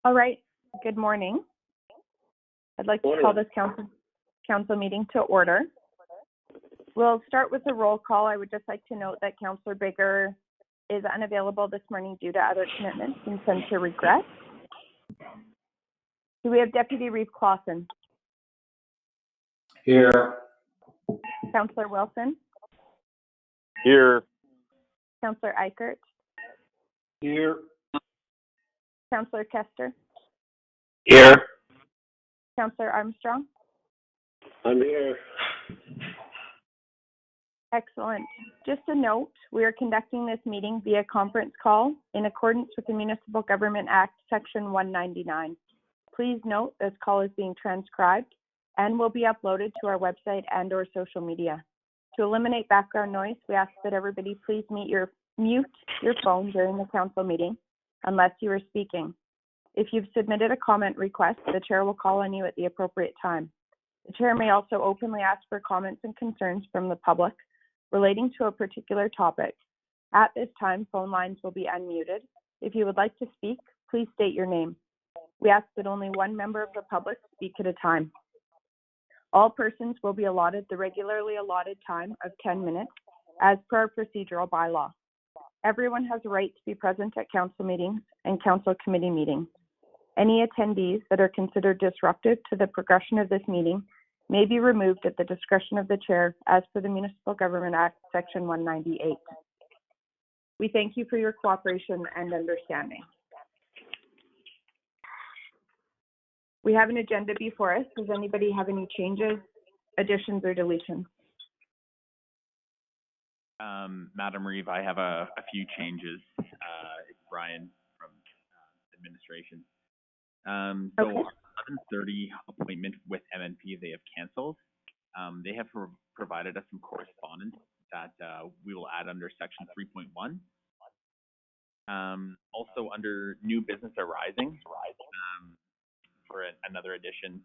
All right, good morning. I'd like to call this council meeting to order. We'll start with a roll call. I would just like to note that Councillor Bigger is unavailable this morning due to other commitments and sends her regrets. Do we have Deputy Reeve Clausen? Here. Councillor Wilson? Here. Councillor Eichert? Here. Councillor Kester? Here. Councillor Armstrong? I'm here. Excellent. Just a note, we are conducting this meeting via conference call in accordance with the Municipal Government Act, Section 199. Please note this call is being transcribed and will be uploaded to our website and/or social media. To eliminate background noise, we ask that everybody please mute your phone during the council meeting unless you are speaking. If you've submitted a comment request, the chair will call on you at the appropriate time. The chair may also openly ask for comments and concerns from the public relating to a particular topic. At this time, phone lines will be unmuted. If you would like to speak, please state your name. We ask that only one member of the public speak at a time. All persons will be allotted the regularly allotted time of 10 minutes as per our procedural bylaw. Everyone has a right to be present at council meetings and council committee meetings. Any attendees that are considered disruptive to the progression of this meeting may be removed at the discretion of the chair as per the Municipal Government Act, Section 198. We thank you for your cooperation and understanding. We have an agenda before us. Does anybody have any changes, additions, or deletions? Madam Reeve, I have a few changes. It's Brian from administration. So Okay. our 11:30 appointment with MNP, they have canceled. They have provided us some correspondence that we will add under section 3.1. Also under new business arising, for another edition,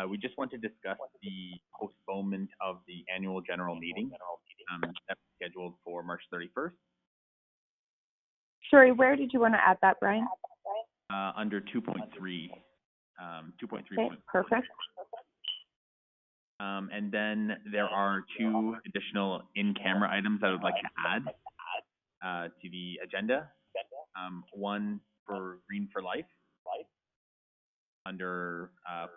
we just want to discuss the postponement of the annual general meeting that's scheduled for March 31st. Sorry, where did you want to add that, Brian? Under 2.3. 2.3. Okay, perfect. And then there are two additional in-camera items I would like to add to the agenda. One for Green for Life under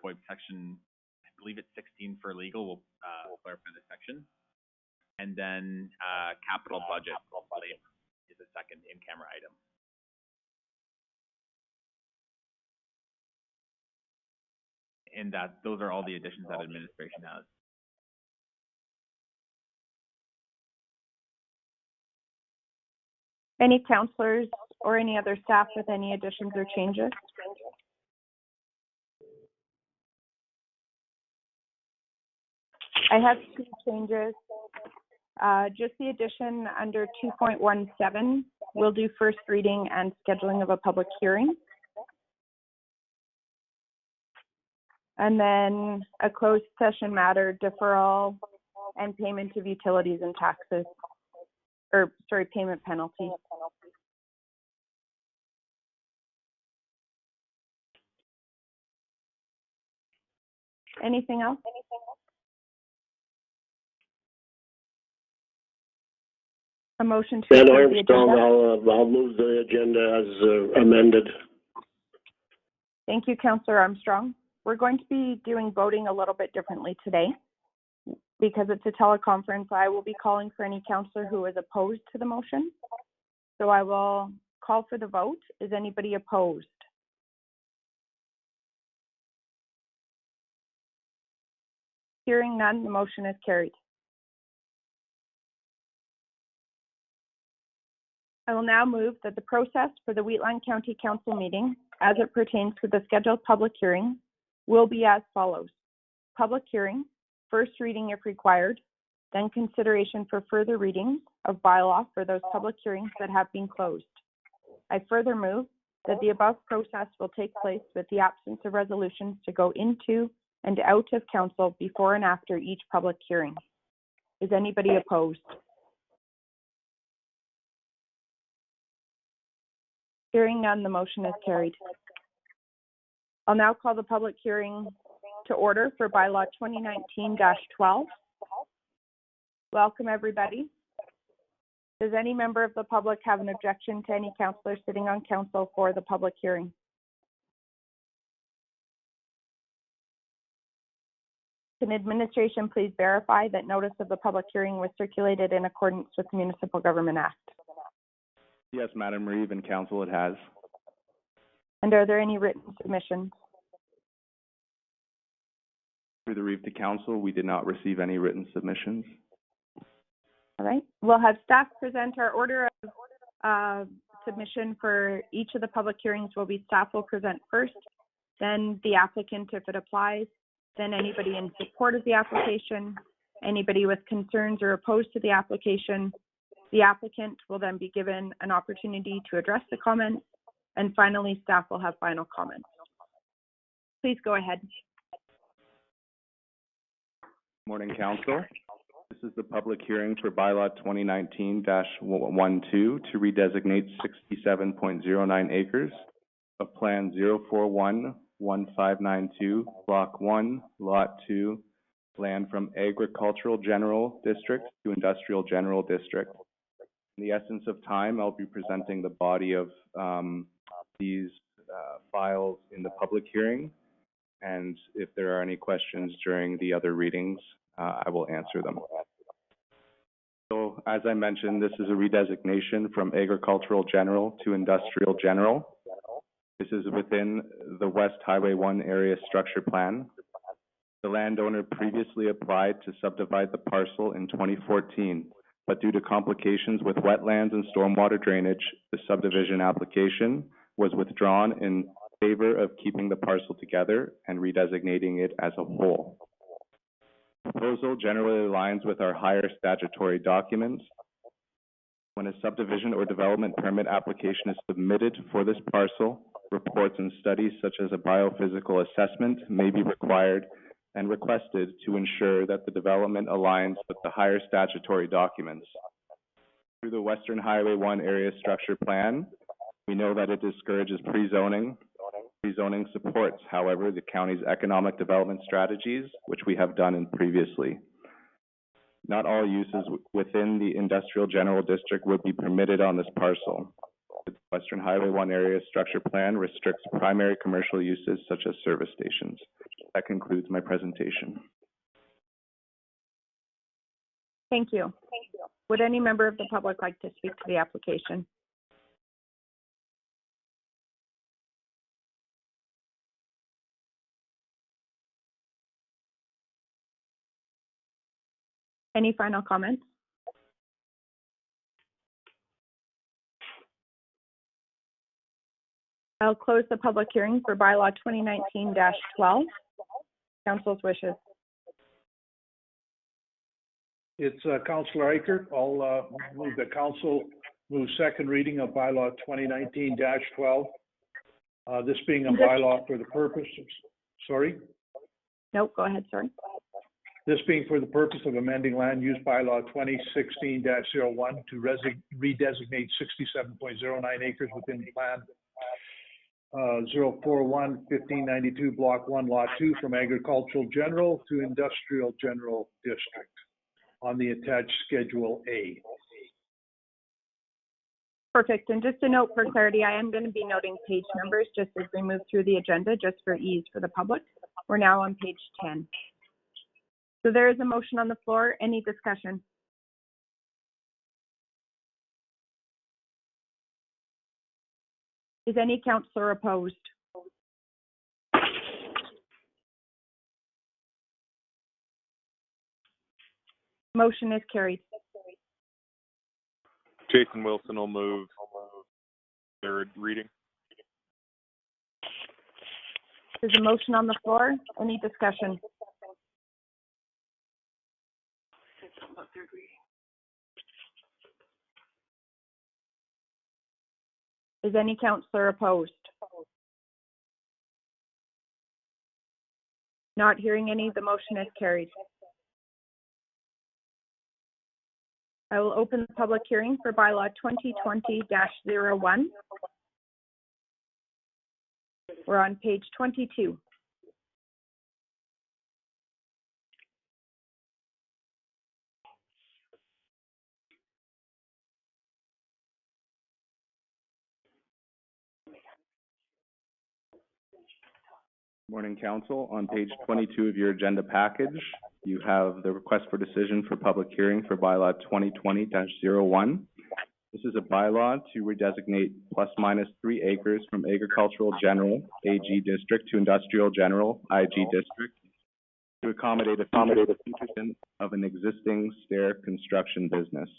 FOIP section, I believe it's 16 for legal. We'll clarify the section. And then capital budget is a second in-camera item. And those are all the additions that administration has. Any councillors or any other staff with any additions or changes? I have two changes. Just the addition under 2.17, we'll do first reading and scheduling of a public hearing. And then a closed session matter, deferral and payment of utilities and taxes, or sorry, payment penalties. Anything else? A motion to Ben approve the Armstrong, agenda. I'll move the agenda as amended. Thank you, Councillor Armstrong. We're going to be doing voting a little bit differently today. Because it's a teleconference, I will be calling for any councillor who is opposed to the motion. So I will call for the vote. Is anybody opposed? Hearing none, the motion is carried. I will now move that the process for the Wheatland County Council meeting, as it pertains to the scheduled public hearing, will be as follows. Public hearing, first reading if required, then consideration for further readings of bylaw for those public hearings that have been closed. I further move that the above process will take place with the absence of resolutions to go into and out of council before and after each public hearing. Is anybody opposed? Hearing none, the motion is carried. I'll now call the public hearing to order for bylaw 2019-12. Welcome, everybody. Does any member of the public have an objection to any councillor sitting on council for the public hearing? Can administration please verify that notice of the public hearing was circulated in accordance with the Municipal Government Act? Yes, Madam Reeve and Council, it has. And are there any written submissions? Through the Reeve to Council, we did not receive any written submissions. All right. We'll have staff present our order of submission for each of the public hearings. Staff will present first, then the applicant if it applies, then anybody in support of the application, anybody with concerns or opposed to the application. The applicant will then be given an opportunity to address the comments, and finally, staff will have final comments. Please go ahead. Morning, Council. This is the public hearing for bylaw 2019-12 to redesignate 67.09 acres of Plan 041-1592, Block 1, Lot 2, land from Agricultural General District to Industrial General District. In the essence of time, I'll be presenting the body of these files in the public hearing, and if there are any questions during the other readings, I will answer them. So, as I mentioned, this is a redesignation from Agricultural General to Industrial General. This is within the West Highway 1 Area Structure Plan. The landowner previously applied to subdivide the parcel in 2014, but due to complications with wetlands and stormwater drainage, the subdivision application was withdrawn in favor of keeping the parcel together and redesignating it as a whole. The proposal generally aligns with our higher statutory documents. When a subdivision or development permit application is submitted for this parcel, reports and studies such as a biophysical assessment may be required and requested to ensure that the development aligns with the higher statutory documents. Through the Western Highway 1 Area Structure Plan, we know that it discourages pre-zoning. Pre-zoning supports, however, the county's economic development strategies, which we have done previously. Not all uses within the Industrial General District would be permitted on this parcel. The Western Highway 1 Area Structure Plan restricts primary commercial uses such as service stations. That concludes my presentation. Thank you. Would any member of the public like to speak to the application? Any final comments? I'll close the public hearing for bylaw 2019-12. Council's wishes. It's Councillor Eichert. I'll move the council move second reading of bylaw 2019-12. This being a bylaw for the purpose of, sorry? Nope, go ahead, sorry. This being for the purpose of amending land use bylaw 2016-01 to redesignate 67.09 acres within plan 041-1592, Block 1, Lot 2 from Agricultural General to Industrial General District on the attached Schedule A. Perfect. And just a note for clarity, I am going to be noting page numbers just as we move through the agenda, just for ease for the public. We're now on page 10. So there is a motion on the floor. Any discussion? Is any councillor opposed? Motion is carried. Jason Wilson will move third reading. There's a motion on the floor. Any discussion? Is any councillor opposed? Not hearing any, the motion is carried. I will open the public hearing for bylaw 2020-01. We're on page 22. Morning, Council. On page 22 of your agenda package, you have the request for decision for public hearing for bylaw 2020-01. This is a bylaw to redesignate plus minus 3 acres from agricultural general AG district to industrial general IG district to accommodate a future of an existing stair construction business.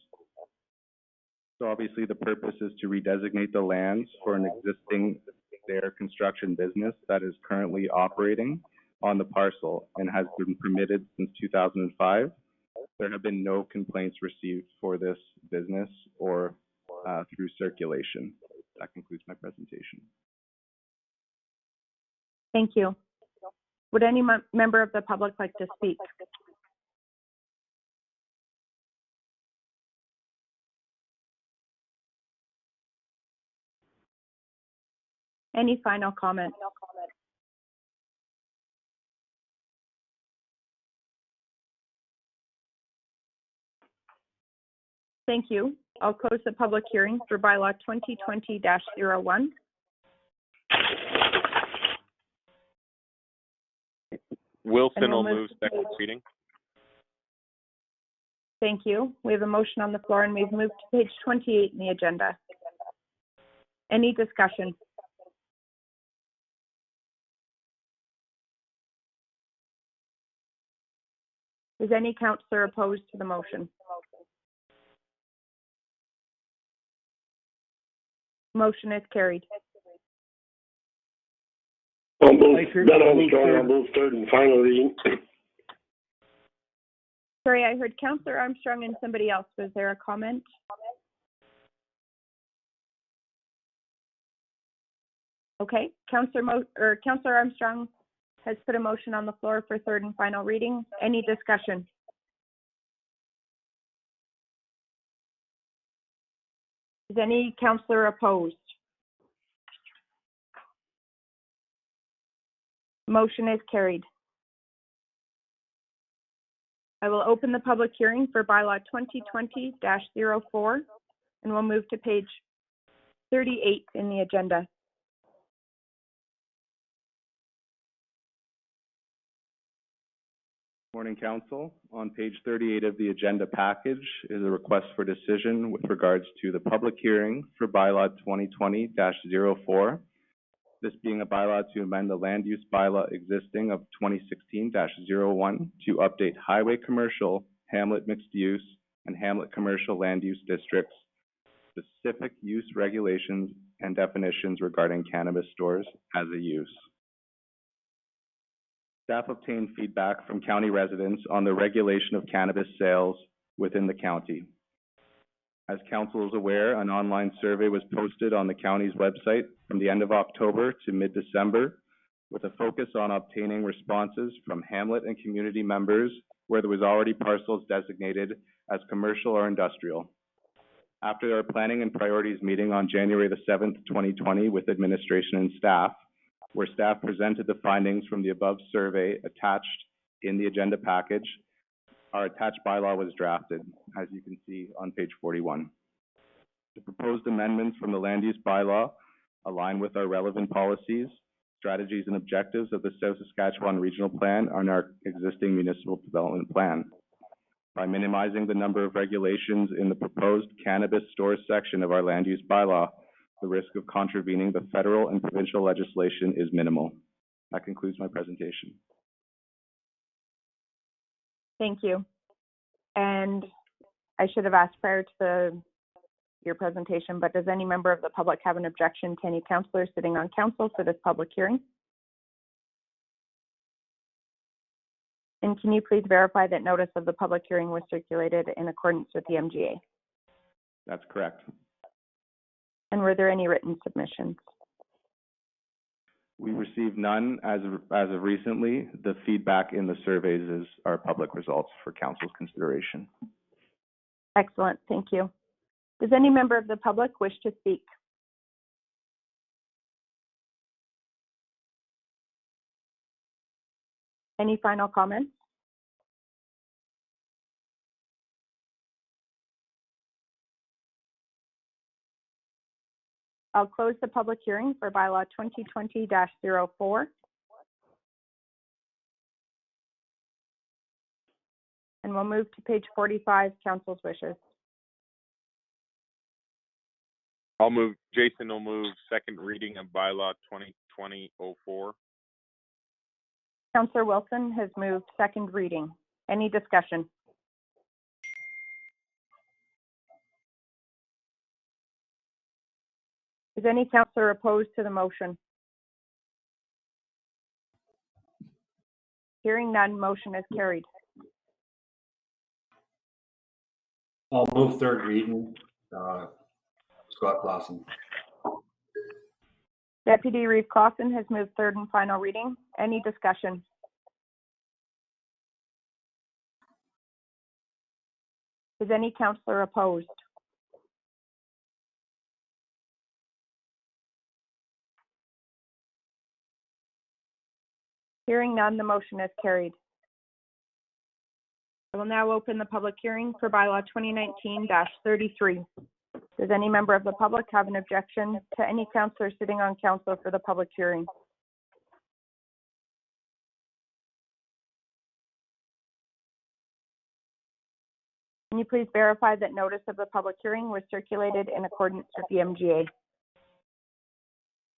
So obviously the purpose is to redesignate the lands for an existing stair construction business that is currently operating on the parcel and has been permitted since 2005. There have been no complaints received for this business or through circulation. That concludes my presentation. Thank you. Would any member of the public like to speak? Any final comments? Thank you. I'll close the public hearing for bylaw 2020-01. Wilson will we'll move second reading. Thank you. We have a motion on the floor and we've moved to page 28 in the agenda. Any discussion? Is any councillor opposed to the motion? Motion is carried. I'll move, Baker, Ben I'll move Armstrong, I'll third. move third and final reading. Sorry, I heard Councillor Armstrong and somebody else. Was there a comment? Okay, Councillor Armstrong has put a motion on the floor for third and final reading. Any discussion? Is any councillor opposed? Motion is carried. I will open the public hearing for bylaw 2020-04 and we'll move to page 38 in the agenda. Morning, Council. On page 38 of the agenda package is a request for decision with regards to the public hearing for bylaw 2020-04. This being a bylaw to amend the land use bylaw existing of 2016-01 to update highway commercial, hamlet mixed use, and hamlet commercial land use districts, specific use regulations and definitions regarding cannabis stores as a use. Staff obtained feedback from county residents on the regulation of cannabis sales within the county. As council is aware, an online survey was posted on the county's website from the end of October to mid-December with a focus on obtaining responses from hamlet and community members where there was already parcels designated as commercial or industrial. After our planning and priorities meeting on January the 7th, 2020 with administration and staff, where staff presented the findings from the above survey attached in the agenda package, our attached bylaw was drafted, as you can see on page 41. The proposed amendments from the land use bylaw align with our relevant policies, strategies, and objectives of the South Saskatchewan Regional Plan and our existing municipal development plan. By minimizing the number of regulations in the proposed cannabis stores section of our land use bylaw, the risk of contravening the federal and provincial legislation is minimal. That concludes my presentation. Thank you. And I should have asked prior to your presentation, but does any member of the public have an objection to any councillor sitting on council for this public hearing? And can you please verify that notice of the public hearing was circulated in accordance with the MGA? That's correct. And were there any written submissions? We received none as of recently. The feedback in the surveys is our public results for council's consideration. Excellent, thank you. Does any member of the public wish to speak? Any final comments? I'll close the public hearing for bylaw 2020-04. And we'll move to page 45, council's wishes. Jason will move second reading of bylaw 2020-04. Councillor Wilson has moved second reading. Any discussion? Is any councillor opposed to the motion? Hearing none, motion is carried. I'll move third reading. Scott Clausen. Deputy Reeve Clausen has moved third and final reading. Any discussion? Is any councillor opposed? Hearing none, the motion is carried. I will now open the public hearing for bylaw 2019-33. Does any member of the public have an objection to any councillor sitting on council for the public hearing? Can you please verify that notice of the public hearing was circulated in accordance with the MGA?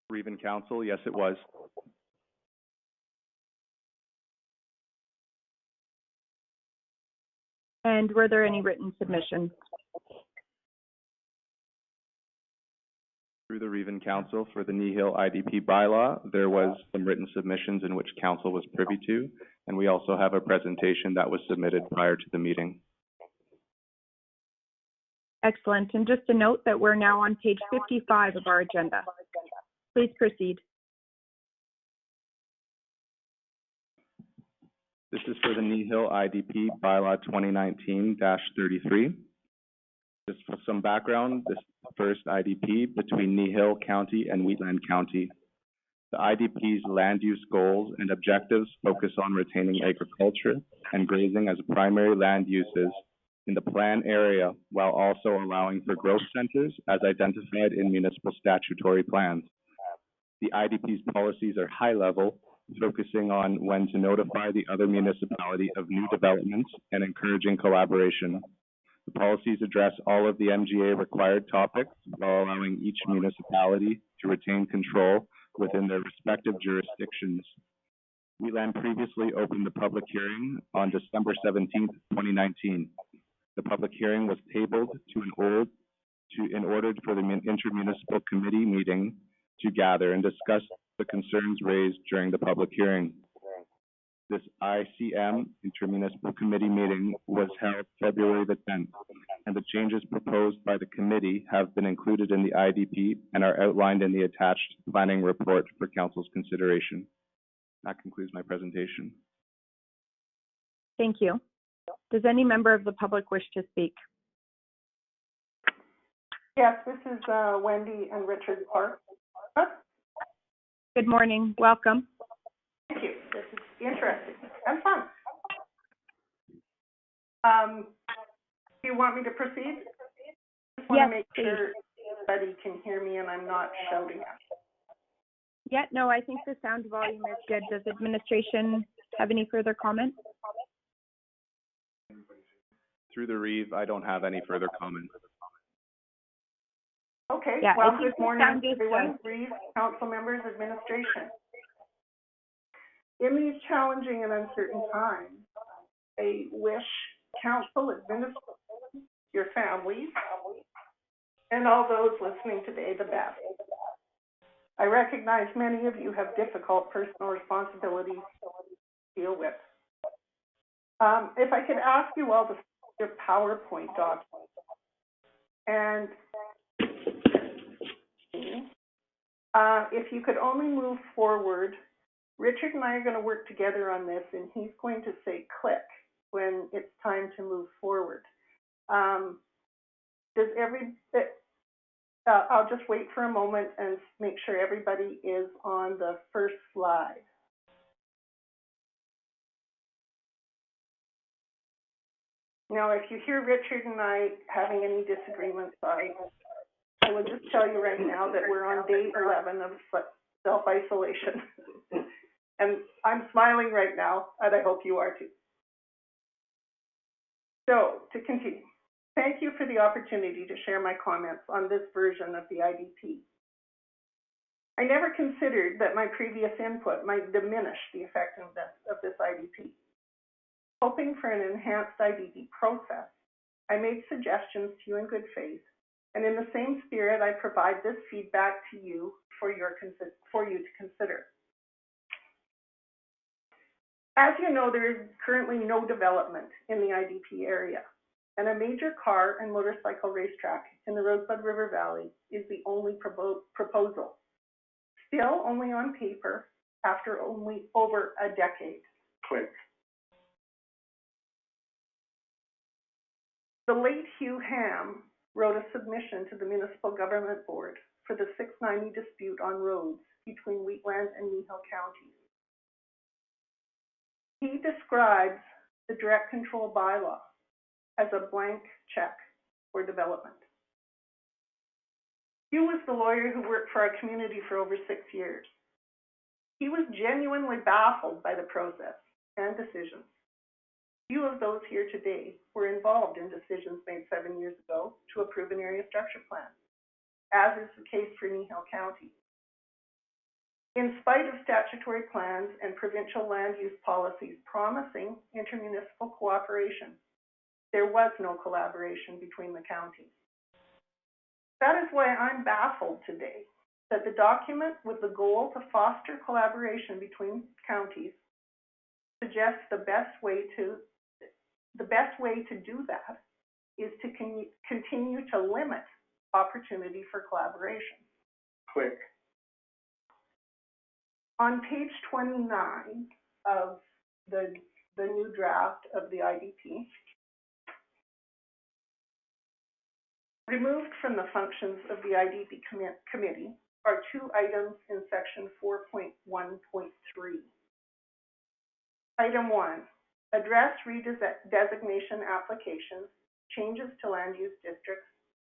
Reeve and Council, yes, it was. And were there any written submissions? Through the Reeve and Council for the Knee Hill IDP bylaw, there was some written submissions in which council was privy to, and we also have a presentation that was submitted prior to the meeting. Excellent. And just a note that we're now on page 55 of our agenda. Please proceed. This is for the Knee Hill IDP bylaw 2019-33. Just for some background, this is the first IDP between Knee Hill County and Wheatland County. The IDP's land use goals and objectives focus on retaining agriculture and grazing as primary land uses in the plan area, while also allowing for growth centers as identified in municipal statutory plans. The IDP's policies are high level, focusing on when to notify the other municipality of new developments and encouraging collaboration. The policies address all of the MGA required topics while allowing each municipality to retain control within their respective jurisdictions. Wheatland previously opened the public hearing on December 17th, 2019. The public hearing was tabled in order for the intermunicipal committee meeting to gather and discuss the concerns raised during the public hearing. This ICM intermunicipal committee meeting was held February the 10th, and the changes proposed by the committee have been included in the IDP and are outlined in the attached planning report for council's consideration. That concludes my presentation. Thank you. Does any member of the public wish to speak? Yes, this is Wendy and Richard Park. Good morning. Welcome. Thank you. This is interesting and fun. Do you want me to proceed? I just want to make sure everybody can hear me and I'm not shouting at you. Yeah, no, I think the sound volume is good. Does administration have any further comments? Through the Reeve, I don't have any further comments. Okay, Yeah, well, good morning, good. everyone, Reeve, council members, administration. In these challenging and uncertain times, I wish council, administration, your families, and all those listening today the best. I recognize many of you have difficult personal responsibilities to deal with. If I could ask you all to see your PowerPoint document, and if you could only move forward, Richard and I are going to work together on this, and he's going to say click when it's time to move forward. I'll just wait for a moment and make sure everybody is on the first slide. Now, if you hear Richard and I having any disagreements, I will just tell you right now that we're on day 11 of self-isolation. And I'm smiling right now, and I hope you are too. So, to continue, thank you for the opportunity to share my comments on this version of the IDP. I never considered that my previous input might diminish the effectiveness of this IDP. Hoping for an enhanced IDP process, I made suggestions to you in good faith, and in the same spirit, I provide this feedback to you for you to consider. As you know, there is currently no development in the IDP area, and a major car and motorcycle racetrack in the Rosebud River Valley is the only proposal. Still only on paper after only over a decade. Click. The late Hugh Ham wrote a submission to the Municipal Government Board for the 690 dispute on roads between Wheatland and Mehill counties. He describes the direct control bylaw as a blank check for development. Hugh was the lawyer who worked for our community for over 6 years. He was genuinely baffled by the process and decisions. Few of those here today were involved in decisions made 7 years ago to approve an area structure plan, as is the case for Mehill County. In spite of statutory plans and provincial land use policies promising intermunicipal cooperation, there was no collaboration between the counties. That is why I'm baffled today that the document with the goal to foster collaboration between counties suggests the best way to do that is to continue to limit opportunity for collaboration. Click. On page 29 of the new draft of the IDP, removed from the functions of the IDP committee are 2 items in section 4.1.3. Item 1, address redesignation applications, changes to land use districts,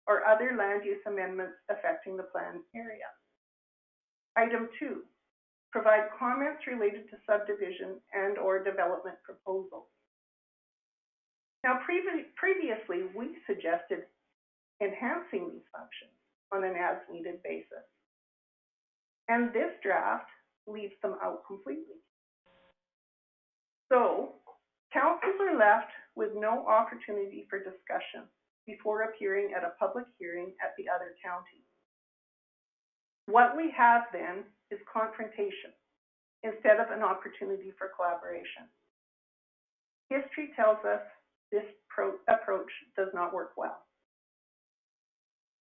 or other land use amendments affecting the planned area. Item 2, provide comments related to subdivision and or development proposals. Now, previously, we suggested enhancing these functions on an as-needed basis. And this draft leaves them out completely. So, councils are left with no opportunity for discussion before appearing at a public hearing at the other county. What we have then is confrontation instead of an opportunity for collaboration. History tells us this approach does not work well.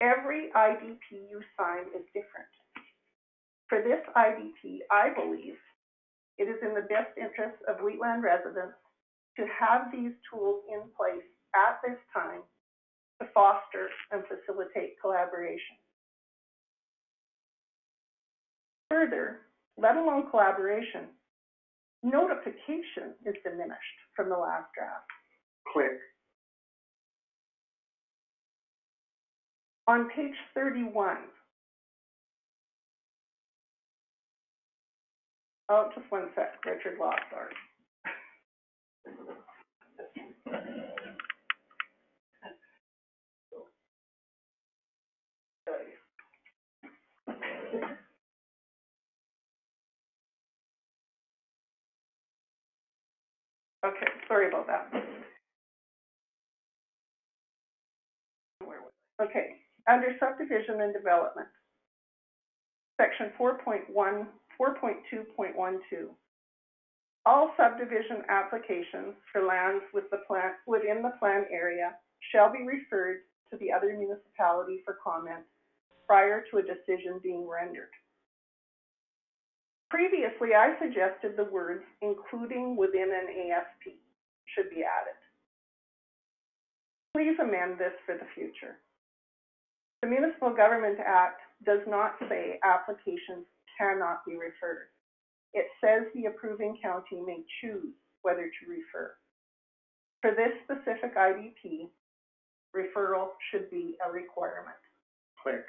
Every IDP you sign is different. For this IDP, I believe it is in the best interest of Wheatland residents to have these tools in place at this time to foster and facilitate collaboration. Further, let alone collaboration, notification is diminished from the last draft. Click. On page 31, oh, just one sec, Richard lost ours. Okay, sorry about that. Okay, under subdivision and development, section 4.2.12. All subdivision applications for lands within the plan area shall be referred to the other municipality for comment prior to a decision being rendered. Previously, I suggested the words including within an ASP should be added. Please amend this for the future. The Municipal Government Act does not say applications cannot be referred. It says the approving county may choose whether to refer. For this specific IDP, referral should be a requirement. Click.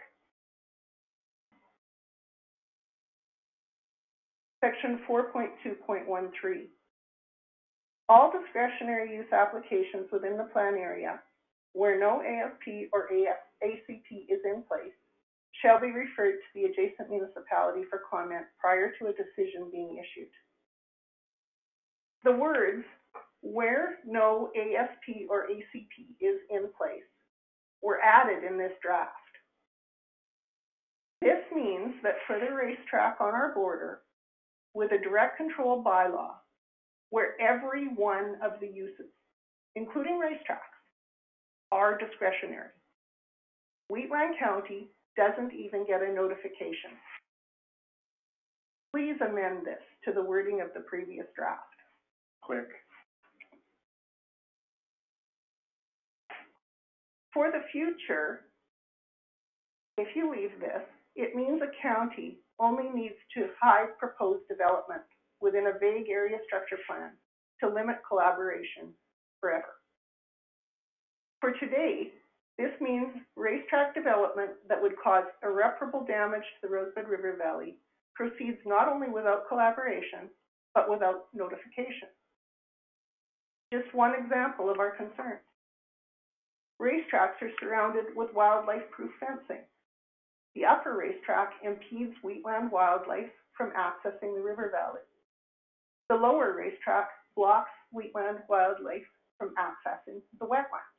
Section 4.2.13. All discretionary use applications within the plan area where no AFP or ACP is in place shall be referred to the adjacent municipality for comment prior to a decision being issued. The words "where no AFP or ACP is in place" were added in this draft. This means that for the racetrack on our border, with a direct control bylaw, where every one of the uses, including racetracks, are discretionary, Wheatland County doesn't even get a notification. Please amend this to the wording of the previous draft. Click. For the future, if you leave this, it means a county only needs to hide proposed development within a vague area structure plan to limit collaboration forever. For today, this means racetrack development that would cause irreparable damage to the Rosebud River Valley proceeds not only without collaboration, but without notification. Just one example of our concerns. Racetracks are surrounded with wildlife-proof fencing. The upper racetrack impedes wheatland wildlife from accessing the river valley. The lower racetrack blocks wheatland wildlife from accessing the wetlands.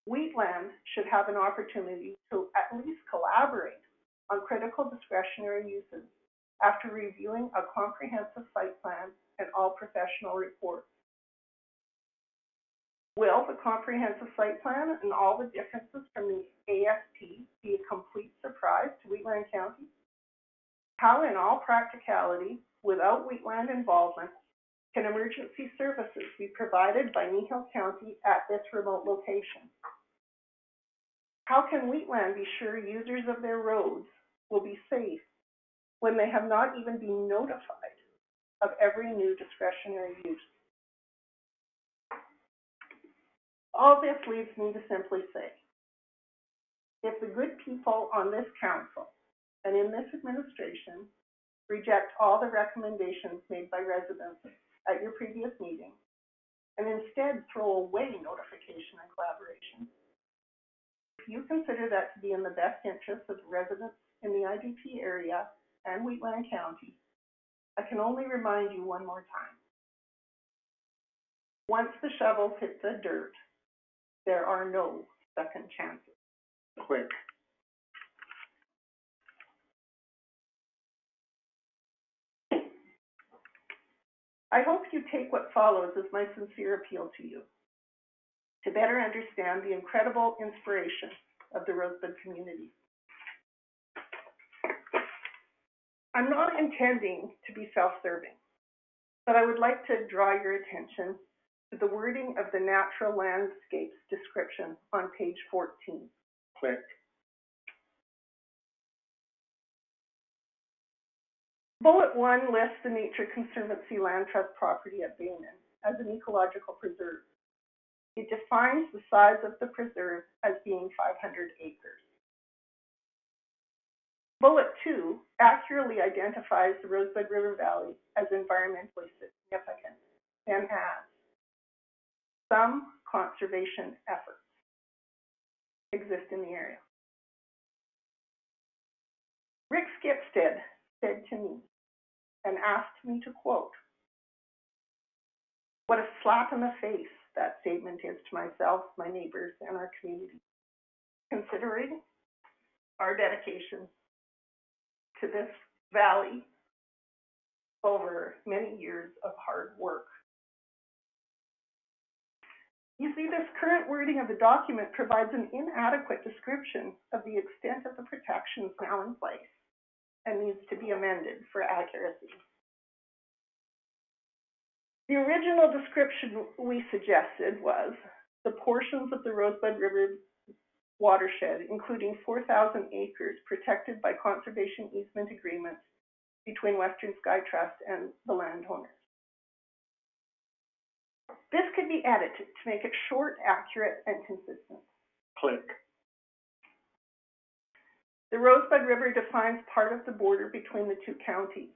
Wheatland should have an opportunity to at least collaborate on critical discretionary uses after reviewing a comprehensive site plan and all professional reports. Will the comprehensive site plan and all the differences from the ASP be a complete surprise to Wheatland County? How, in all practicality, without wheatland involvement, can emergency services be provided by Nehill County at this remote location? How can Wheatland be sure users of their roads will be safe when they have not even been notified of every new discretionary use? All this leads me to simply say, if the good people on this council and in this administration reject all the recommendations made by residents at your previous meeting and instead throw away notification and collaboration, if you consider that to be in the best interest of the residents in the IDP area and Wheatland County, I can only remind you one more time. Once the shovels hit the dirt, there are no second chances. Click. I hope you take what follows as my sincere appeal to you, to better understand the incredible inspiration of the Rosebud community. I'm not intending to be self-serving, but I would like to draw your attention to the wording of the natural landscapes description on page 14. Click. Bullet 1 lists the Nature Conservancy Land Trust property at Bayman as an ecological preserve. It defines the size of the preserve as being 500 acres. Bullet 2 accurately identifies the Rosebud River Valley as environmentally significant and adds some conservation efforts exist in the area. Rick Skipstead said to me and asked me to quote, "What a slap in the face that statement is to myself, my neighbors, and our community, considering our dedication to this valley over many years of hard work." You see, this current wording of the document provides an inadequate description of the extent of the protections now in place and needs to be amended for accuracy. The original description we suggested was the portions of the Rosebud River watershed, including 4,000 acres protected by conservation easement agreements between Western Sky Trust and the landowners. This could be edited to make it short, accurate, and consistent. Click. The Rosebud River defines part of the border between the two counties.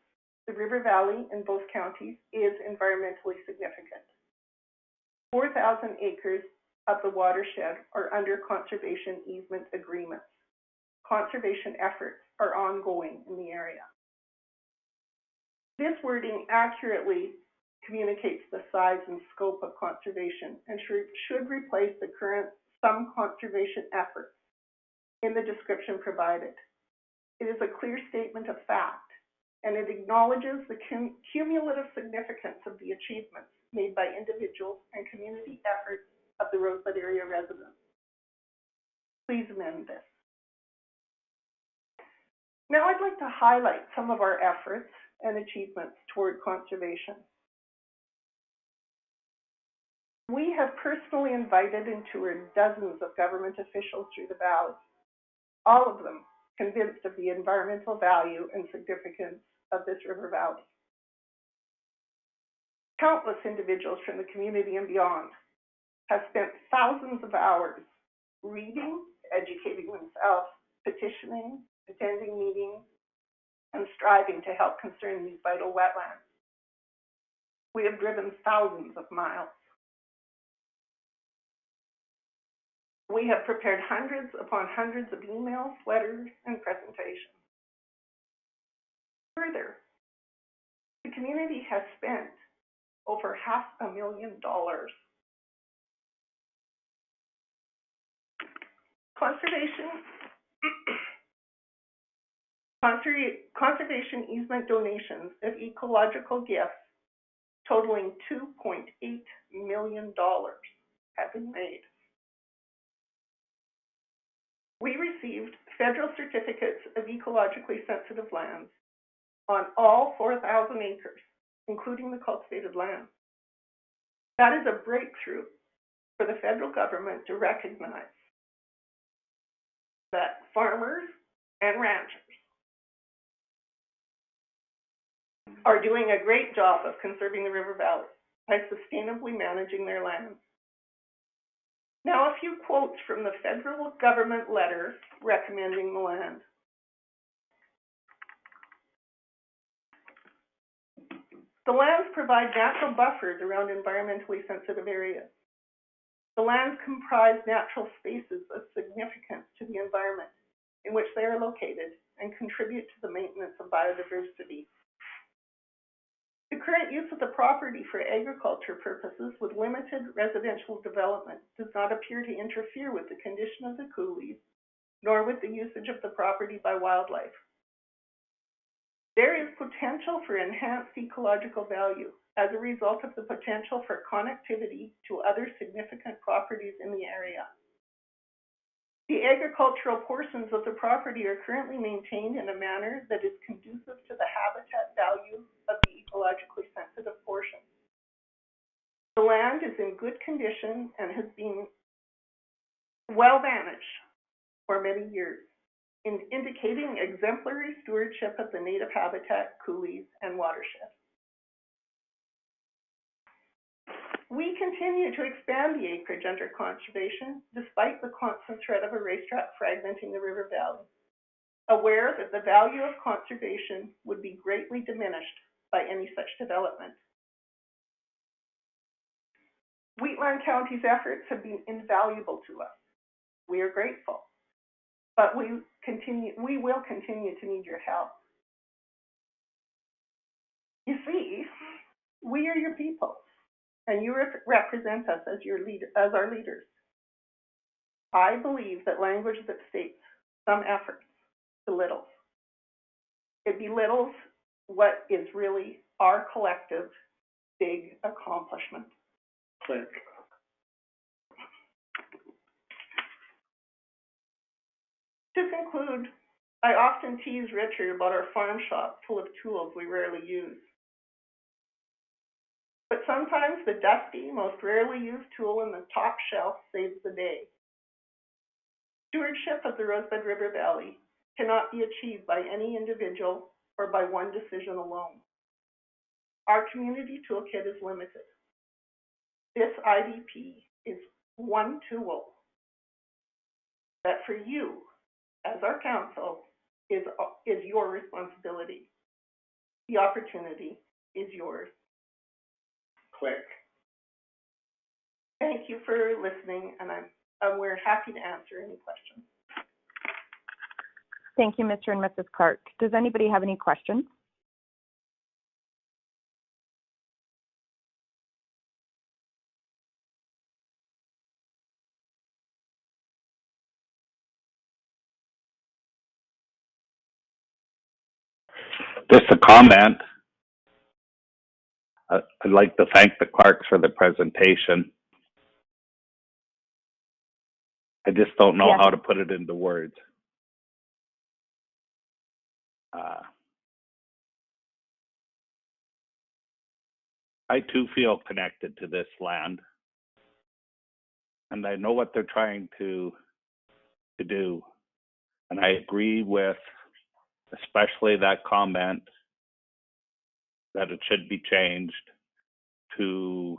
The river valley in both counties is environmentally significant. 4,000 acres of the watershed are under conservation easement agreements. Conservation efforts are ongoing in the area. This wording accurately communicates the size and scope of conservation and should replace the current some conservation efforts in the description provided. It is a clear statement of fact, and it acknowledges the cumulative significance of the achievements made by individuals and community efforts of the Rosebud area residents. Please amend this. Now I'd like to highlight some of our efforts and achievements toward conservation. We have personally invited and toured dozens of government officials through the valley, all of them convinced of the environmental value and significance of this river valley. Countless individuals from the community and beyond have spent thousands of hours reading, educating themselves, petitioning, attending meetings, and striving to help conserve these vital wetlands. We have driven thousands of miles. We have prepared hundreds upon hundreds of emails, letters, and presentations. Further, the community has spent over $500,000. Conservation easement donations of ecological gifts totaling $2.8 million have been made. We received federal certificates of ecologically sensitive lands on all 4,000 acres, including the cultivated land. That is a breakthrough for the federal government to recognize that farmers and ranchers are doing a great job of conserving the river valley by sustainably managing their lands. Now, a few quotes from the federal government letter recommending the land. The lands provide natural buffers around environmentally sensitive areas. The lands comprise natural spaces of significance to the environment in which they are located and contribute to the maintenance of biodiversity. The current use of the property for agriculture purposes with limited residential development does not appear to interfere with the condition of the coulees, nor with the usage of the property by wildlife. There is potential for enhanced ecological value as a result of the potential for connectivity to other significant properties in the area. The agricultural portions of the property are currently maintained in a manner that is conducive to the habitat value of the ecologically sensitive portion. The land is in good condition and has been well managed for many years, indicating exemplary stewardship of the native habitat, coulees, and watershed. We continue to expand the acreage under conservation despite the constant threat of a racetrack fragmenting the river valley, aware that the value of conservation would be greatly diminished by any such development. Wheatland County's efforts have been invaluable to us. We are grateful, but we will continue to need your help. You see, we are your people, and you represent us as our leaders. I believe that language that states some efforts belittles. It belittles what is really our collective big accomplishment. Click. To conclude, I often tease Richard about our farm shop full of tools we rarely use. But sometimes the dusty, most rarely used tool in the top shelf saves the day. Stewardship of the Rosebud River Valley cannot be achieved by any individual or by one decision alone. Our community toolkit is limited. This IDP is one tool that for you, as our council, is your responsibility. The opportunity is yours. Click. Thank you for listening, and we're happy to answer any questions. Thank you, Mr. and Mrs. Clark. Does anybody have any questions? Just a comment. I'd like to thank the Clarks for the presentation. I just don't know how to put it into words. I too feel connected to this land, and I know what they're trying to do. And I agree with especially that comment that it should be changed to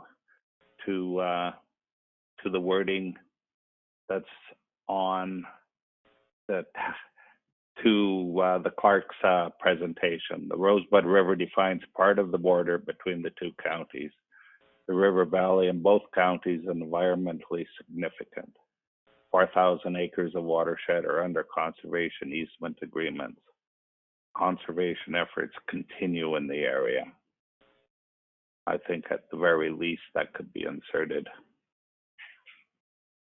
the wording that's on the the Clark's presentation. The Rosebud River defines part of the border between the two counties. The river valley in both counties is environmentally significant. 4,000 acres of watershed are under conservation easement agreements. Conservation efforts continue in the area. I think at the very least that could be inserted.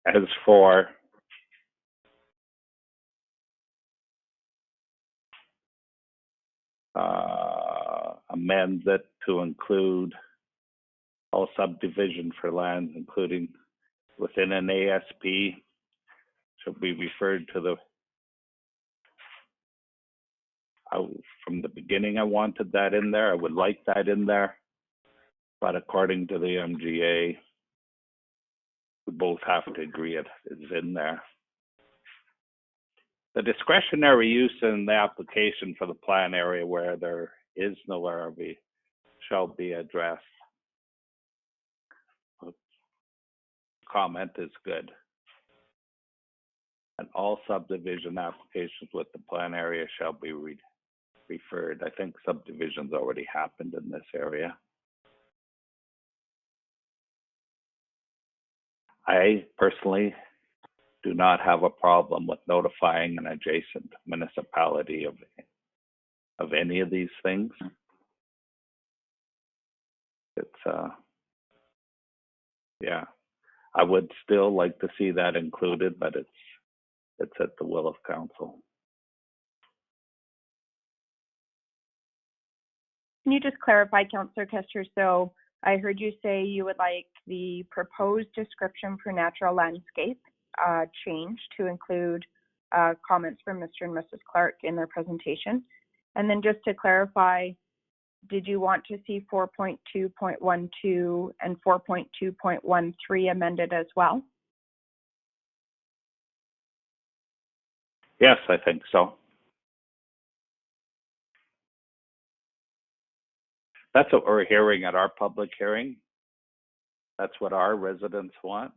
As for amend it to include all subdivision for lands, including within an ASP, should be referred to the, from the beginning I wanted that in there. I would like that in there, but according to the MGA, we both have to agree it is in there. The discretionary use in the application for the plan area where there is no RV shall be addressed. Comment is good. And all subdivision applications with the plan area shall be referred. I think subdivisions already happened in this area. I personally do not have a problem with notifying an adjacent municipality of any of these things. It's yeah, I would still like to see that included, but it's at the will of council. Can you just clarify, Councillor Kester? So I heard you say you would like the proposed description for natural landscape change to include comments from Mr. and Mrs. Clark in their presentation. And then just to clarify, did you want to see 4.2.12 and 4.2.13 amended as well? Yes, I think so. That's what we're hearing at our public hearing. That's what our residents want.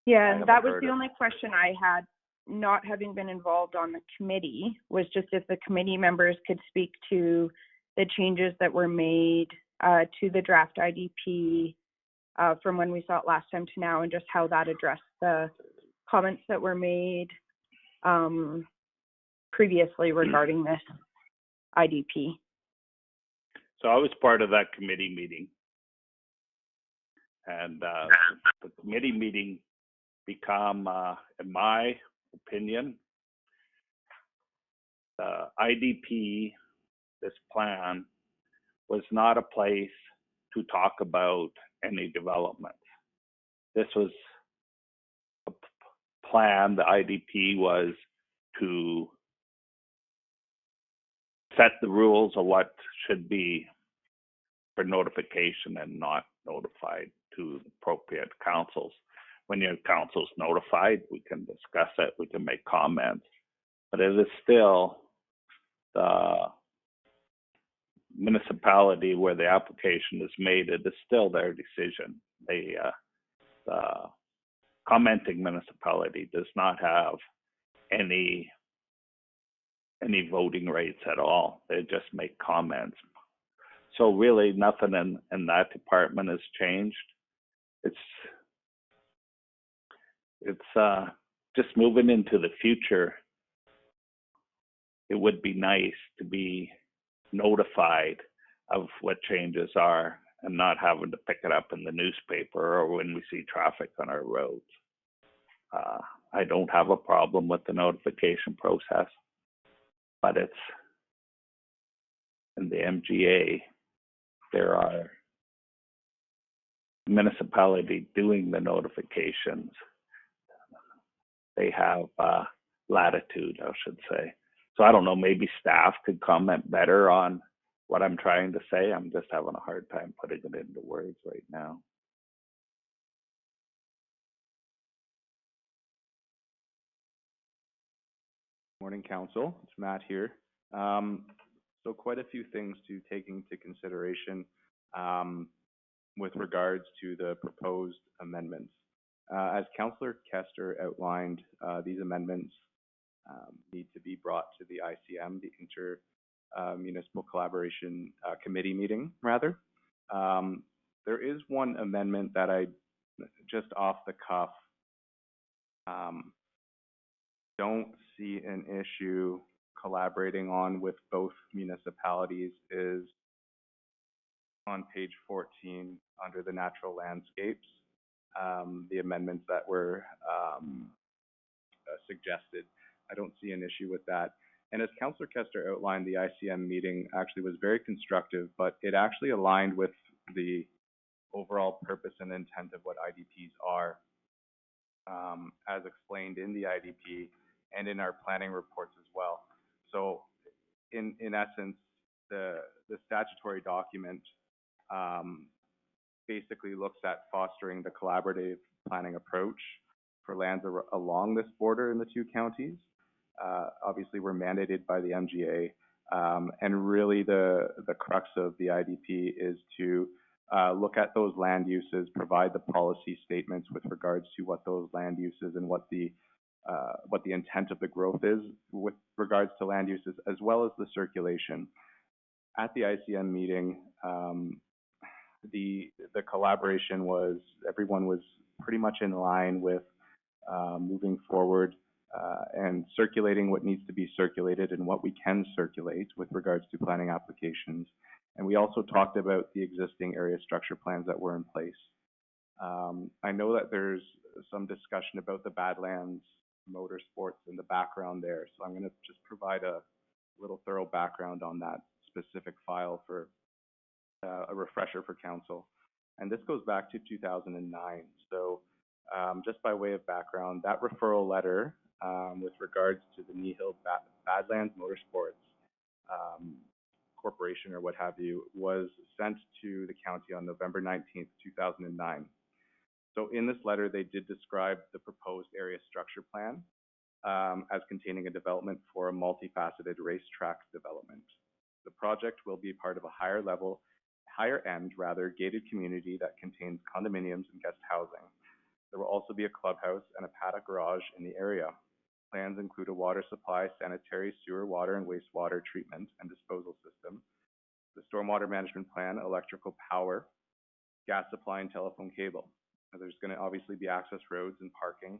Yeah, and that was the only question I had, not having been involved on the committee, was just if the committee members could speak to the changes that were made to the draft IDP from when we saw it last time to now, and just how that addressed the comments that were made previously regarding this IDP. So I was part of that committee meeting. And the committee meeting become, in my opinion, the IDP, this plan, was not a place to talk about any development. This was a plan, the IDP was to set the rules of what should be for notification and not notified to the appropriate councils. When your council's notified, we can discuss it, we can make comments, but it is still the municipality where the application is made, it is still their decision. The commenting municipality does not have any voting rights at all. They just make comments. So really nothing in that department has changed. It's just moving into the future. It would be nice to be notified of what changes are and not having to pick it up in the newspaper or when we see traffic on our roads. I don't have a problem with the notification process, but it's in the MGA, there are municipality doing the notifications. They have latitude, I should say. So I don't know, maybe staff could comment better on what I'm trying to say. I'm just having a hard time putting it into words right now. Morning, Council. It's Matt here. So quite a few things to take into consideration with regards to the proposed amendments. As Councillor Kester outlined, these amendments need to be brought to the ICM, the Inter-Municipal Collaboration Committee meeting, rather. There is one amendment that I, just off the cuff, don't see an issue collaborating on with both municipalities, is on page 14 under the natural landscapes, the amendments that were suggested. I don't see an issue with that. And as Councillor Kester outlined, the ICM meeting actually was very constructive, but it actually aligned with the overall purpose and intent of what IDPs are, as explained in the IDP and in our planning reports as well. So in essence, the statutory document basically looks at fostering the collaborative planning approach for lands along this border in the two counties. Obviously, we're mandated by the MGA, and really the crux of the IDP is to look at those land uses, provide the policy statements with regards to what those land uses and what the intent of the growth is with regards to land uses, as well as the circulation. At the ICM meeting, the collaboration was, everyone was pretty much in line with moving forward and circulating what needs to be circulated and what we can circulate with regards to planning applications. And we also talked about the existing area structure plans that were in place. I know that there's some discussion about the Badlands Motorsports in the background there, so I'm going to just provide a little thorough background on that specific file for a refresher for council. And this goes back to 2009. So just by way of background, that referral letter with regards to the Knee Hill Badlands Motorsports Corporation or what have you was sent to the county on November 19th, 2009. So in this letter, they did describe the proposed area structure plan as containing a development for a multifaceted racetrack development. The project will be part of a higher end, gated community that contains condominiums and guest housing. There will also be a clubhouse and a paddock garage in the area. Plans include a water supply, sanitary, sewer, water, and wastewater treatment and disposal system, the stormwater management plan, electrical power, gas supply, and telephone cable. Now, there's going to obviously be access roads and parking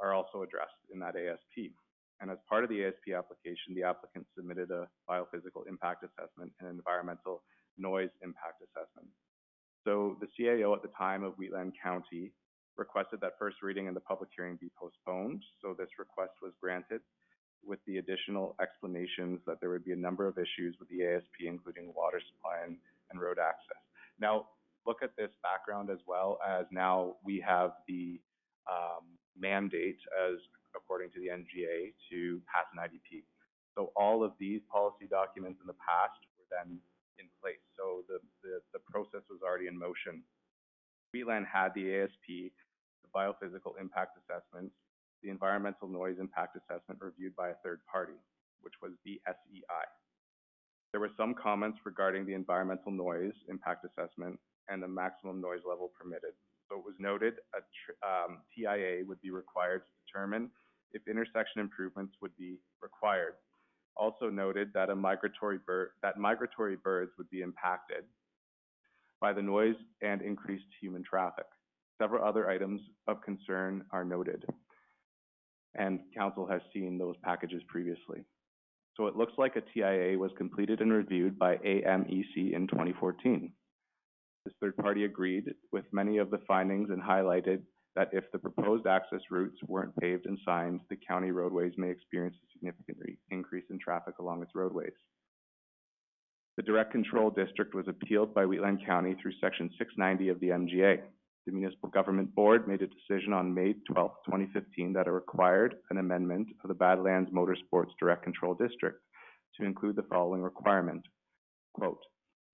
are also addressed in that ASP. And as part of the ASP application, the applicant submitted a biophysical impact assessment and an environmental noise impact assessment. So the CAO at the time of Wheatland County requested that first reading and the public hearing be postponed. So this request was granted with the additional explanations that there would be a number of issues with the ASP, including water supply and road access. Now, look at this background as well, as now we have the mandate, as according to the NGA, to pass an IDP. So all of these policy documents in the past were then in place. So the process was already in motion. Wheatland had the ASP, the biophysical impact assessment, the environmental noise impact assessment reviewed by a third party, which was the SEI. There were some comments regarding the environmental noise impact assessment and the maximum noise level permitted. So it was noted a TIA would be required to determine if intersection improvements would be required. Also noted that migratory birds would be impacted by the noise and increased human traffic. Several other items of concern are noted, and Council has seen those packages previously. So it looks like a TIA was completed and reviewed by AMEC in 2014. This third party agreed with many of the findings and highlighted that if the proposed access routes weren't paved and signed, the county roadways may experience a significant increase in traffic along its roadways. The direct control district was appealed by Wheatland County through Section 690 of the MGA. The Municipal Government Board made a decision on May 12, 2015 that it required an amendment of the Badlands Motorsports Direct Control District to include the following requirement. Quote,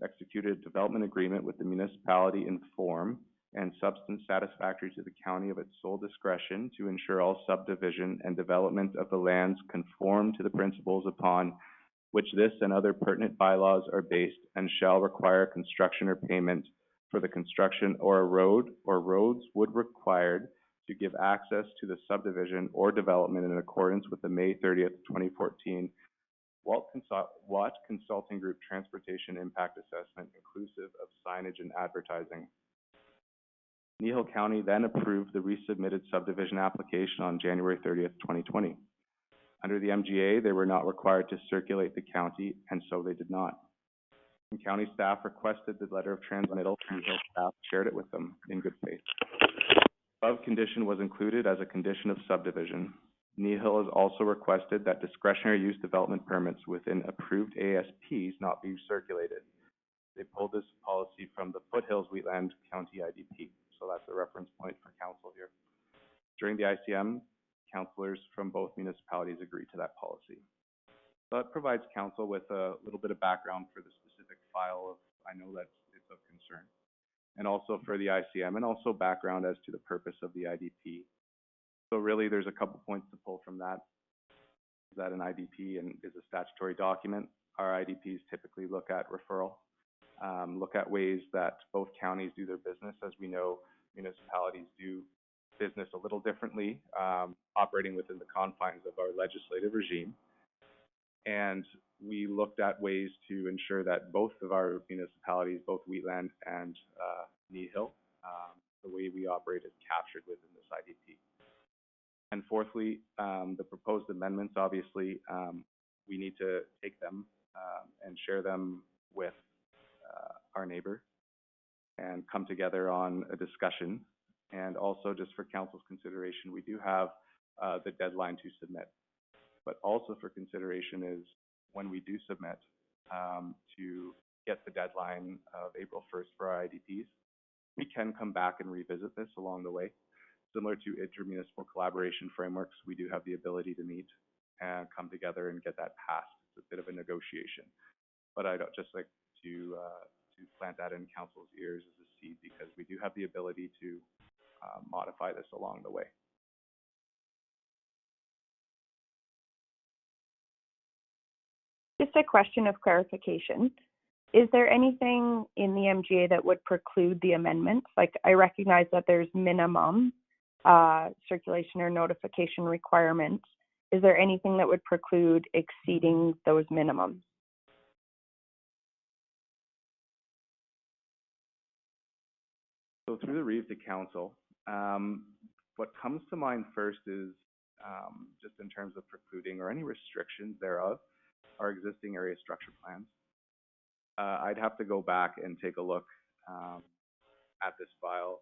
executed a development agreement with the municipality in form and substance satisfactory to the county of its sole discretion to ensure all subdivision and development of the lands conform to the principles upon which this and other pertinent bylaws are based and shall require construction or payment for the construction or a road or roads would required to give access to the subdivision or development in accordance with the May 30th, 2014 Watt Consulting Group Transportation Impact Assessment inclusive of signage and advertising. Nehill County then approved the resubmitted subdivision application on January 30th, 2020. Under the MGA, they were not required to circulate the county, and so they did not. And county staff requested the letter of transmittal, and Nehill staff shared it with them in good faith. Above condition was included as a condition of subdivision. Nehill has also requested that discretionary use development permits within approved ASPs not be circulated. They pulled this policy from the Foothills Wheatland County IDP, so that's a reference point for council here. During the ICM, councillors from both municipalities agreed to that policy. So that provides council with a little bit of background for the specific file of, I know that it's of concern, and also for the ICM, and also background as to the purpose of the IDP. So really, there's a couple points to pull from that. Is that an IDP and is a statutory document? Our IDPs typically look at referral, look at ways that both counties do their business. As we know, municipalities do business a little differently, operating within the confines of our legislative regime. And we looked at ways to ensure that both of our municipalities, both Wheatland and Nehill, the way we operate is captured within this IDP. And fourthly, the proposed amendments, obviously, we need to take them and share them with our neighbor and come together on a discussion. And also, just for council's consideration, we do have the deadline to submit. But also for consideration is when we do submit, to get the deadline of April 1st for our IDPs, we can come back and revisit this along the way. Similar to intermunicipal collaboration frameworks, we do have the ability to meet and come together and get that passed. It's a bit of a negotiation. But I'd just like to plant that in council's ears as a seed, because we do have the ability to modify this along the way. Just a question of clarification. Is there anything in the MGA that would preclude the amendments? Like, I recognize that there's minimum circulation or notification requirements. Is there anything that would preclude exceeding those minimums? So through the Reeve to council, what comes to mind first is just in terms of precluding or any restrictions thereof, our existing area structure plans. I'd have to go back and take a look at this file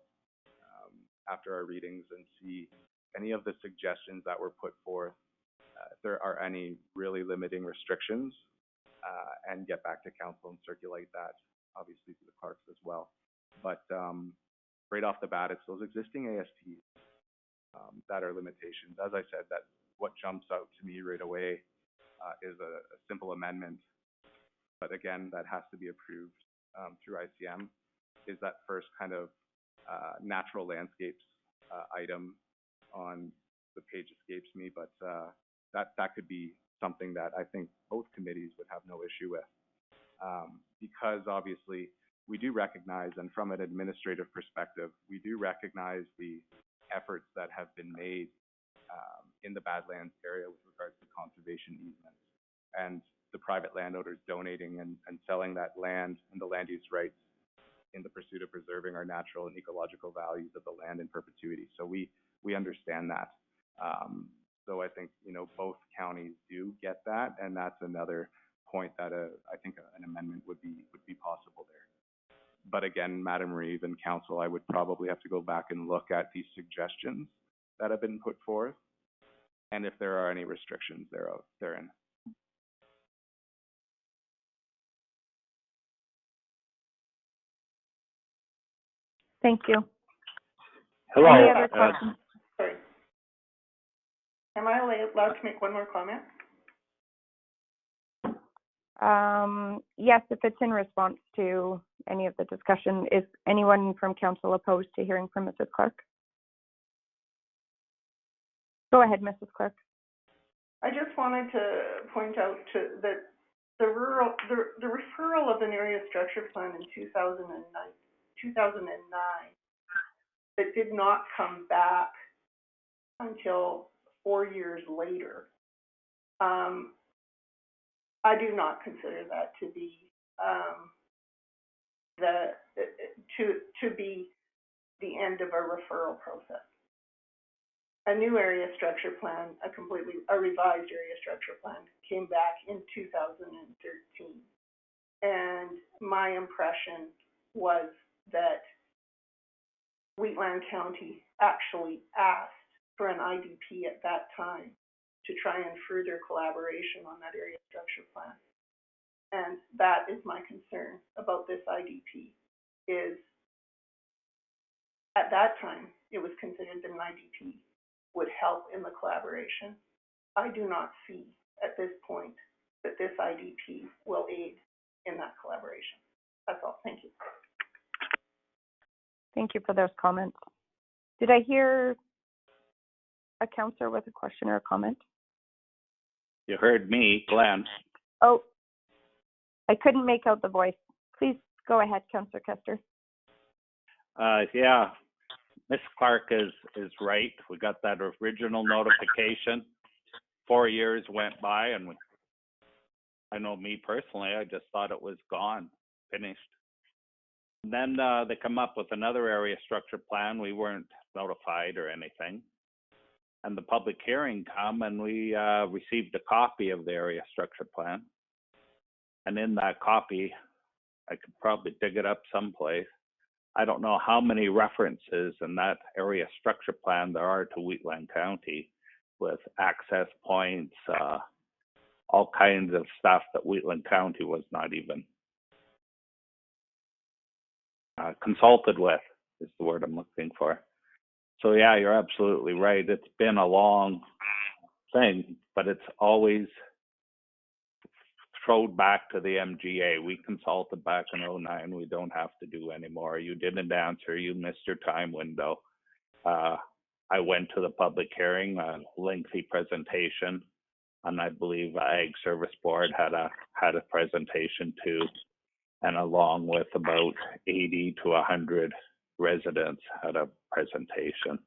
after our readings and see any of the suggestions that were put forth, if there are any really limiting restrictions, and get back to council and circulate that, obviously, to the clerks as well. But right off the bat, it's those existing ASPs that are limitations. As I said, that what jumps out to me right away is a simple amendment. But again, that has to be approved through ICM, is that first kind of natural landscapes item on the page escapes me, but that could be something that I think both committees would have no issue with. because obviously we do recognize, and from an administrative perspective, we do recognize the efforts that have been made in the Badlands area with regards to conservation easements and the private landowners donating and selling that land and the land use rights in the pursuit of preserving our natural and ecological values of the land in perpetuity. So we understand that. So I think, you know, both counties do get that, and that's another point that I think an amendment would be possible there. But again, Madam Reeve and Council, I would probably have to go back and look at these suggestions that have been put forth, and if there are any restrictions therein. Thank you. Hello. Any other questions? Sorry. Am I allowed to make one more comment? Yes, if it's in response to any of the discussion. Is anyone from council opposed to hearing from Mrs. Clark? Go ahead, Mrs. Clark. I just wanted to point out that the referral of an area structure plan in 2009 that did not come back until 4 years later. I do not consider that to be to be the end of a referral process. A new area structure plan, a revised area structure plan came back in 2013. And my impression was that Wheatland County actually asked for an IDP at that time to try and further collaboration on that area structure plan. And that is my concern about this IDP, is at that time, it was considered that an IDP would help in the collaboration. I do not see at this point that this IDP will aid in that collaboration. That's all. Thank you. Thank you for those comments. Did I hear a councillor with a question or a comment? You heard me, Glenn. Oh, I couldn't make out the voice. Please go ahead, Councillor Kester. Yeah, Ms. Clark is right. We got that original notification. 4 years went by, and I know me personally, I just thought it was gone, finished. And then they come up with another area structure plan. We weren't notified or anything. And the public hearing come, and we received a copy of the area structure plan. And in that copy, I could probably dig it up someplace. I don't know how many references in that area structure plan there are to Wheatland County, with access points, all kinds of stuff that Wheatland County was not even consulted with, is the word I'm looking for. So yeah, you're absolutely right. It's been a long thing, but it's always thrown back to the MGA. We consulted back in 2009. We don't have to do anymore. You didn't answer. You missed your time window. I went to the public hearing, a lengthy presentation, and I believe Ag Service Board had a presentation too, and along with about 80 to 100 residents had a presentation.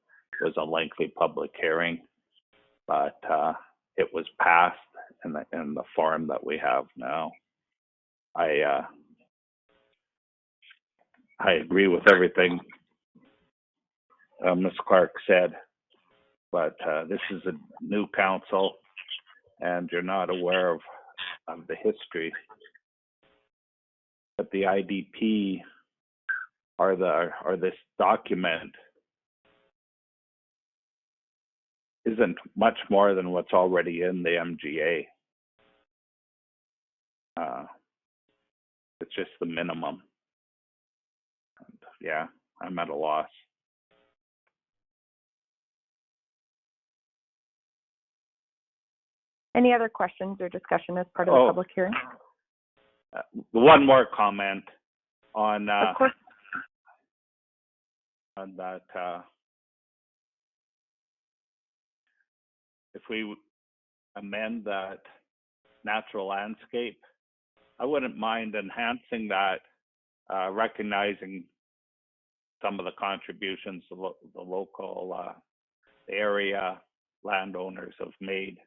It was a lengthy public hearing, but it was passed in the form that we have now. I agree with everything Ms. Clark said, but this is a new council, and you're not aware of the history. But the IDP or this document isn't much more than what's already in the MGA. It's just the minimum. And yeah, I'm at a loss. Any other questions or discussion as part of the public hearing? One more comment on of course. On that. If we amend that natural landscape I wouldn't mind enhancing that, recognizing some of the contributions the local area landowners have made.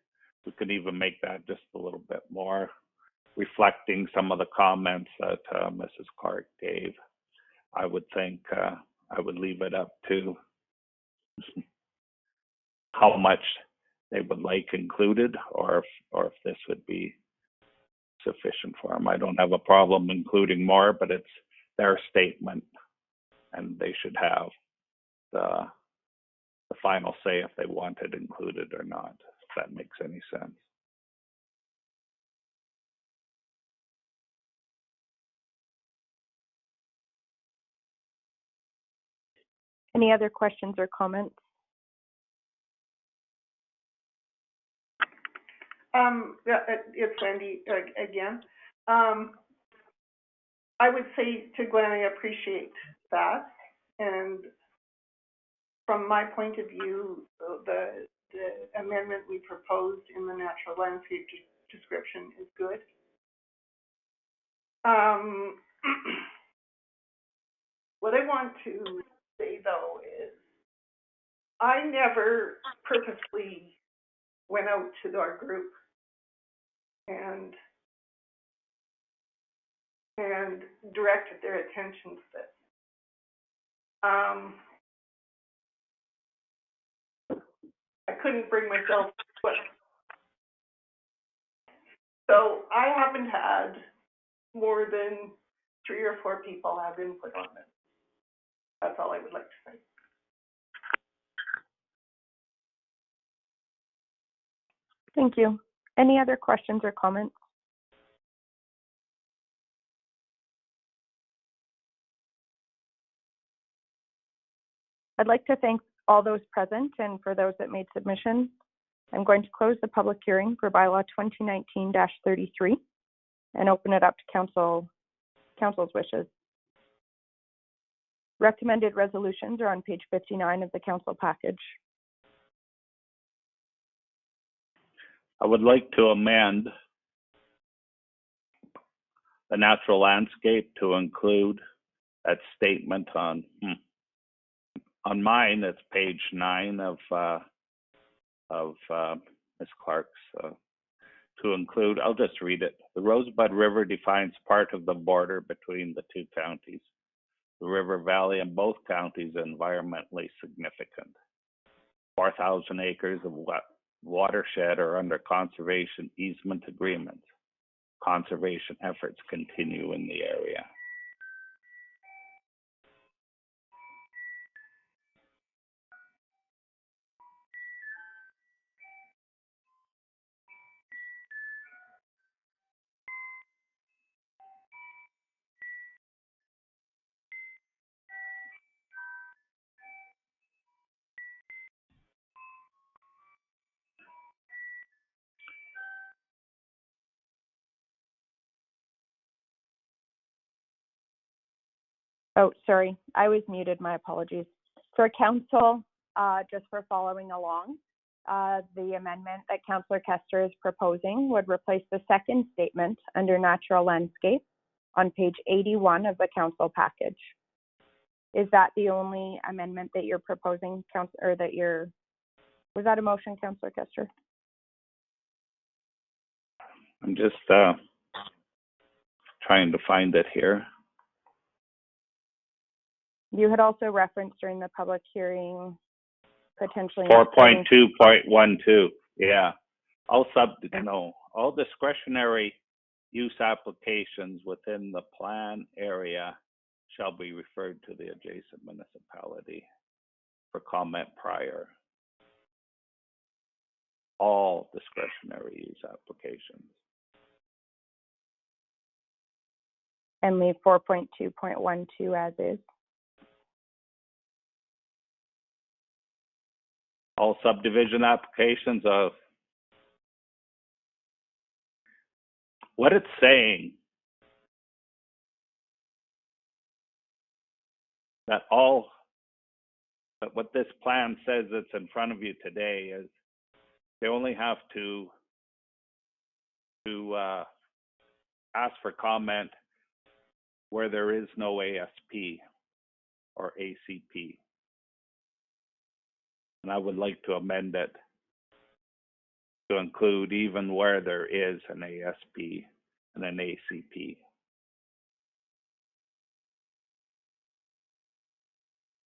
We could even make that just a little bit more reflecting some of the comments that Mrs. Clark gave. I would think I would leave it up to how much they would like included, or if this would be sufficient for them. I don't have a problem including more, but it's their statement, and they should have the final say if they want it included or not, if that makes any sense. Any other questions or comments? It's Wendy again. I would say to Glenn, I appreciate that. And from my point of view, the amendment we proposed in the natural landscape description is good. What I want to say, though, is I never purposely went out to our group and directed their attention to this. I couldn't bring myself to it. So I haven't had more than 3 or 4 people have input on this. That's all I would like to say. Thank you. Any other questions or comments? I'd like to thank all those present and for those that made submissions. I'm going to close the public hearing for bylaw 2019-33 and open it up to council's wishes. Recommended resolutions are on page 59 of the council package. I would like to amend the natural landscape to include that statement on mine. It's page 9 of Ms. Clark's. To include, I'll just read it. The Rosebud River defines part of the border between the 2 counties. The river valley in both counties is environmentally significant. 4,000 acres of watershed are under conservation easement agreements. Conservation efforts continue in the area. Oh, sorry, I was muted, my apologies. For council, just for following along, the amendment that Councillor Kester is proposing would replace the second statement under natural landscape on page 81 of the council package. Is that the only amendment that you're proposing, or that was that a motion, Councillor Kester? I'm just trying to find it here. You had also referenced during the public hearing potentially 4.2.12. Yeah. All discretionary use applications within the plan area shall be referred to the adjacent municipality for comment prior. All discretionary use applications. And leave 4.2.12 as is. All subdivision applications of what it's saying, that what this plan says that's in front of you today is they only have to ask for comment where there is no ASP or ACP. And I would like to amend it to include even where there is an ASP and an ACP.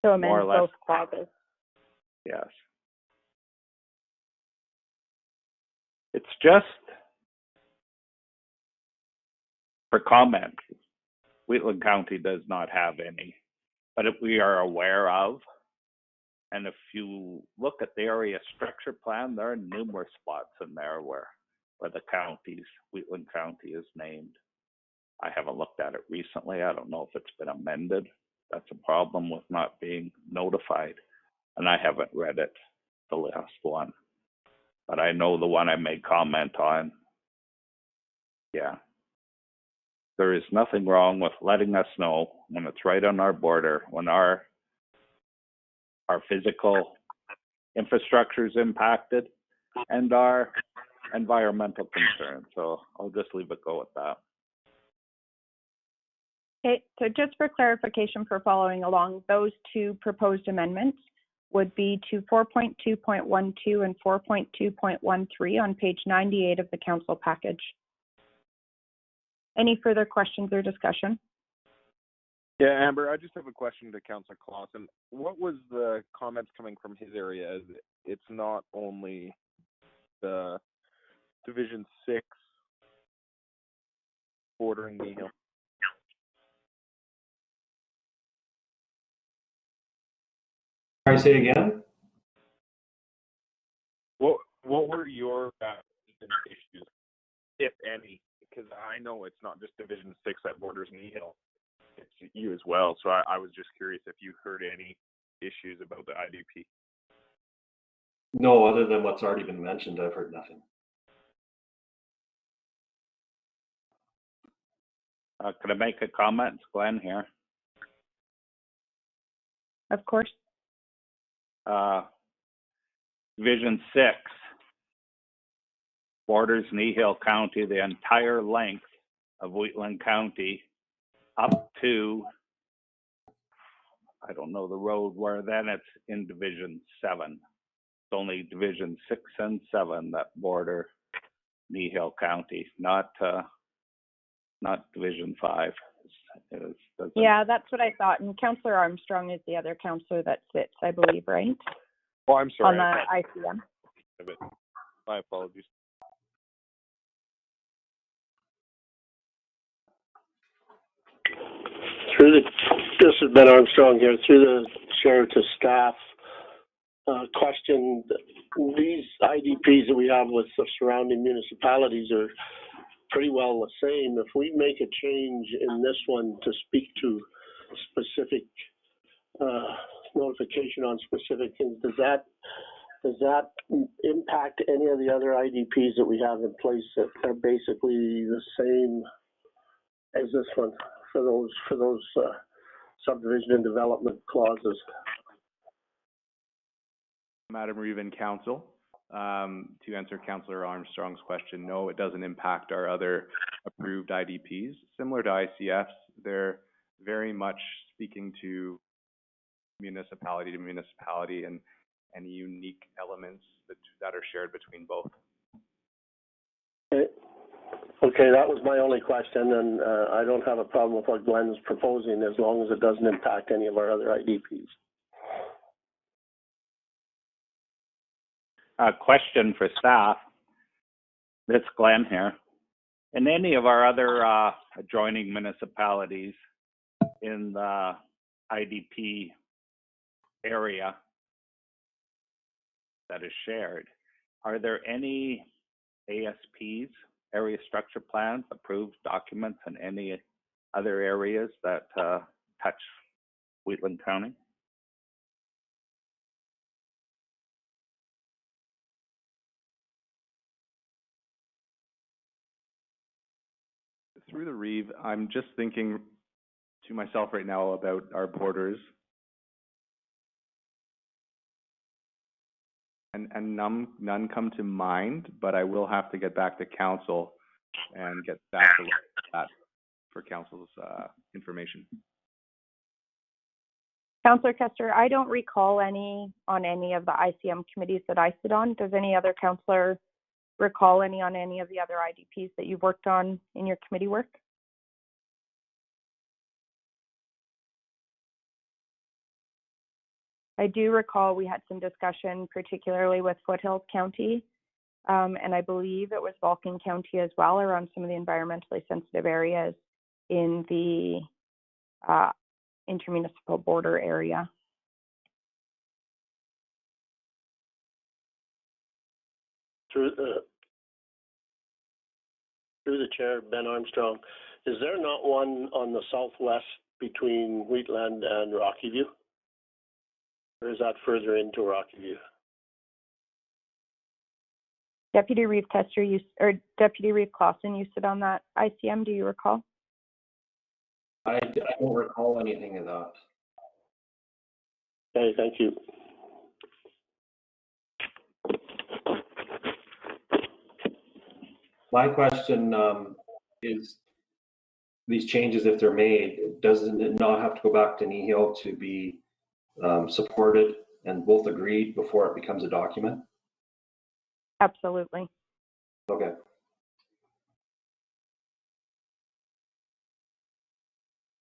So amend More or less. both clauses. Yes. It's just for comment. Wheatland County does not have any, but if we are aware of, and if you look at the area structure plan, there are numerous spots in there where the counties, Wheatland County is named. I haven't looked at it recently. I don't know if it's been amended. That's a problem with not being notified. And I haven't read it, the last one. But I know the one I made comment on. Yeah. There is nothing wrong with letting us know when it's right on our border, when our physical infrastructure is impacted and our environmental concerns. So I'll just leave it go with that. Okay, so just for clarification for following along, those two proposed amendments would be to 4.2.12 and 4.2.13 on page 98 of the council package. Any further questions or discussion? Yeah, Amber, I just have a question to Councillor Clausen. What was the comments coming from his area? As it's not only the Division 6 bordering the hill. Can I say again? What were your issues, if any? Because I know it's not just Division 6 that borders Nehill. It's you as well. So I was just curious if you heard any issues about the IDP. No, other than what's already been mentioned, I've heard nothing. Could I make a comment? It's Glenn here. Of course. Division 6 borders Nehill County the entire length of Wheatland County up to, I don't know the road where then it's in Division 7. It's only Division 6 and 7 that border Nehill County, not Division 5. Yeah, that's what I thought. And Councillor Armstrong is the other councillor that sits, I believe, right? Oh, I'm sorry. On the ICM. My apologies. This has been Armstrong here, through the chair to staff. Question, these IDPs that we have with the surrounding municipalities are pretty well the same. If we make a change in this one to speak to specific notification on specific things, does that impact any of the other IDPs that we have in place that are basically the same as this one for those subdivision and development clauses? Madam Reeve, Council, to answer Councillor Armstrong's question, no, it doesn't impact our other approved IDPs. Similar to ICFs, they're very much speaking to municipality and any unique elements that are shared between both. Okay, that was my only question, and I don't have a problem with what Glenn's proposing as long as it doesn't impact any of our other IDPs. A question for staff. It's Glenn here. In any of our other adjoining municipalities in the IDP area that is shared, are there any ASPs, area structure plans, approved documents in any other areas that touch Wheatland County? Through the Reeve, I'm just thinking to myself right now about our borders. And none come to mind, but I will have to get back to council and get staff to look that for council's information. Councillor Kester, I don't recall any on any of the ICM committees that I sit on. Does any other councillor recall any on any of the other IDPs that you've worked on in your committee work? I do recall we had some discussion, particularly with Foothills County, and I believe it was Vulcan County as well, around some of the environmentally sensitive areas in the intermunicipal border area. Through the chair, Ben Armstrong, is there not one on the southwest between Wheatland and Rocky View? Or is that further into Rocky View? Deputy Reeve Kester, Deputy Reeve Clausen, you sit on that ICM, do you recall? I don't recall anything of that. Okay, thank you. My question is, these changes, if they're made, doesn't it not have to go back to Nihil to be supported and both agreed before it becomes a document? Absolutely. Okay.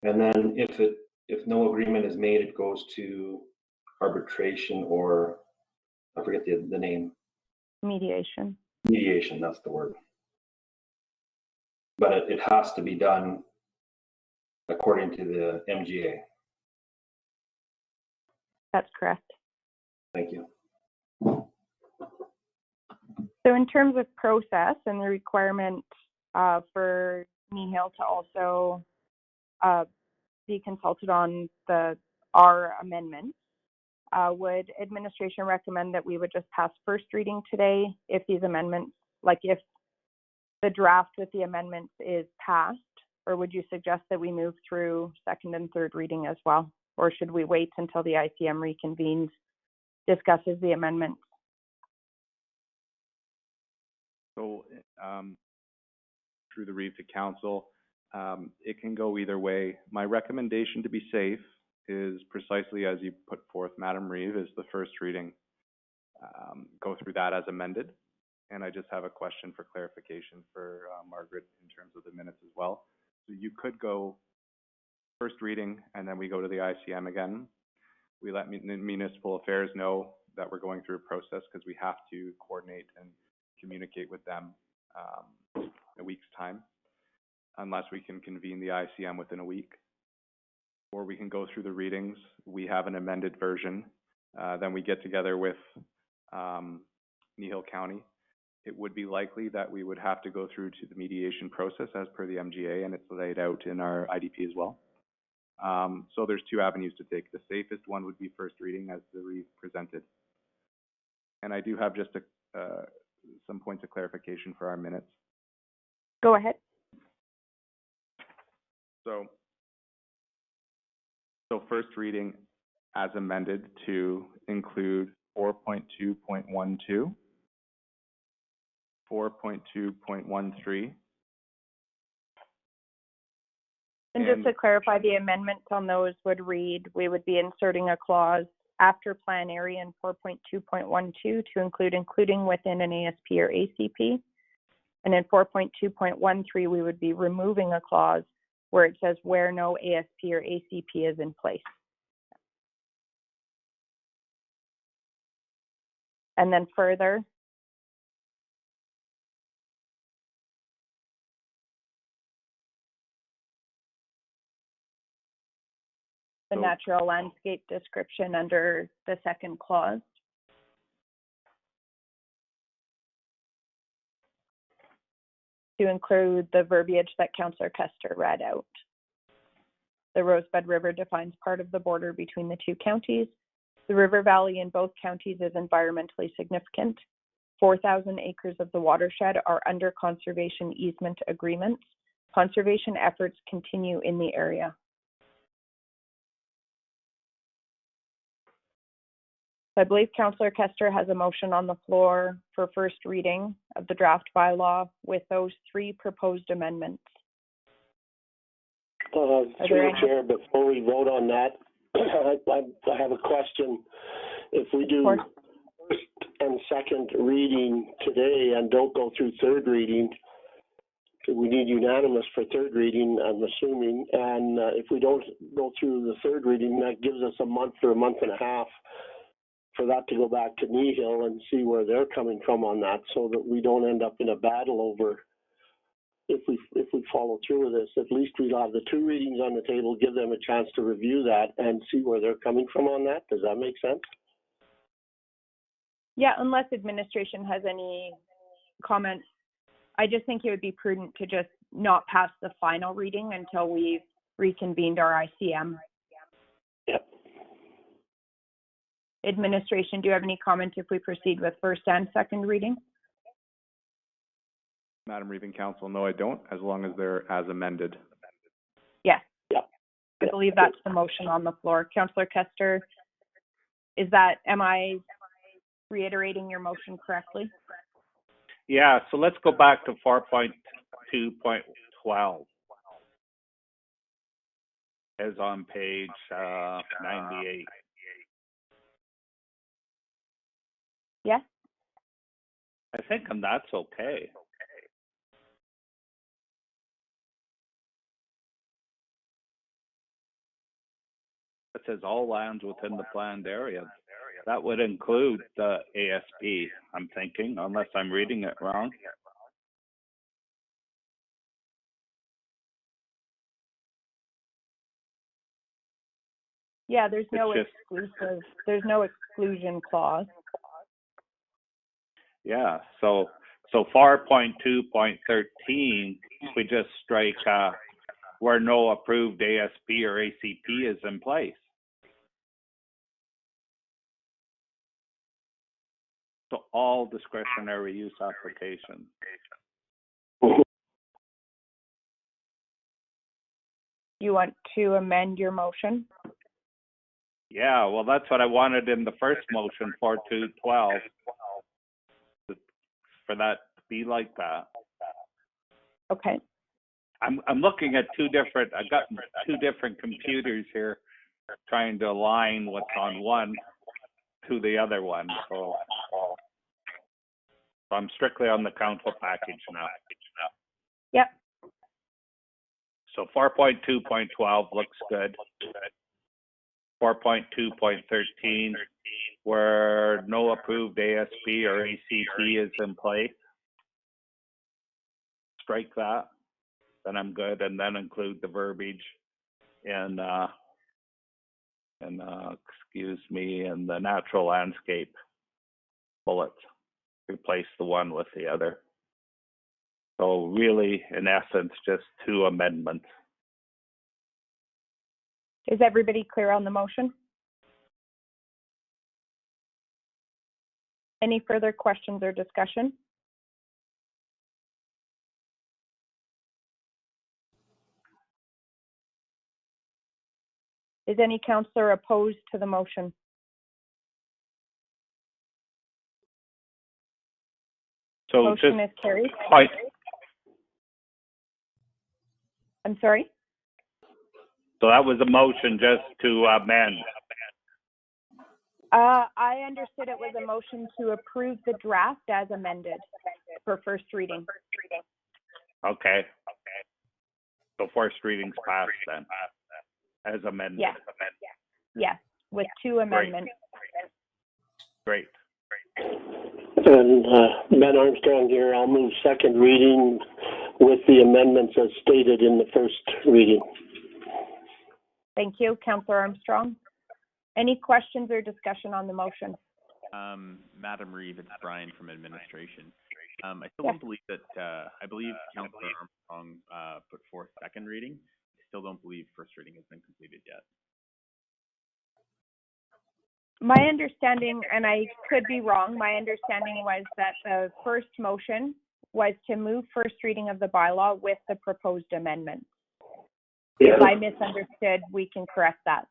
And then if no agreement is made, it goes to arbitration, or I forget the name. Mediation. Mediation, that's the word. But it has to be done according to the MGA. That's correct. Thank you. So in terms of process and the requirement for Nihil to also be consulted on our amendments, would administration recommend that we would just pass first reading today if these amendments, like if the draft with the amendments is passed, or would you suggest that we move through second and third reading as well? Or should we wait until the ICM reconvenes, discusses the amendments? So through the Reeve to council, it can go either way. My recommendation to be safe is precisely as you put forth, Madam Reeve, is the first reading. Go through that as amended. And I just have a question for clarification for Margaret in terms of the minutes as well. So you could go first reading and then we go to the ICM again. We let municipal affairs know that we're going through a process because we have to coordinate and communicate with them in a week's time, unless we can convene the ICM within a week. Or we can go through the readings. We have an amended version. Then we get together with Nihil County. It would be likely that we would have to go through to the mediation process as per the MGA, and it's laid out in our IDP as well. So there's two avenues to take. The safest one would be first reading as the Reeve presented. And I do have just some points of clarification for our minutes. Go ahead. So first reading as amended to include 4.2.12, 4.2.13. And just to clarify, the amendments on those would read, we would be inserting a clause after plan area in 4.2.12 to including within an ASP or ACP. And in 4.2.13, we would be removing a clause where it says where no ASP or ACP is in place. And then further, the natural landscape description under the second clause. To include the verbiage that Councillor Kester read out. The Rosebud River defines part of the border between the two counties. The river valley in both counties is environmentally significant. 4,000 acres of the watershed are under conservation easement agreements. Conservation efforts continue in the area. I believe Councillor Kester has a motion on the floor for first reading of the draft bylaw with those three proposed amendments. Are Through there the chair, before we vote on that, I have a question. If we do Of course. first and second reading today and don't go through third reading, we need unanimous for third reading, I'm assuming, and if we don't go through the third reading, that gives us a month or a month and a half for that to go back to Nehill and see where they're coming from on that, so that we don't end up in a battle over if we follow through with this. At least we'll have the two readings on the table, give them a chance to review that and see where they're coming from on that. Does that make sense? Yeah, unless administration has any comments, I just think it would be prudent to just not pass the final reading until we've reconvened our ICM. Yep. Administration, do you have any comment if we proceed with first and second reading? Madam Reading Council, no, I don't, as long as they're as amended. Yes. Yep. I believe that's the motion on the floor. Councillor Kester, am I reiterating your motion correctly? Yeah, so let's go back to 4.2.12. As on page 98. Yes. I think that's okay. It says all lands within the planned area. That would include the ASP, I'm thinking, unless I'm reading it wrong. Yeah, there's no It's exclusion clause. Yeah, so 4.2.13, we just strike where no approved ASP or ACP is in place. So all discretionary use applications. You want to amend your motion? Yeah, well, that's what I wanted in the first motion, 4.2.12, for that to be like that. Okay. I'm looking at I've got two different computers here trying to align what's on one to the other one. So I'm strictly on the council package now. Yep. So 4.2.12 looks good. 4.2.13, where no approved ASP or ACP is in place. Strike that, then I'm good, and then include the verbiage in in the natural landscape bullets. Replace the one with the other. So really, in essence, just two amendments. Is everybody clear on the motion? Any further questions or discussion? Is any councillor opposed to the motion? So Motion just is carried. point. I'm sorry? So that was a motion just to amend. I understood it was a motion to approve the draft as amended for first reading. Okay. So first reading's passed then, as amended. Yes. Yes, with two amendments. Great. And Ben Armstrong here. I'll move second reading with the amendments as stated in the first reading. Thank you, Councillor Armstrong. Any questions or discussion on the motion? Madam Reeve, it's Brian from administration. I still don't believe that, I believe Councillor Armstrong put forth second reading. I still don't believe first reading has been completed yet. My understanding, and I could be wrong, my understanding was that the first motion was to move first reading of the bylaw with the proposed amendment. Yeah. If I misunderstood, we can correct that.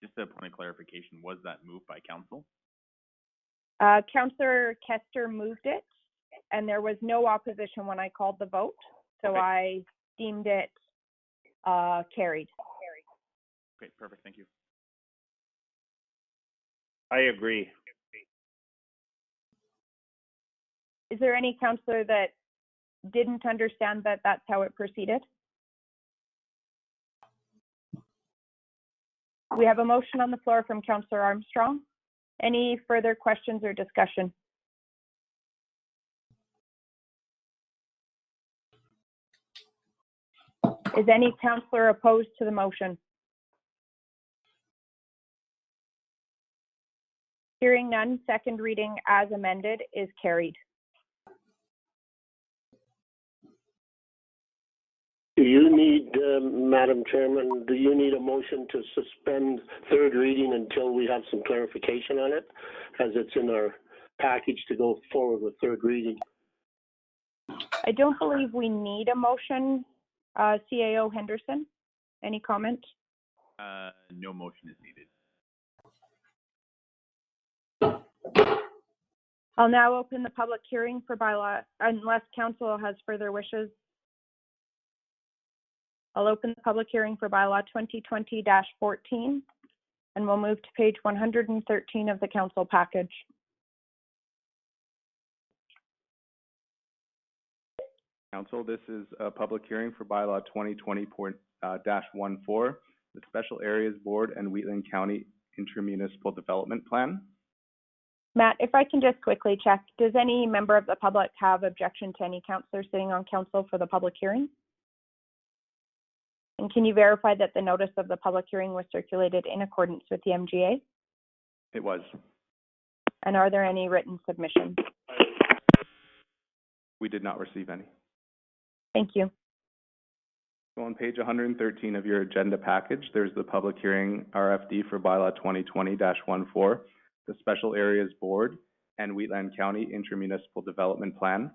Just a point of clarification, was that moved by council? Councillor Kester moved it, and there was no opposition when I called the vote, so Okay. I deemed it carried. Okay, perfect, thank you. I agree. Is there any councillor that didn't understand that that's how it proceeded? We have a motion on the floor from Councillor Armstrong. Any further questions or discussion? Is any councillor opposed to the motion? Hearing none, second reading as amended is carried. Do you need, Madam Chairman, do you need a motion to suspend third reading until we have some clarification on it, as it's in our package to go forward with third reading? I don't believe we need a motion. CAO Henderson, any comment? No motion is needed. I'll now open the public hearing for bylaw, unless council has further wishes. I'll open the public hearing for bylaw 2020-14, and we'll move to page 113 of the council package. Council, this is a public hearing for bylaw 2020-14, the Special Areas Board and Wheatland County Intermunicipal Development Plan. Matt, if I can just quickly check, does any member of the public have objection to any councillor sitting on council for the public hearing? And can you verify that the notice of the public hearing was circulated in accordance with the MGA? It was. And are there any written submissions? We did not receive any. Thank you. So on page 113 of your agenda package, there's the public hearing RFD for bylaw 2020-14, the Special Areas Board and Wheatland County Intermunicipal Development Plan.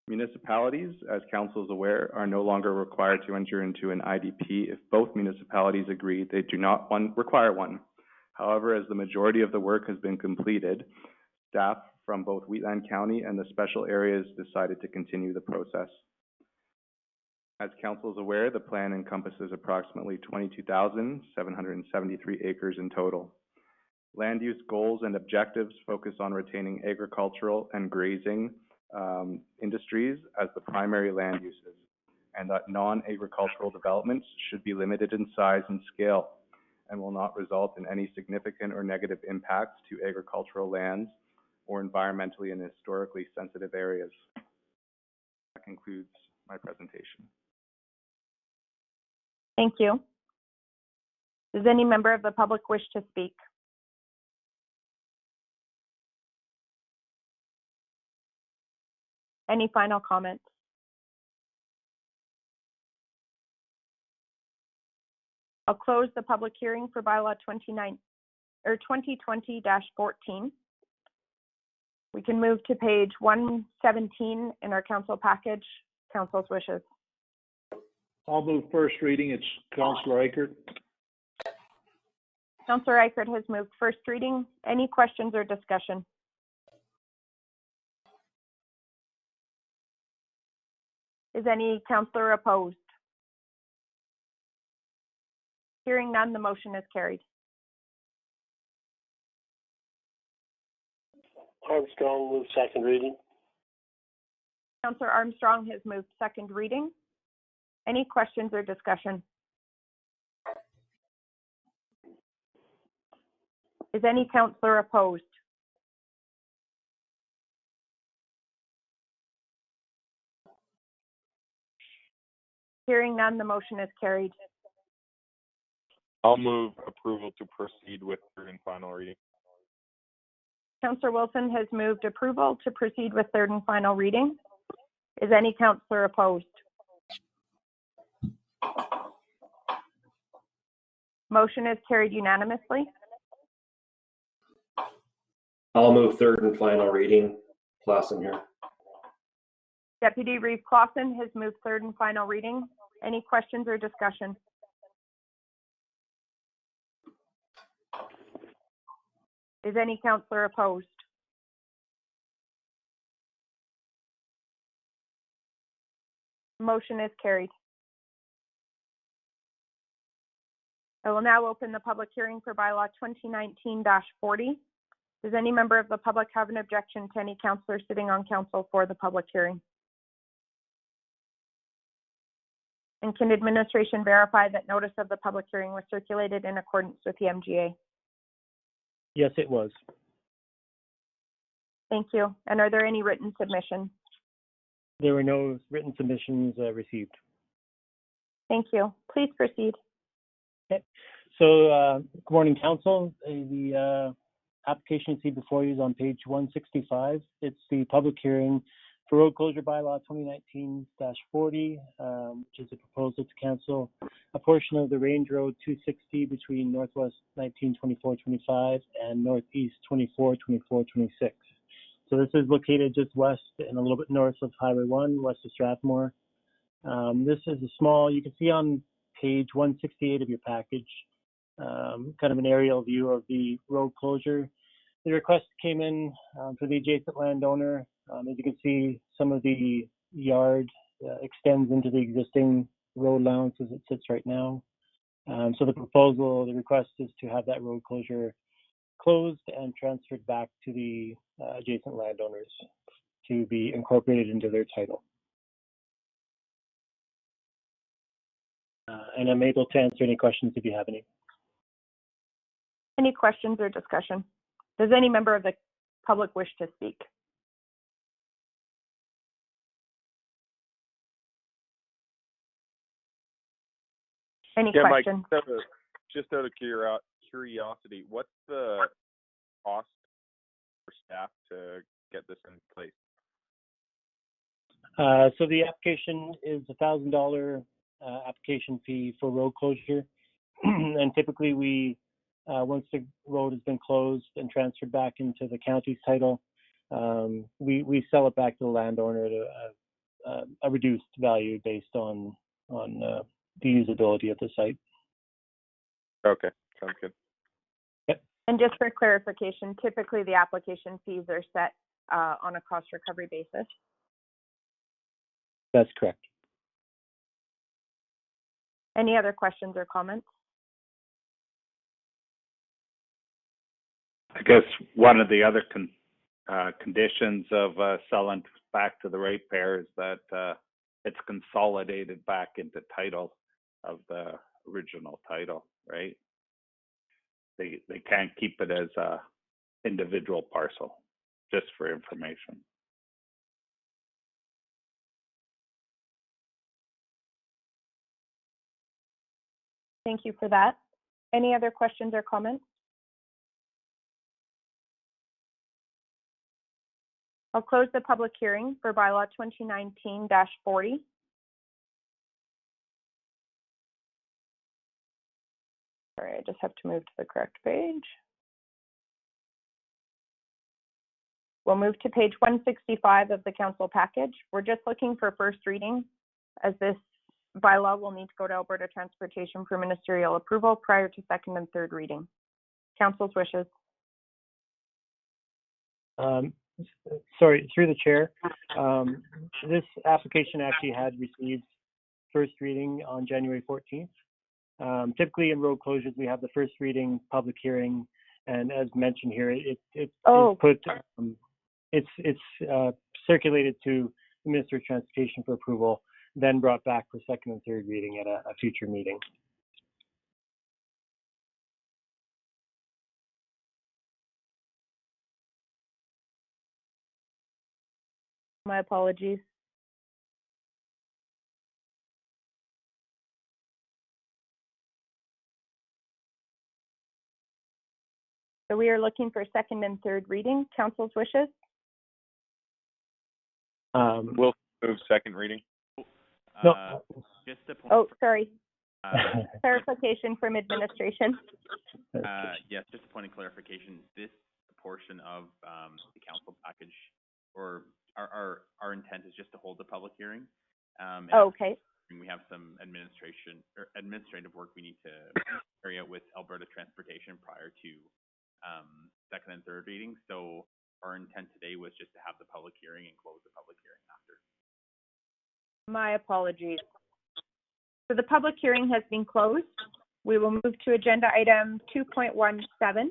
Municipalities, as council is aware, are no longer required to enter into an IDP if both municipalities agree they do not require one. However, as the majority of the work has been completed, staff from both Wheatland County and the special areas decided to continue the process. As council is aware, the plan encompasses approximately 22,773 acres in total. Land use goals and objectives focus on retaining agricultural and grazing industries as the primary land uses, and that non-agricultural developments should be limited in size and scale and will not result in any significant or negative impacts to agricultural lands or environmentally and historically sensitive areas. That concludes my presentation. Thank you. Does any member of the public wish to speak? Any final comments? I'll close the public hearing for bylaw 2020-14. We can move to page 117 in our council package. Council's wishes. I'll move first reading. It's Councillor Eichert. Councillor Eichert has moved first reading. Any questions or discussion? Is any councillor opposed? Hearing none, the motion is carried. Armstrong moves second reading. Councillor Armstrong has moved second reading. Any questions or discussion? Is any councillor opposed? Hearing none, the motion is carried. I'll move approval to proceed with third and final reading. Councillor Wilson has moved approval to proceed with third and final reading. Is any councillor opposed? Motion is carried unanimously. I'll move third and final reading. Clausen here. Deputy Reeve Clausen has moved third and final reading. Any questions or discussion? Is any councillor opposed? Motion is carried. I will now open the public hearing for bylaw 2019-40. Does any member of the public have an objection to any councillor sitting on council for the public hearing? And can administration verify that notice of the public hearing was circulated in accordance with the MGA? Yes, it was. Thank you. And are there any written submissions? There were no written submissions received. Thank you. Please proceed. Okay. So, good morning, council. The application you see before you is on page 165. It's the public hearing for road closure bylaw 2019-40, which is a proposal to cancel a portion of the Range Road 260 between Northwest 1924-25 and Northeast 24-24-26. So this is located just west and a little bit north of Highway 1, west of Strathmore. This is a small, you can see on page 168 of your package, kind of an aerial view of the road closure. The request came in for the adjacent landowner. As you can see, some of the yard extends into the existing road allowance as it sits right now. So the request is to have that road closure closed and transferred back to the adjacent landowners to be incorporated into their title. And I'm able to answer any questions if you have any. Any questions or discussion? Does any member of the public wish to speak? Any questions? Mike, just out of curiosity, what's the cost for staff to get this in place? So the application is $1,000 application fee for road closure. And typically we, once the road has been closed and transferred back into the county's title, we sell it back to the landowner at a reduced value based on the usability of the site. Okay, sounds good. Yep. And just for clarification, typically the application fees are set on a cost recovery basis. That's correct. Any other questions or comments? I guess one of the other conditions of selling back to the ratepayer is that it's consolidated back into title of the original title, right? They can't keep it as a individual parcel, just for information. Thank you for that. Any other questions or comments? I'll close the public hearing for bylaw 2019-40. Sorry, I just have to move to the correct page. We'll move to page 165 of the council package. We're just looking for first reading, as this bylaw will need to go to Alberta Transportation for ministerial approval prior to second and third reading. Council's wishes. Sorry, through the chair. This application actually had received first reading on January 14th. Typically in road closures, we have the first reading, public hearing, and as mentioned here, it's circulated to the Minister of Transportation for approval, then brought back for second and third reading at a future meeting. My apologies. So we are looking for second and third reading. Council's wishes. We'll move second reading. No. Just a point. Oh, sorry. Clarification from administration. Yes, just a point of clarification. This portion of the council package, or our intent is just to hold the public hearing. Okay. We have some administrative work we need to carry out with Alberta Transportation prior to second and third reading. So our intent today was just to have the public hearing and close the public hearing after. My apologies. So the public hearing has been closed. We will move to agenda item 2.17.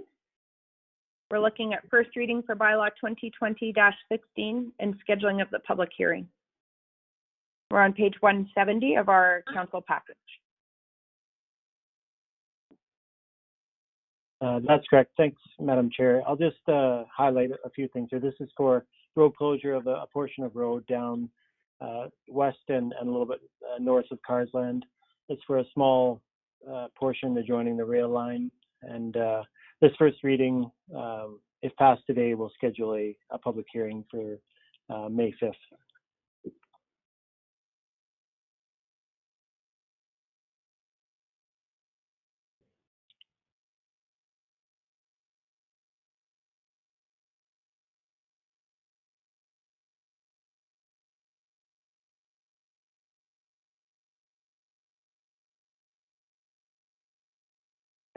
We're looking at first reading for bylaw 2020-16 and scheduling of the public hearing. We're on page 170 of our council package. That's correct. Thanks, Madam Chair. I'll just highlight a few things here. This is for road closure of a portion of road down west and a little bit north of Carsland. It's for a small portion adjoining the rail line. And this first reading, if passed today, will schedule a public hearing for May 5th.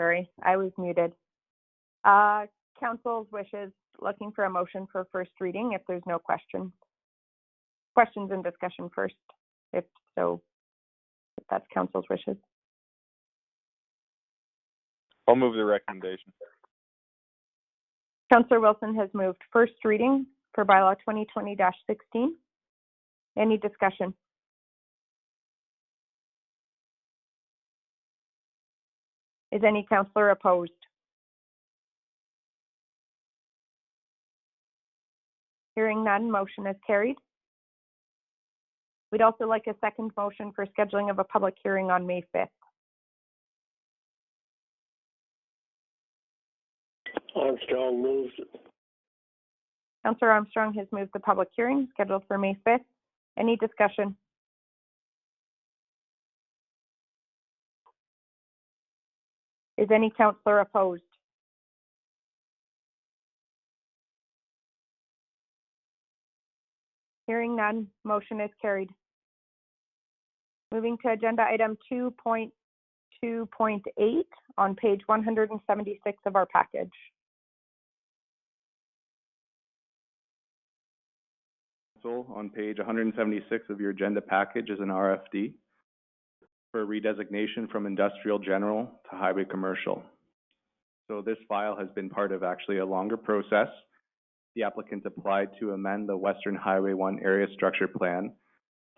Sorry, I was muted. Council's wishes, looking for a motion for first reading if there's no questions. Questions and discussion first, if that's council's wishes. I'll move the recommendation. Councillor Wilson has moved first reading for bylaw 2020-16. Any discussion? Is any councillor opposed? Hearing none, motion is carried. We'd also like a second motion for scheduling of a public hearing on May 5th. Armstrong moves. Councillor Armstrong has moved the public hearing scheduled for May 5th. Any discussion? Is any councillor opposed? Hearing none, motion is carried. Moving to agenda item 2.2.8 on page 176 of our package. On page 176 of your agenda package is an RFD for redesignation from industrial general to highway commercial. So this file has been part of actually a longer process. The applicant applied to amend the Western Highway 1 area structure plan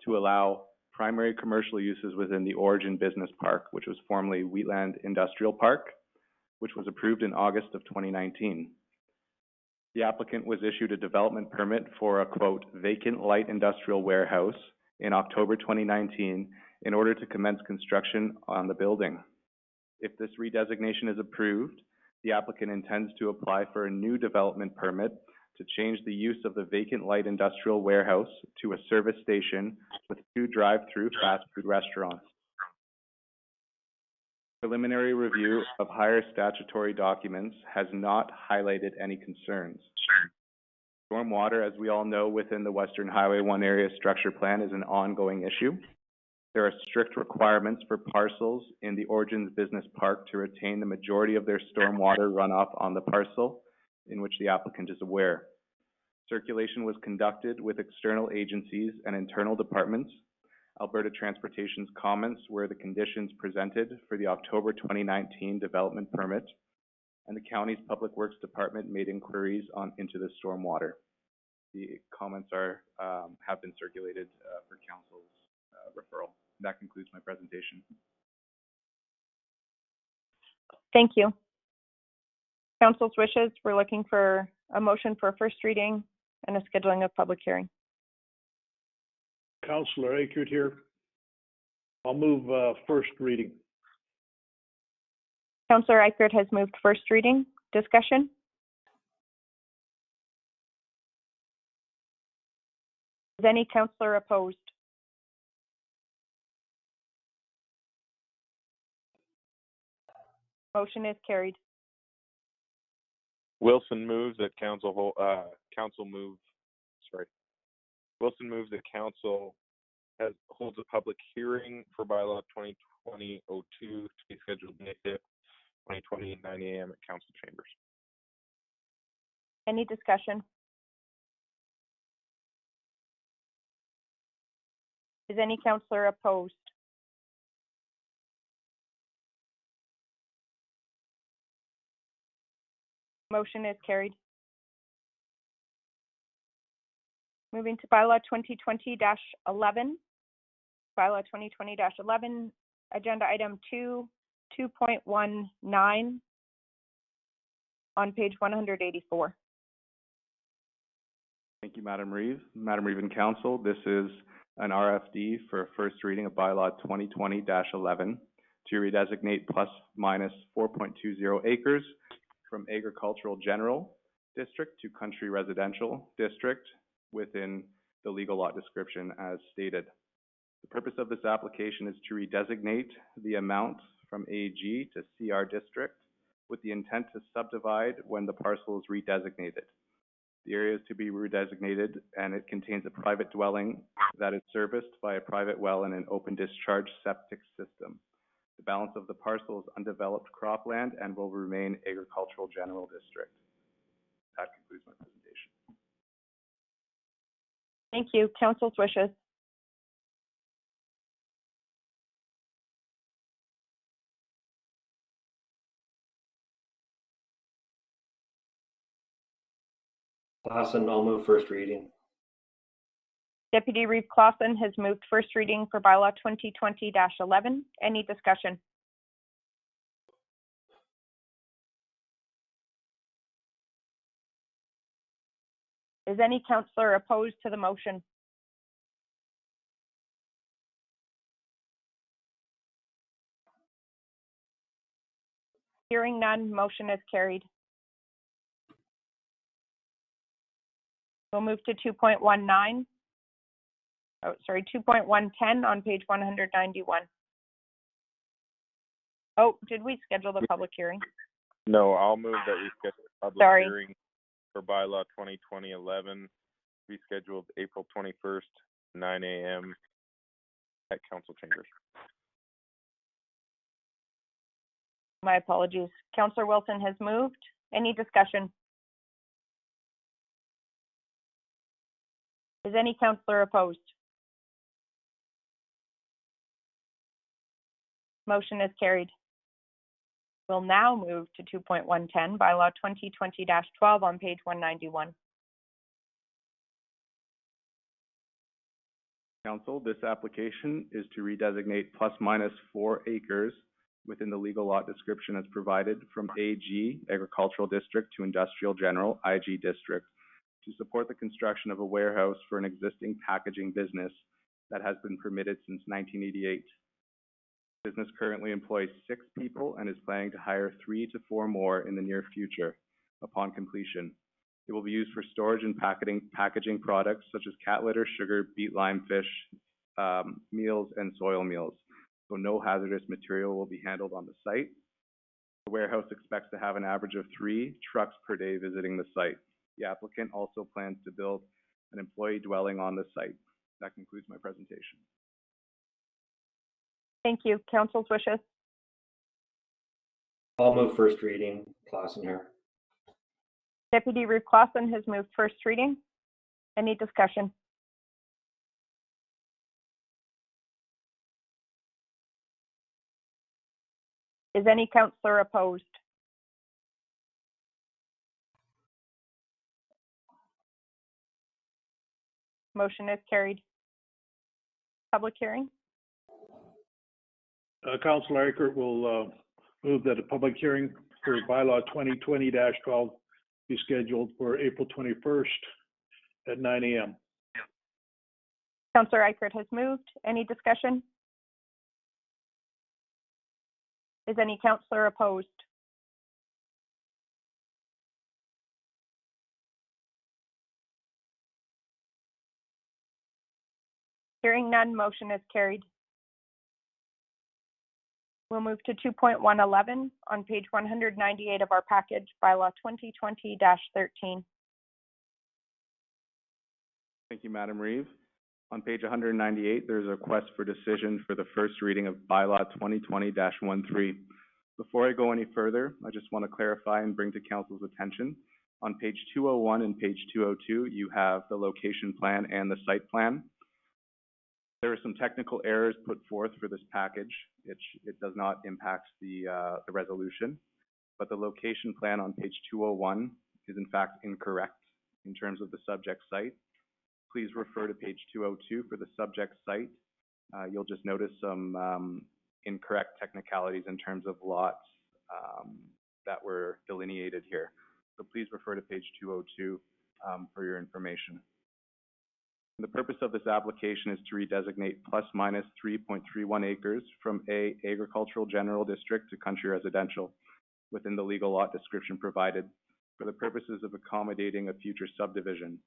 to allow primary commercial uses within the Origin Business Park, which was formerly Wheatland Industrial Park, which was approved in August of 2019. The applicant was issued a development permit for a, quote, vacant light industrial warehouse in October 2019 in order to commence construction on the building. If this redesignation is approved, the applicant intends to apply for a new development permit to change the use of the vacant light industrial warehouse to a service station with 2 drive-through fast food restaurants. Preliminary review of higher statutory documents has not highlighted any concerns. Stormwater, as we all know, within the Western Highway 1 area structure plan is an ongoing issue. There are strict requirements for parcels in the Origins Business Park to retain the majority of their stormwater runoff on the parcel, in which the applicant is aware. Circulation was conducted with external agencies and internal departments. Alberta Transportation's comments were the conditions presented for the October 2019 development permit, and the county's Public Works Department made inquiries into the stormwater. The comments have been circulated for council's referral. That concludes my presentation. Thank you. Council's wishes, we're looking for a motion for first reading and a scheduling of public hearing. Councillor Akert here. I'll move first reading. Councillor Eichert has moved first reading. Discussion? Is any councillor opposed? Motion is carried. Wilson moves that Wilson moves that council holds a public hearing for bylaw 2020-02 to be scheduled May 5th, 2020 at 9 a.m. at council chambers. Any discussion? Is any counselor opposed? Motion is carried. Moving to bylaw 2020-11. Bylaw 2020-11, agenda item 2.19 on page 184. Thank you, Madam Reeve. Madam Reeve and Council, this is an RFD for first reading of bylaw 2020-11 to redesignate plus minus 4.20 acres from agricultural general district to country residential district within the legal lot description as stated. The purpose of this application is to redesignate the amount from AG to CR district with the intent to subdivide when the parcel is redesignated. The area is to be redesignated and it contains a private dwelling that is serviced by a private well and an open discharge septic system. The balance of the parcel is undeveloped cropland and will remain agricultural general district. That concludes my presentation. Thank you. Council's wishes. Clausen, I'll move first reading. Deputy Reeve Clausen has moved first reading for bylaw 2020-11. Any discussion? Is any councillor opposed to the motion? Hearing none, motion is carried. We'll move to 2.19. Oh, sorry, 2.110 on page 191. Oh, did we schedule the public hearing? No, I'll move that we schedule a public Sorry. hearing for bylaw 2020-11, be scheduled April 21st, 9 a.m. at council chambers. My apologies. Councillor Wilson has moved. Any discussion? Is any councillor opposed? Motion is carried. We'll now move to 2.110, bylaw 2020-12 on page 191. Council, this application is to redesignate plus minus 4 acres within the legal lot description as provided from AG, Agricultural District, to Industrial General, IG District, to support the construction of a warehouse for an existing packaging business that has been permitted since 1988. The business currently employs 6 people and is planning to hire 3 to 4 more in the near future upon completion. It will be used for storage and packaging products such as cat litter, sugar, beet lime, fish, meals, and soil meals. So no hazardous material will be handled on the site. The warehouse expects to have an average of 3 trucks per day visiting the site. The applicant also plans to build an employee dwelling on the site. That concludes my presentation. Thank you. Council's wishes. I'll move first reading. Clausen here. Deputy Reeve Clausen has moved first reading. Any discussion? Is any councillor opposed? Motion is carried. Public hearing. Councillor Eichert will move that a public hearing for bylaw 2020-12 be scheduled for April 21st at 9 a.m. Councillor Eichert has moved. Any discussion? Is any councillor opposed? Hearing none, motion is carried. We'll move to 2.111 on page 198 of our package, bylaw 2020-13. Thank you, Madam Reeve. On page 198, there's a request for decision for the first reading of bylaw 2020-13. Before I go any further, I just want to clarify and bring to council's attention. On page 201 and page 202, you have the location plan and the site plan. There are some technical errors put forth for this package. It does not impact the resolution, but the location plan on page 201 is in fact incorrect in terms of the subject site. Please refer to page 202 for the subject site. You'll just notice some incorrect technicalities in terms of lots that were delineated here. So please refer to page 202 for your information. The purpose of this application is to redesignate plus minus 3.31 acres from A, agricultural general district to country residential within the legal lot description provided for the purposes of accommodating a future subdivision.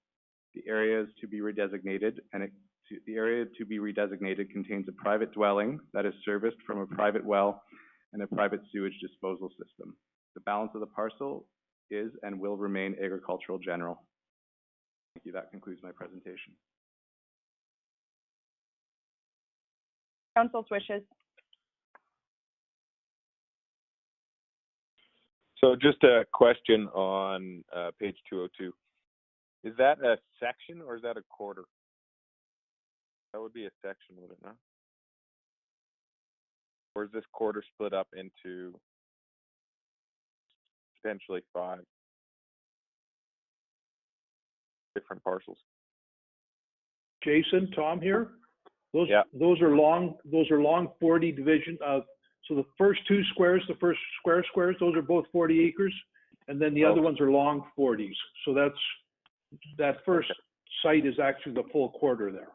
The area is to be redesignated, and the area to be redesignated contains a private dwelling that is serviced from a private well and a private sewage disposal system. The balance of the parcel is and will remain agricultural general. Thank you. That concludes my presentation. Council's wishes. So just a question on page 202. Is that a section or is that a quarter? That would be a section, would it not? Or is this quarter split up into potentially 5 different parcels? Jason, Tom here. Yeah. Those are long 40 division. So the first two squares, the first squares, those are both 40 acres, and then the other ones are long 40s. So that first site is actually the full quarter there.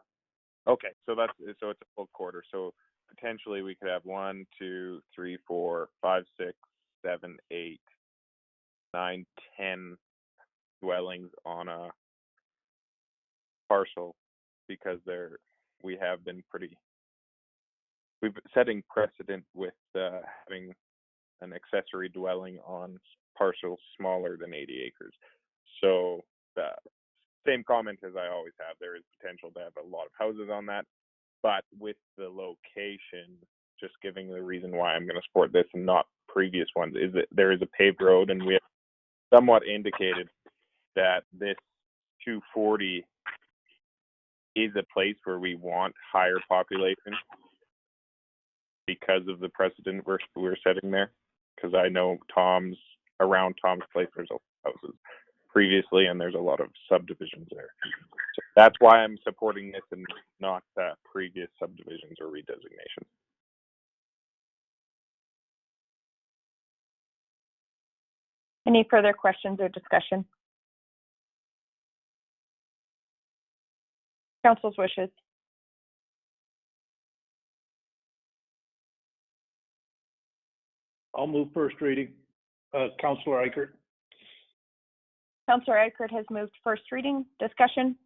Okay, so it's a full quarter. So potentially we could have 1, 2, 3, 4, 5, 6, 7, 8, 9, 10 dwellings on a parcel because we've been setting precedent with having an accessory dwelling on parcels smaller than 80 acres. So the same comment as I always have, there is potential to have a lot of houses on that, but with the location, just giving the reason why I'm going to support this and not previous ones, is that there is a paved road, and we have somewhat indicated that this 240 is a place where we want higher population because of the precedent we're setting there. Because I know around Tom's place, there's a lot of houses previously, and there's a lot of subdivisions there. So that's why I'm supporting this and not previous subdivisions or redesignation. Any further questions or discussion? Council's wishes. I'll move first reading. Councillor Eichert. Councillor Eichert has moved first reading. Discussion.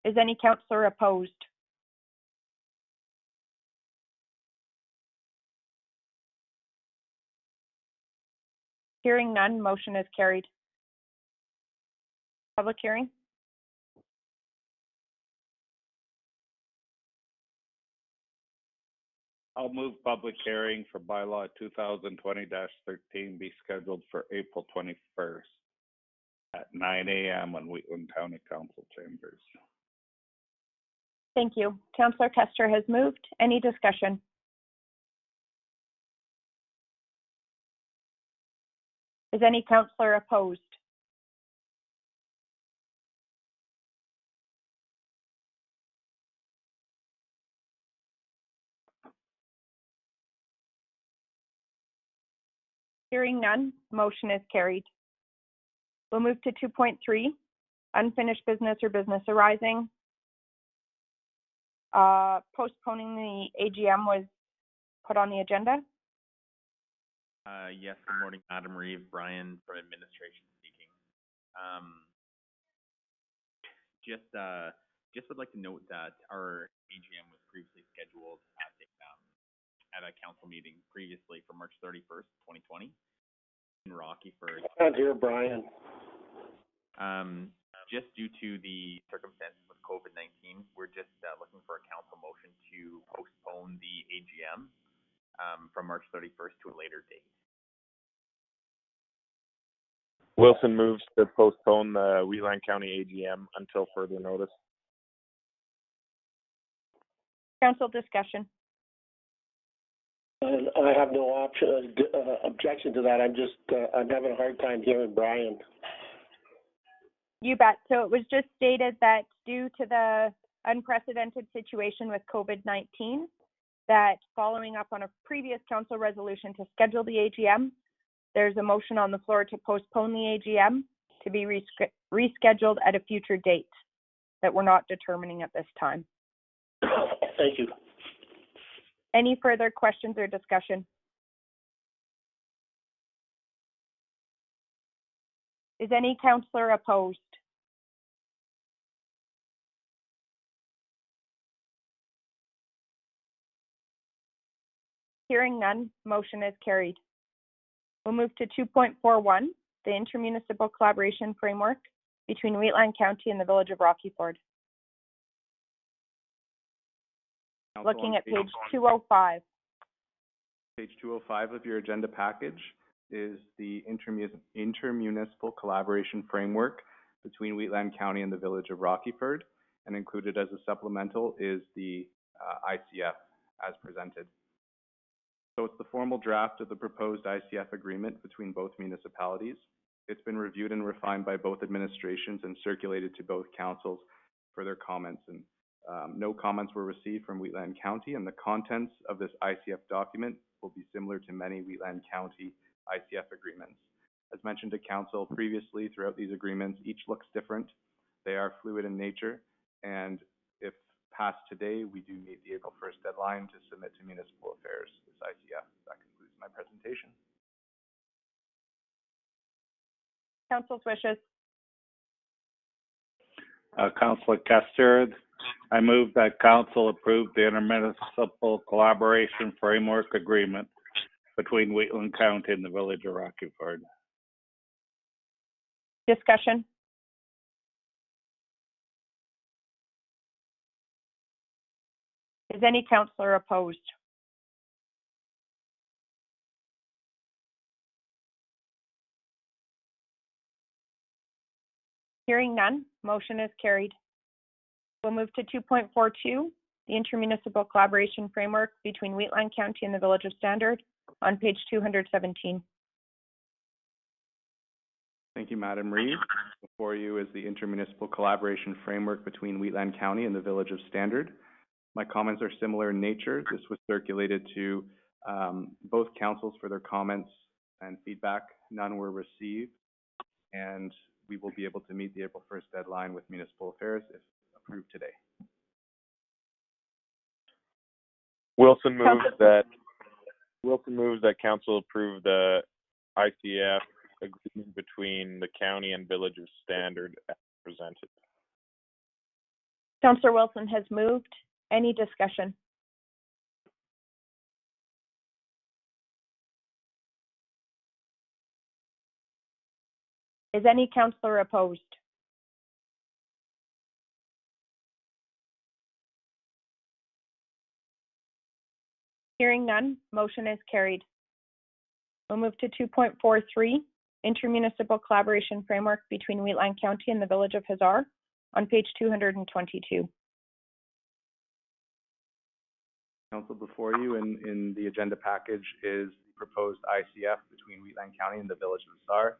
Is any councillor opposed? Hearing none, motion is carried. Public hearing. I'll move public hearing for bylaw 2020-13 be scheduled for April 21st at 9 a.m. in Wheatland County Council chambers. Thank you. Councillor Kester has moved. Any discussion? Is any councillor opposed? Hearing none, motion is carried. We'll move to 2.3, unfinished business or business arising. Postponing the AGM was put on the agenda. Yes, good morning, Madam Reeve, Brian from administration speaking. Just would like to note that our AGM was previously scheduled at a council meeting previously for March 31st, 2020 in Rocky for. Can't hear Brian. Just due to the circumstances with COVID-19, we're just looking for a council motion to postpone the AGM from March 31st to a later date. Wilson moves to postpone the Wheatland County AGM until further notice. Council discussion. And I have no objection to that. I'm having a hard time hearing Brian. You bet. So it was just stated that due to the unprecedented situation with COVID-19, that following up on a previous council resolution to schedule the AGM, there's a motion on the floor to postpone the AGM to be rescheduled at a future date that we're not determining at this time. Thank you. Any further questions or discussion? Is any councillor opposed? Hearing none, motion is carried. We'll move to 2.41, the intermunicipal collaboration framework between Wheatland County and the Village of Rocky Ford. Looking at page 205. Page 205 of your agenda package is the intermunicipal collaboration framework between Wheatland County and the Village of Rockyford, and included as a supplemental is the ICF as presented. So it's the formal draft of the proposed ICF agreement between both municipalities. It's been reviewed and refined by both administrations and circulated to both councils for their comments. And no comments were received from Wheatland County, and the contents of this ICF document will be similar to many Wheatland County ICF agreements. As mentioned to council previously, throughout these agreements, each looks different. They are fluid in nature, and if passed today, we do meet the April 1st deadline to submit to Municipal Affairs this ICF. That concludes my presentation. Council's wishes. Councillor Kester, I move that council approve the intermunicipal collaboration framework agreement between Wheatland County and the Village of Rockyford. Discussion. Is any councillor opposed? Hearing none, motion is carried. We'll move to 2.42, the intermunicipal collaboration framework between Wheatland County and the Village of Standard on page 217. Thank you, Madam Reeve. Before you is the intermunicipal collaboration framework between Wheatland County and the Village of Standard. My comments are similar in nature. This was circulated to both councils for their comments and feedback. None were received, and we will be able to meet the April 1st deadline with Municipal Affairs if approved today. Wilson moves that council approve the ICF agreement between the county and Village of Standard as presented. Councillor Wilson has moved. Any discussion? Is any councillor opposed? Hearing none, motion is carried. We'll move to 2.43, intermunicipal collaboration framework between Wheatland County and the Village of Hazar on page 222. Council, before you in the agenda package is the proposed ICF between Wheatland County and the Village of Hazar.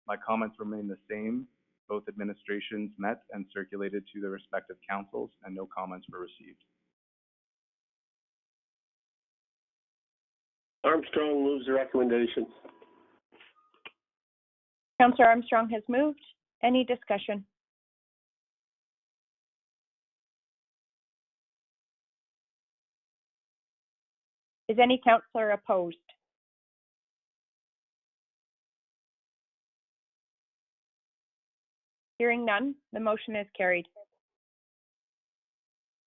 My comments remain the same. Both administrations met and circulated to their respective councils, and no comments were received. Armstrong moves the recommendation. Councillor Armstrong has moved. Any discussion? Is any councillor opposed? Hearing none, the motion is carried.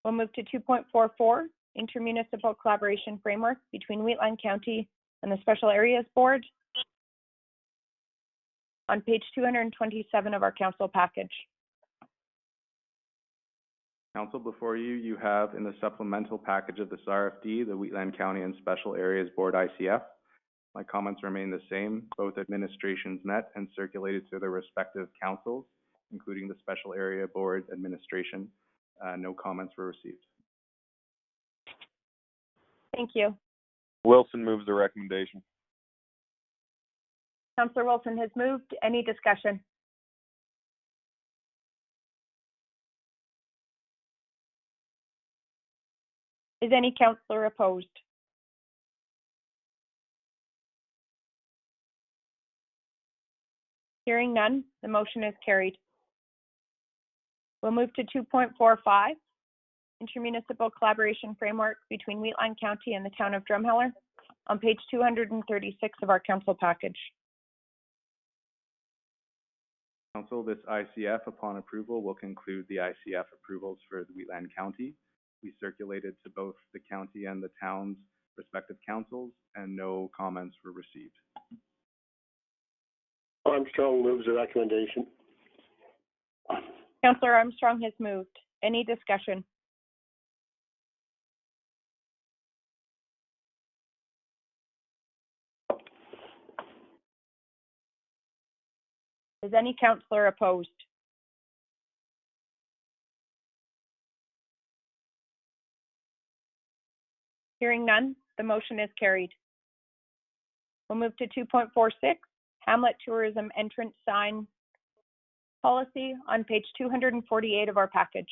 We'll move to 2.44, intermunicipal collaboration framework between Wheatland County and the Special Areas Board on page 227 of our council package. Council, before you, you have in the supplemental package of this RFD, the Wheatland County and Special Areas Board ICF. My comments remain the same. Both administrations met and circulated to their respective councils, including the Special Area Board administration. No comments were received. Thank you. Wilson moves the recommendation. Councillor Wilson has moved. Any discussion? Is any councillor opposed? Hearing none, the motion is carried. We'll move to 2.45, Intermunicipal Collaboration Framework between Wheatland County and the Town of Drumheller, on page 236 of our council package. Council, this ICF, upon approval, will conclude the ICF approvals for the Wheatland County. We circulated to both the county and the town's respective councils, and no comments were received. Armstrong moves the recommendation. Councillor Armstrong has moved. Any discussion? Is any councillor opposed? Hearing none, the motion is carried. We'll move to 2.46, Hamlet Tourism Entrance Sign Policy, on page 248 of our package.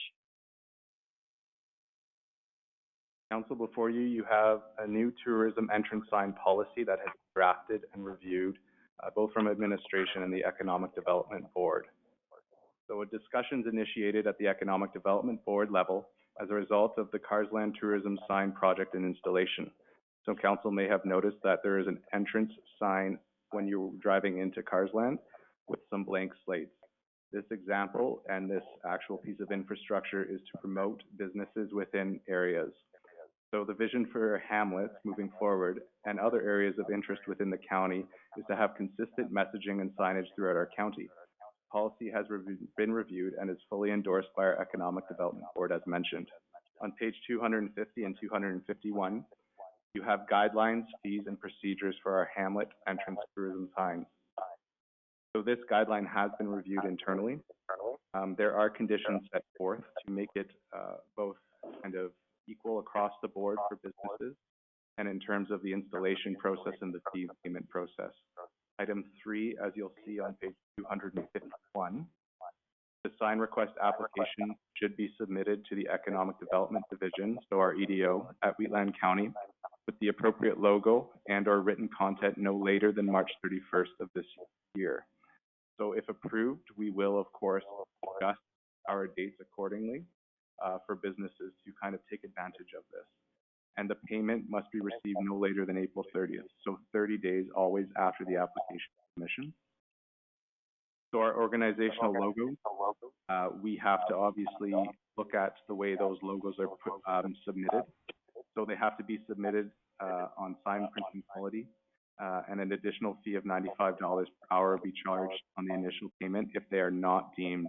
Council, before you, you have a new tourism entrance sign policy that has been drafted and reviewed, both from administration and the Economic Development Board. So a discussion's initiated at the Economic Development Board level as a result of the Carsland Tourism Sign project and installation. So council may have noticed that there is an entrance sign when you're driving into Carsland with some blank slates. This example and this actual piece of infrastructure is to promote businesses within areas. So the vision for Hamlet moving forward and other areas of interest within the county is to have consistent messaging and signage throughout our county. Policy has been reviewed and is fully endorsed by our Economic Development Board as mentioned. On page 250 and 251, you have guidelines, fees, and procedures for our Hamlet entrance tourism signs. So this guideline has been reviewed internally. There are conditions set forth to make it both kind of equal across the board for businesses and in terms of the installation process and the fee payment process. Item 3, as you'll see on page 251, the sign request application should be submitted to the Economic Development Division, so our EDO, at Wheatland County, with the appropriate logo and or written content no later than March 31st of this year. So if approved, we will, of course, adjust our dates accordingly for businesses to kind of take advantage of this. And the payment must be received no later than April 30th, so 30 days always after the application submission. So our organizational logo, we have to obviously look at the way those logos are submitted. So they have to be submitted on sign printing quality, and an additional fee of $95 per hour will be charged on the initial payment if they are not deemed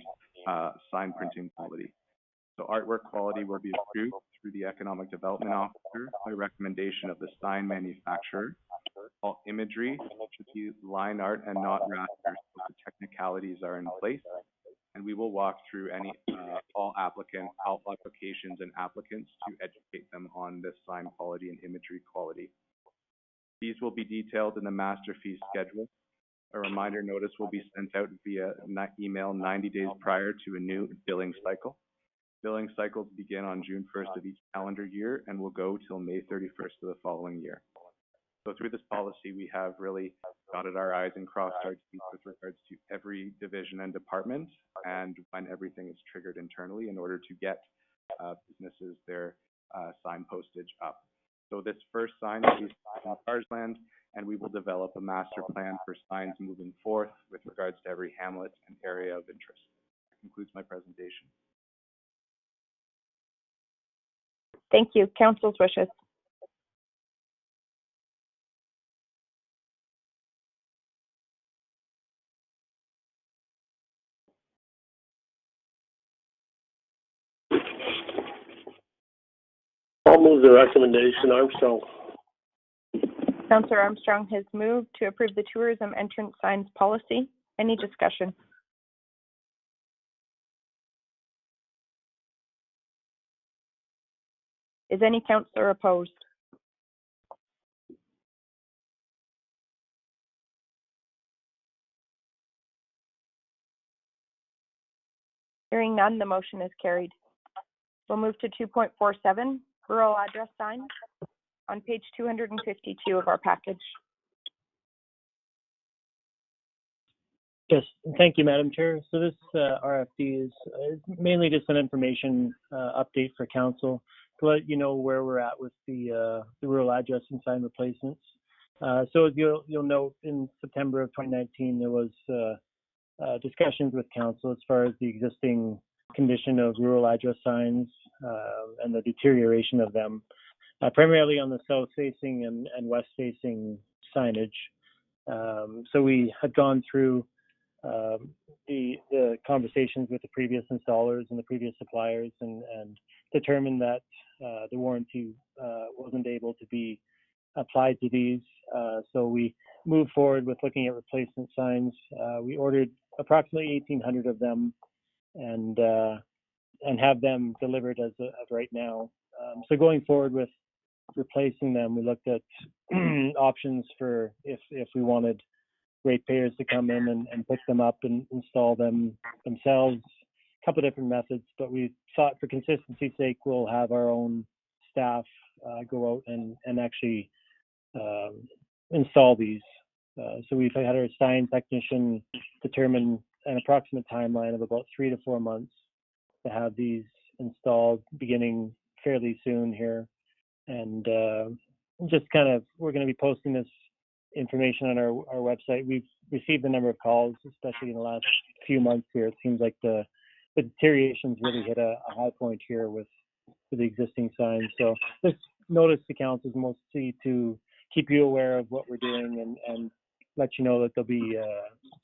sign printing quality. So artwork quality will be approved through the Economic Development Officer by recommendation of the sign manufacturer. All imagery should be line art and not rasters, so the technicalities are in place. And we will walk through all applications and applicants to educate them on this sign quality and imagery quality. These will be detailed in the master fee schedule. A reminder notice will be sent out via email 90 days prior to a new billing cycle. Billing cycles begin on June 1st of each calendar year and will go till May 31st of the following year. So through this policy, we have really dotted our I's and crossed our T's with regards to every division and department and when everything is triggered internally in order to get businesses their sign postage up. So this first sign will be on Carsland, and we will develop a master plan for signs moving forth with regards to every hamlet and area of interest. That concludes my presentation. Thank you. Council's wishes. I'll move the recommendation. Armstrong. Councillor Armstrong has moved to approve the tourism entrance signs policy. Any discussion? Is any councillor opposed? Hearing none, the motion is carried. We'll move to 2.47, rural address signs, on page 252 of our package. Yes, thank you, Madam Chair. So this RFD is mainly just an information update for council to let you know where we're at with the rural address and sign replacements. So as you'll note, in September of 2019, there was discussions with council as far as the existing condition of rural address signs and the deterioration of them, primarily on the south-facing and west-facing signage. So we had gone through the conversations with the previous installers and the previous suppliers and determined that the warranty wasn't able to be applied to these. So we moved forward with looking at replacement signs. We ordered approximately 1,800 of them and have them delivered as of right now. So going forward with replacing them, we looked at options for if we wanted ratepayers to come in and pick them up and install them themselves. A couple of different methods, but we thought for consistency's sake, we'll have our own staff go out and actually install these. So we've had our sign technician determine an approximate timeline of about 3 to 4 months to have these installed, beginning fairly soon here. And just kind of, we're going to be posting this information on our website. We've received a number of calls, especially in the last few months here. It seems like the deterioration's really hit a high point here with the existing signs. So this notice to council is mostly to keep you aware of what we're doing and let you know that there'll be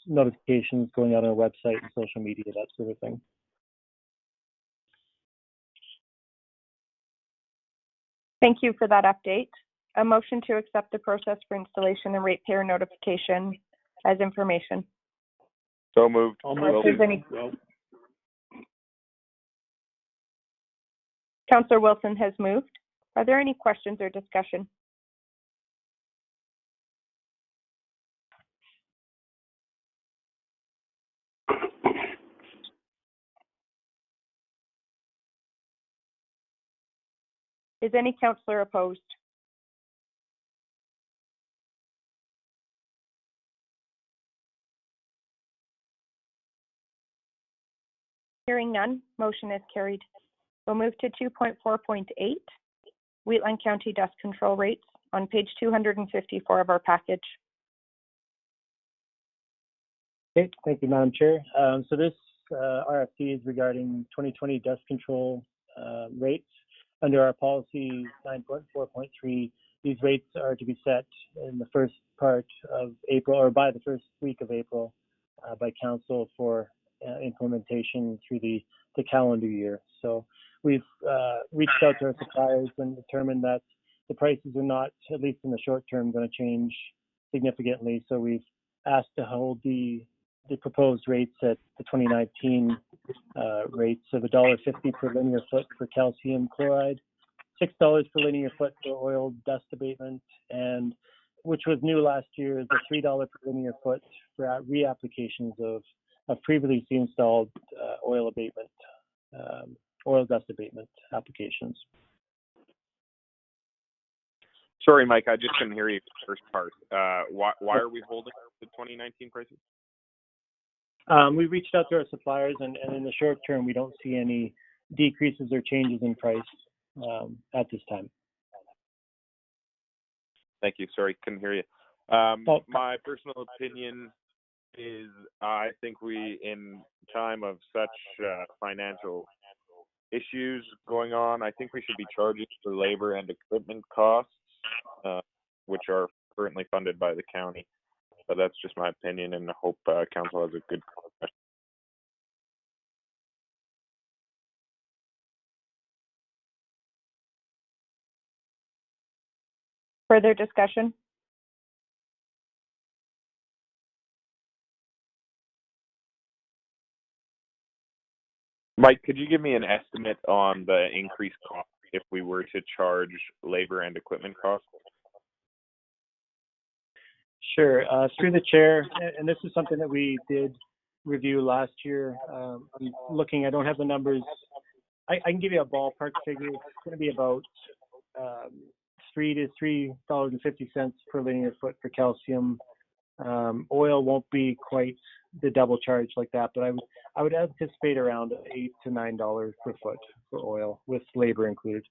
notifications going out on our website and social media, that sort of thing. Thank you for that update. A motion to accept the process for installation and ratepayer notification as information. So moved. Councillor Wilson has moved. Are there any questions or discussion? Is any councillor opposed? Hearing none, motion is carried. We'll move to 2.4.8, Wheatland County dust control rates, on page 254 of our package. Okay, thank you, Madam Chair. So this RFP is regarding 2020 dust control rates. Under our policy 9.4.3, these rates are to be set in the first part of April, or by the first week of April, by council for implementation through the calendar year. So we've reached out to our suppliers and determined that the prices are not, at least in the short term, going to change significantly. So we've asked to hold the proposed rates at the 2019 rates of $1.50 per linear foot for calcium chloride, $6 per linear foot for oil dust abatement, and which was new last year, is a $3 per linear foot for reapplications of previously installed oil dust abatement applications. Sorry, Mike, I just couldn't hear you first part. Why are we holding the 2019 prices? We reached out to our suppliers, and in the short term, we don't see any decreases or changes in price at this time. Thank you. Sorry, couldn't hear you. My personal opinion is I think we, in time of such financial issues going on, I think we should be charging for labor and equipment costs, which are currently funded by the county. But that's just my opinion, and I hope council has a good question. Further discussion? Mike, could you give me an estimate on the increased cost if we were to charge labor and equipment costs? Sure. Through the chair, and this is something that we did review last year. Looking, I don't have the numbers. I can give you a ballpark figure. It's going to be about $3 to $3.50 per linear foot for calcium. Oil won't be quite the double charge like that, but I would anticipate around $8 to $9 per foot for oil with labor included.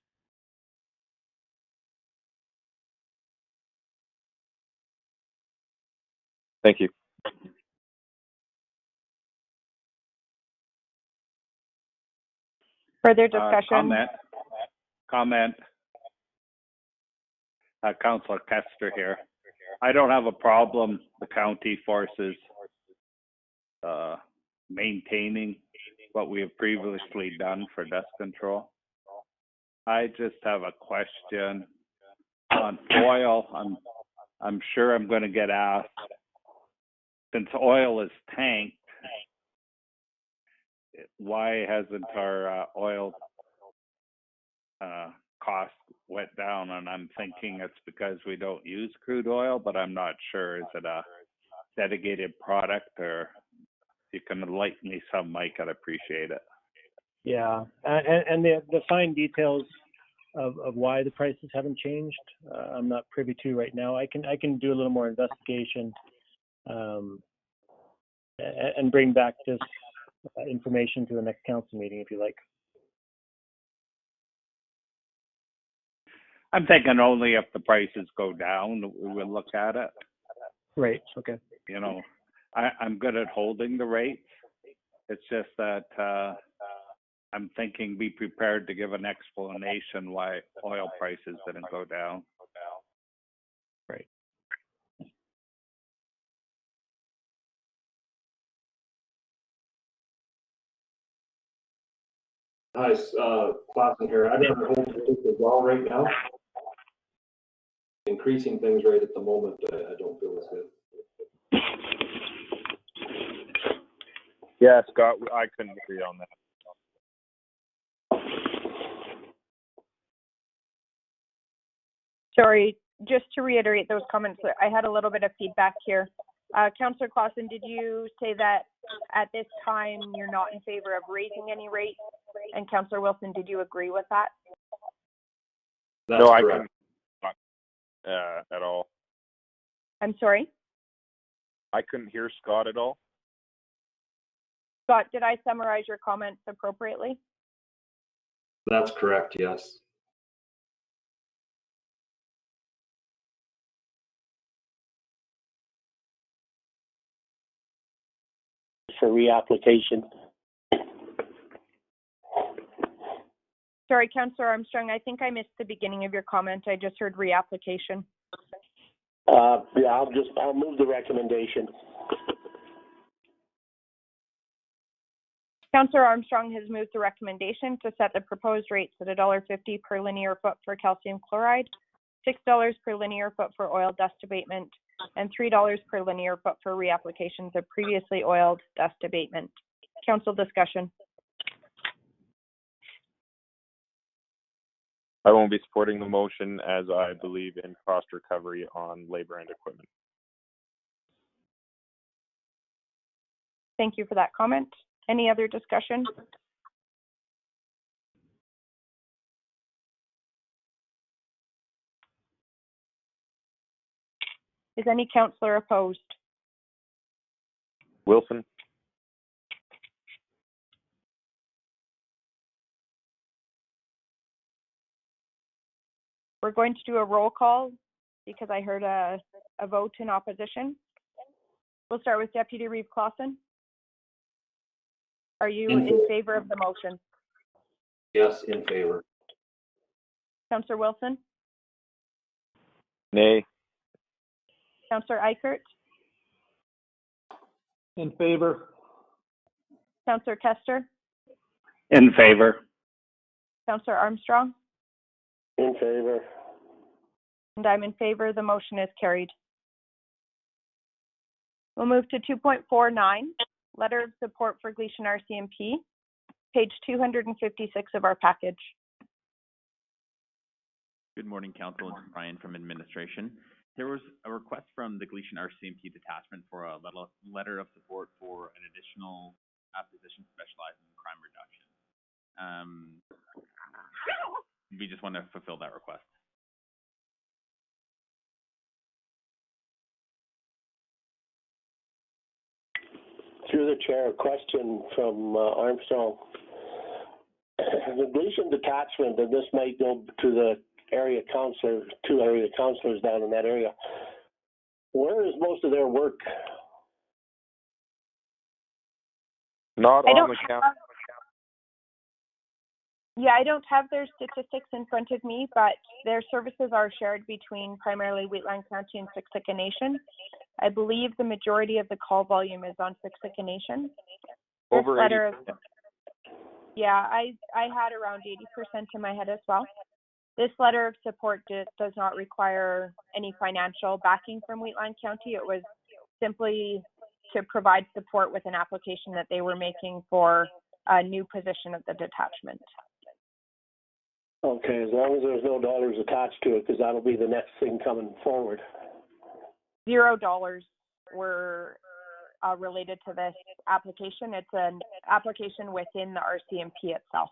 Thank you. Further discussion? Comment. Councillor Kester here. I don't have a problem the county forces maintaining what we have previously done for dust control. I just have a question on oil. I'm sure I'm going to get asked, since oil is tanked, why hasn't our oil cost went down? And I'm thinking it's because we don't use crude oil, but I'm not sure. Is it a dedicated product, or you can enlighten me some, Mike? I'd appreciate it. Yeah, and the fine details of why the prices haven't changed, I'm not privy to right now. I can do a little more investigation and bring back this information to the next council meeting if you like. I'm thinking only if the prices go down, we will look at it. Right, okay. You know, I'm good at holding the rates. It's just that I'm thinking be prepared to give an explanation why oil prices didn't go down. Right. Hi, Clausen here. I'm going to hold this as well right now. Increasing things right at the moment, I don't feel as good. Yeah, Scott, I couldn't agree on that. Sorry, just to reiterate those comments, I had a little bit of feedback here. Councillor Clausen, did you say that at this time you're not in favor of raising any rates? And Councillor Wilson, did you agree with that? That's no, correct. I couldn't at all. I'm sorry? I couldn't hear Scott at all. Scott, did I summarize your comments appropriately? That's correct, yes. For reapplication. Sorry, Councillor Armstrong, I think I missed the beginning of your comment. I just heard reapplication. Yeah, I'll move the recommendation. Councillor Armstrong has moved the recommendation to set the proposed rates at $1.50 per linear foot for calcium chloride, $6 per linear foot for oil dust abatement, and $3 per linear foot for reapplications of previously oiled dust abatement. Council discussion. I won't be supporting the motion as I believe in cost recovery on labor and equipment. Thank you for that comment. Any other discussion? Is any councillor opposed? Wilson? We're going to do a roll call because I heard a vote in opposition. We'll start with Deputy Reeve Clausen. Are you in favor of the motion? Yes, in favor. Councillor Wilson? Nay. Councillor Eichert? In favor. Councillor Kester? In favor. Councillor Armstrong? In favor. And I'm in favor. The motion is carried. We'll move to 2.49, Letter of Support for Gleason RCMP, page 256 of our package. Good morning, Council. It's Brian from Administration. There was a request from the Gleason RCMP detachment for a letter of support for an additional position specializing in crime reduction. We just want to fulfill that request. Through the chair, a question from Armstrong. The Gleason detachment, and this might go to the area councillor, 2 area councillors down in that area. Where is most of their work? Not on the county. Yeah, I don't have their statistics in front of me, but their services are shared between primarily Wheatland County and Siksika Nation. I believe the majority of the call volume is on Siksika Nation. Over 80%. Yeah, I had around 80% in my head as well. This letter of support does not require any financial backing from Wheatland County. It was simply to provide support with an application that they were making for a new position of the detachment. Okay, as long as there's no dollars attached to it, because that'll be the next thing coming forward. $0 were related to this application. It's an application within the RCMP itself.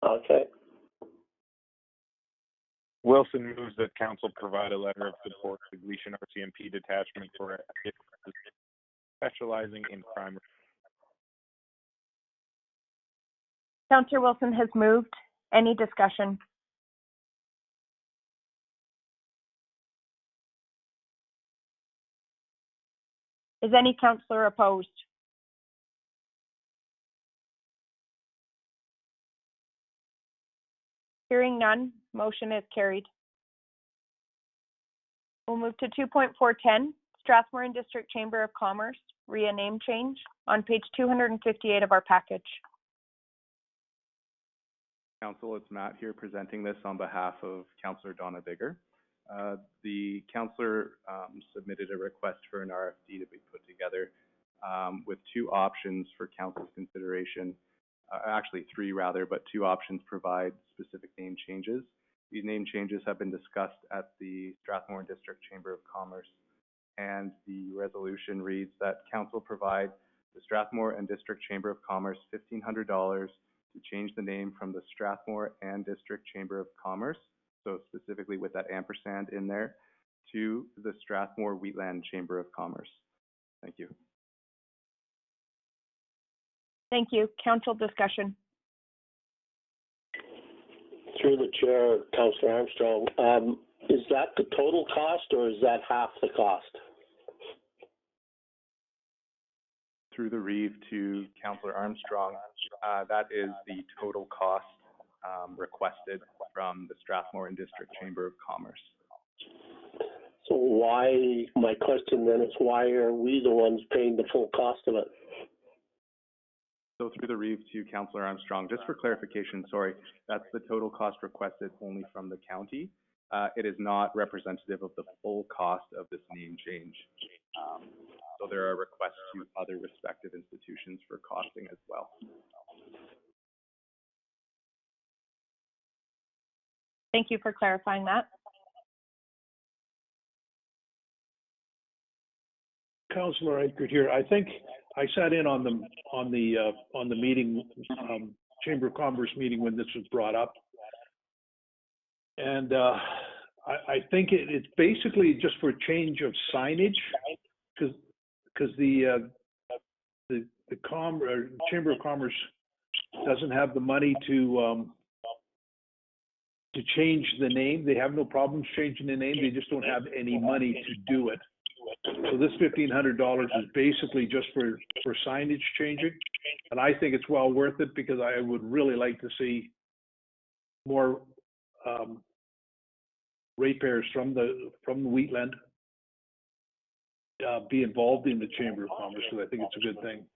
Okay. Wilson moves that council provide a letter of support to the Gleason RCMP detachment for specializing in crime. Councillor Wilson has moved. Any discussion? Is any councillor opposed? Hearing none, motion is carried. We'll move to 2.410, Strathmore and District Chamber of Commerce, RIA name change, on page 258 of our package. Council, it's Matt here presenting this on behalf of Councillor Donna Bigger. The councillor submitted a request for an RFD to be put together with 2 options for council's consideration. Actually 3 rather, but 2 options provide specific name changes. These name changes have been discussed at the Strathmore and District Chamber of Commerce, and the resolution reads that council provide the Strathmore and District Chamber of Commerce $1,500 to change the name from the Strathmore and District Chamber of Commerce, so specifically with that ampersand in there, to the Strathmore Wheatland Chamber of Commerce. Thank you. Thank you. Council discussion. Through the chair, Councillor Armstrong, is that the total cost or is that half the cost? Through the reeve to Councillor Armstrong, that is the total cost requested from the Strathmore and District Chamber of Commerce. So my question then is, why are we the ones paying the full cost of it? So through the reeve to Councillor Armstrong, just for clarification, sorry, that's the total cost requested only from the county. It is not representative of the full cost of this name change. So there are requests to other respective institutions for costing as well. Thank you for clarifying that. Councillor Eichert here. I think I sat in on the meeting, Chamber of Commerce meeting when this was brought up, and I think it's basically just for change of signage, because the Chamber of Commerce doesn't have the money to change the name. They have no problems changing the name. They just don't have any money to do it. So this $1,500 is basically just for signage changing, and I think it's well worth it because I would really like to see more ratepayers from the Wheatland be involved in the Chamber of Commerce, because I think it's a good thing.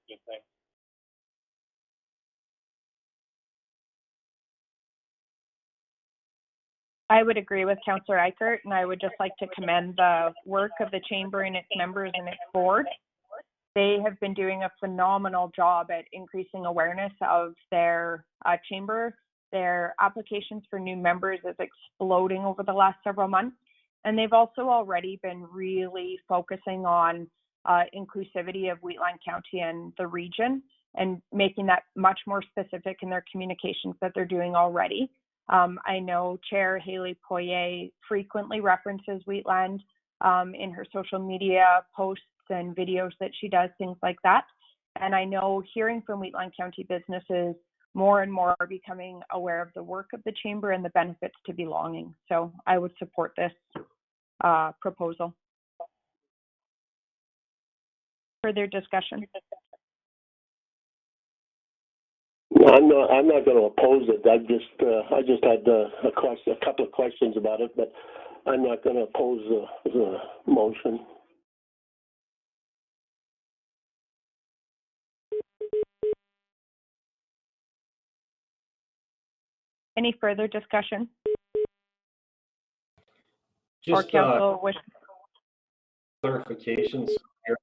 I would agree with Councillor Eichert, and I would just like to commend the work of the Chamber and its members and its board. They have been doing a phenomenal job at increasing awareness of their Chamber. Their applications for new members is exploding over the last several months, And they've also already been really focusing on inclusivity of Wheatland County and the region, and making that much more specific in their communications that they're doing already. I know Chair Haley Poirier frequently references Wheatland in her social media posts and videos that she does, things like that. And I know hearing from Wheatland County businesses, more and more are becoming aware of the work of the Chamber and the benefits to belonging. So I would support this proposal. Further discussion? I'm not going to oppose it. I just had a couple of questions about it, but I'm not going to oppose the motion. Any further discussion? Just or council wish? clarifications here.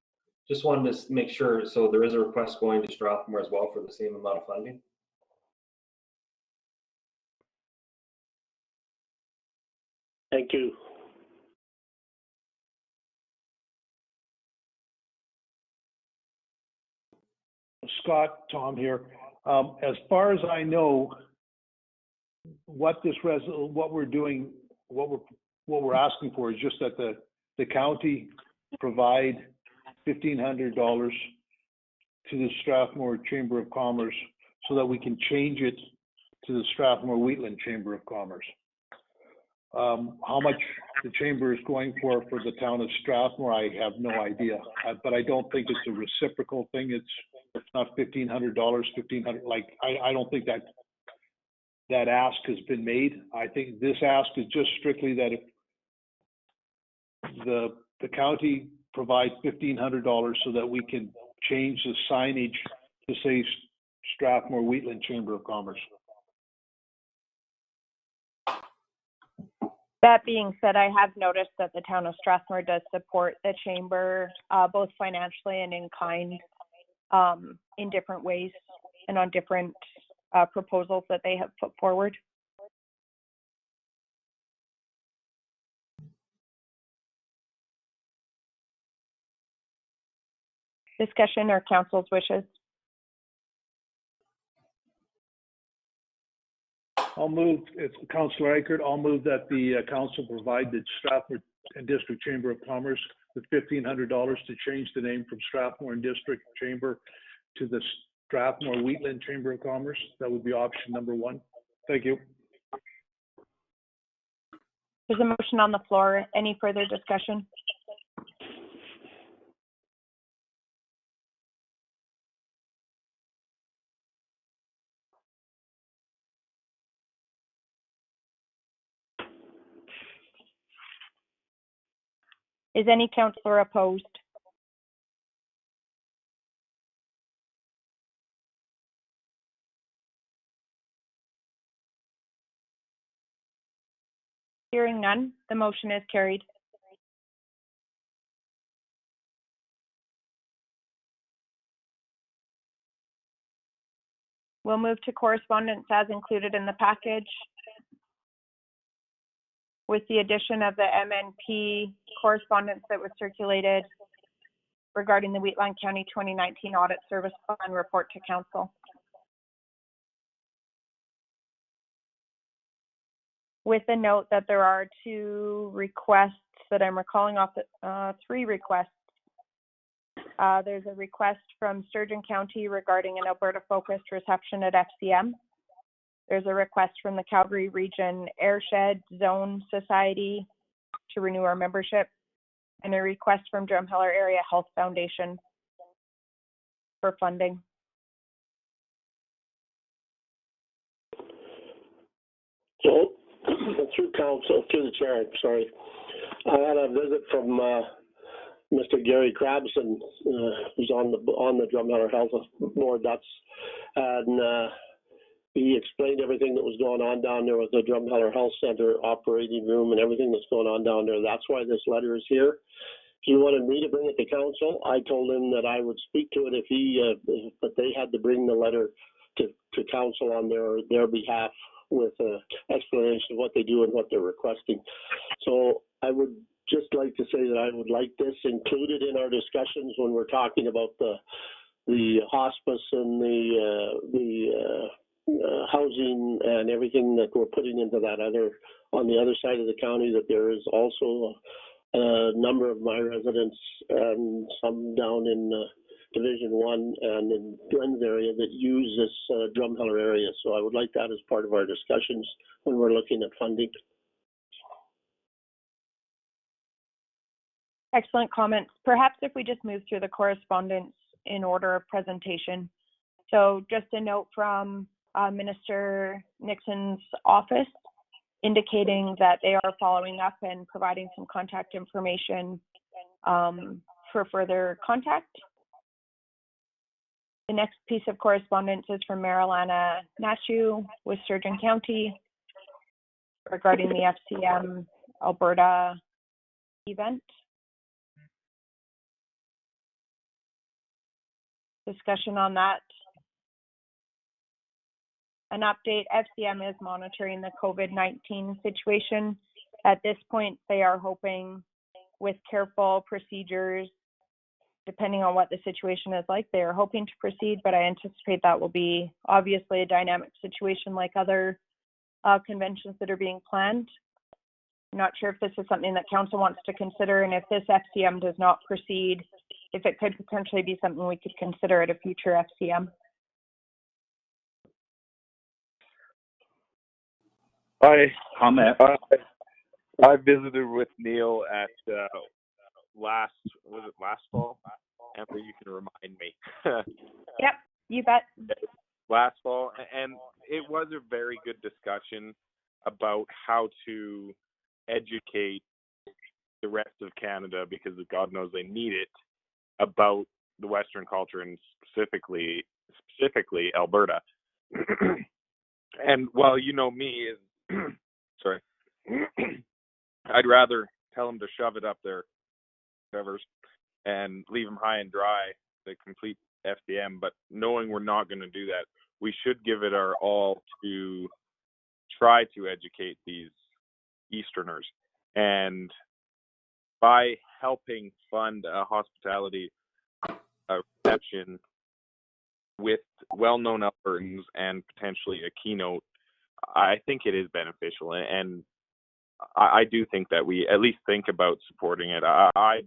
Just wanted to make sure, so there is a request going to Strathmore as well for the same amount of funding? Thank you. Scott, Tom here. As far as I know, what we're doing, what we're asking for is just that the county provide $1,500 to the Strathmore Chamber of Commerce so that we can change it to the Strathmore Wheatland Chamber of Commerce. How much the chamber is going for the town of Strathmore, I have no idea. But I don't think it's a reciprocal thing. It's not $1,500, $1,500. Like I don't think that ask has been made. I think this ask is just strictly that if the county provides $1,500 so that we can change the signage to say Strathmore Wheatland Chamber of Commerce. That being said, I have noticed that the town of Strathmore does support the chamber both financially and in kind in different ways and on different proposals that they have put forward. Discussion or council's wishes? I'll move, it's Councillor Eichert, I'll move that the council provide the Strathmore and District Chamber of Commerce with $1,500 to change the name from Strathmore and District Chamber to the Strathmore Wheatland Chamber of Commerce. That would be option number one. Thank you. There's a motion on the floor. Any further discussion? Is any councillor opposed? Hearing none, the motion is carried. We'll move to correspondence as included in the package, with the addition of the MNP correspondence that was circulated regarding the Wheatland County 2019 Audit Service Plan report to council. With the note that there are two requests that I'm recalling off, three requests. There's a request from Sturgeon County regarding an Alberta-focused reception at FCM. There's a request from the Calgary Region Airshed Zone Society to renew our membership, and a request from Drumheller Area Health Foundation for funding. So, through the chair, sorry. I had a visit from Mr. Gary Crabson, who's on the Drumheller Health Board. And he explained everything that was going on down there with the Drumheller Health Center operating room and everything that's going on down there. That's why this letter is here. He wanted me to bring it to council. I told him that I would speak to it but they had to bring the letter to council on their behalf with an explanation of what they do and what they're requesting. So I would just like to say that I would like this included in our discussions when we're talking about the hospice and the housing and everything that we're putting into that on the other side of the county, that there is also a number of my residents and some down in Division 1 and in Glenn's area that use this Drumheller area. So I would like that as part of our discussions when we're looking at funding. Excellent comments. Perhaps if we just move through the correspondence in order of presentation. So just a note from Minister Nixon's office indicating that they are following up and providing some contact information for further contact. The next piece of correspondence is from Marilana Nachu with Sturgeon County regarding the FCM Alberta event. Discussion on that. An update, FCM is monitoring the COVID-19 situation. At this point, they are hoping with careful procedures, depending on what the situation is like, they are hoping to proceed, but I anticipate that will be obviously a dynamic situation like other conventions that are being planned. I'm not sure if this is something that council wants to consider, and if this FCM does not proceed, if it could potentially be something we could consider at a future FCM. I Comment. I visited with Neil at last fall? Amber, you can remind me. Yep, you bet. Last fall, and it was a very good discussion about how to educate the rest of Canada, because God knows they need it, about the Western culture and specifically Alberta. And while you know me, sorry, I'd rather tell them to shove it up their covers and leave them high and dry, the complete FDM. But knowing we're not going to do that, we should give it our all to try to educate these Easterners. And by helping fund a hospitality reception with well-known Albertans and potentially a keynote, I think it is beneficial. And I do think that we at least think about supporting it. I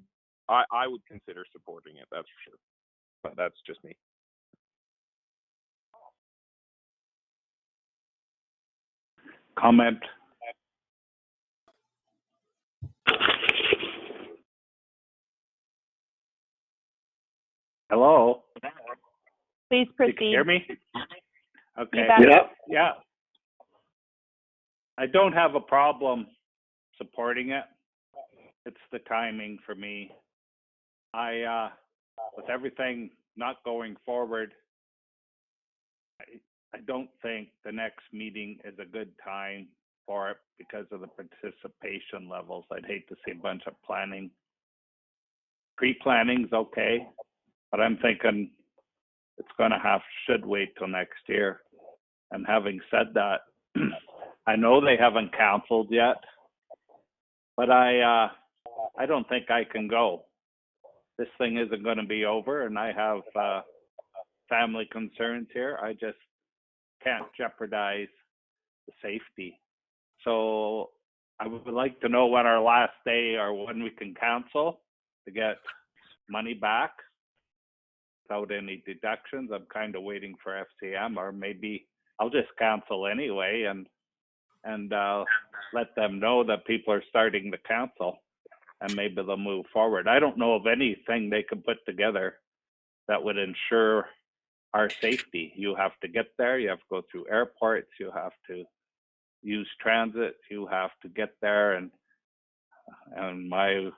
would consider supporting it, that's for sure. But that's just me. Comment. Hello? Please proceed. You can hear me? Okay. Yeah. I don't have a problem supporting it. It's the timing for me. With everything not going forward, I don't think the next meeting is a good time for it because of the participation levels. I'd hate to see a bunch of planning. Pre-planning's okay, but I'm thinking it's should wait till next year. And having said that, I know they haven't canceled yet, but I don't think I can go. This thing isn't going to be over, and I have family concerns here. I just can't jeopardize the safety. So I would like to know when our last day or when we can cancel to get money back without any deductions. I'm kind of waiting for FCM, or maybe I'll just cancel anyway and let them know that people are starting to cancel, and maybe they'll move forward. I don't know of anything they can put together that would ensure our safety. You have to get there, you have to go through airports, you have to use transit, you have to get there, and my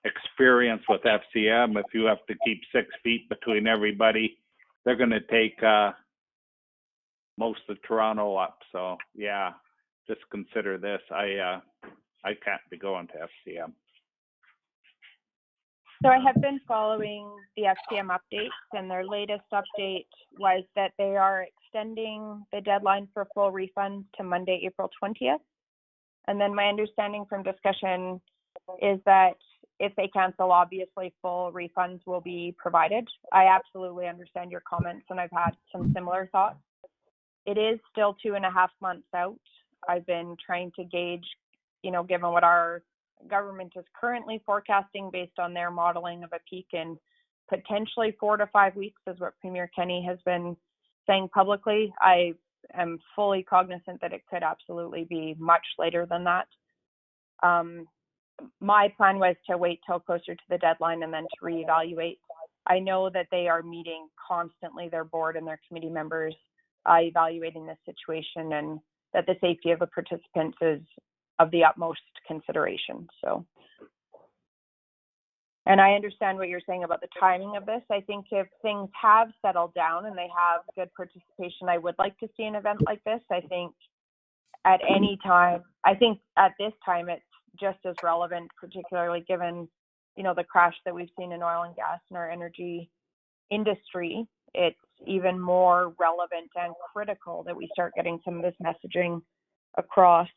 experience with FCM, if you have to keep 6 feet between everybody, they're going to take most of Toronto up. So yeah, just consider this. I can't be going to FCM. So I have been following the FCM updates, and their latest update was that they are extending the deadline for full refunds to Monday, April 20th. And then my understanding from discussion is that if they cancel, obviously full refunds will be provided. I absolutely understand your comments, and I've had some similar thoughts. It is still 2.5 months out. I've been trying to gauge, given what our government is currently forecasting based on their modeling of a peak in potentially 4 to 5 weeks, is what Premier Kenney has been saying publicly. I am fully cognizant that it could absolutely be much later than that. My plan was to wait till closer to the deadline and then to reevaluate. I know that they are meeting constantly, their board and their committee members, evaluating this situation, and that the safety of the participants is of the utmost consideration. So, and I understand what you're saying about the timing of this. I think if things have settled down and they have good participation, I would like to see an event like this. I think at any time, I think at this time it's just as relevant, particularly given, the crash that we've seen in oil and gas and our energy industry. It's even more relevant and critical that we start getting some of this messaging across.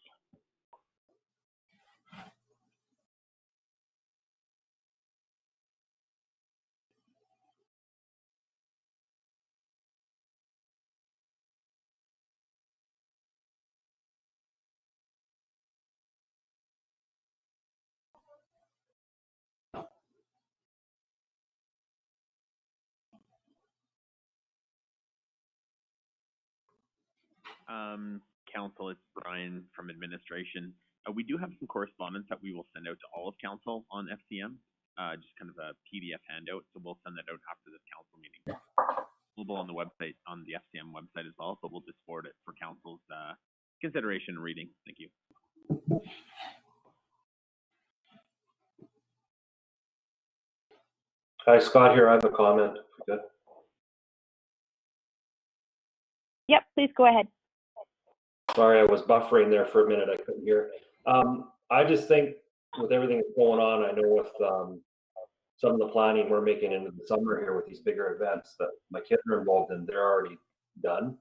Council, it's Brian from administration. We do have some correspondence that we will send out to all of council on FCM, just kind of a PDF handout. So we'll send that out after this council meeting. Available on the website, on the FCM website as well. So we'll just forward it for council's consideration and reading. Thank you. Hi, Scott here. I have a comment. Good. Yep, please go ahead. Sorry, I was buffering there for a minute. I couldn't hear. I just think with everything that's going on, I know with some of the planning we're making into the summer here with these bigger events that my kids are involved in, they're already done.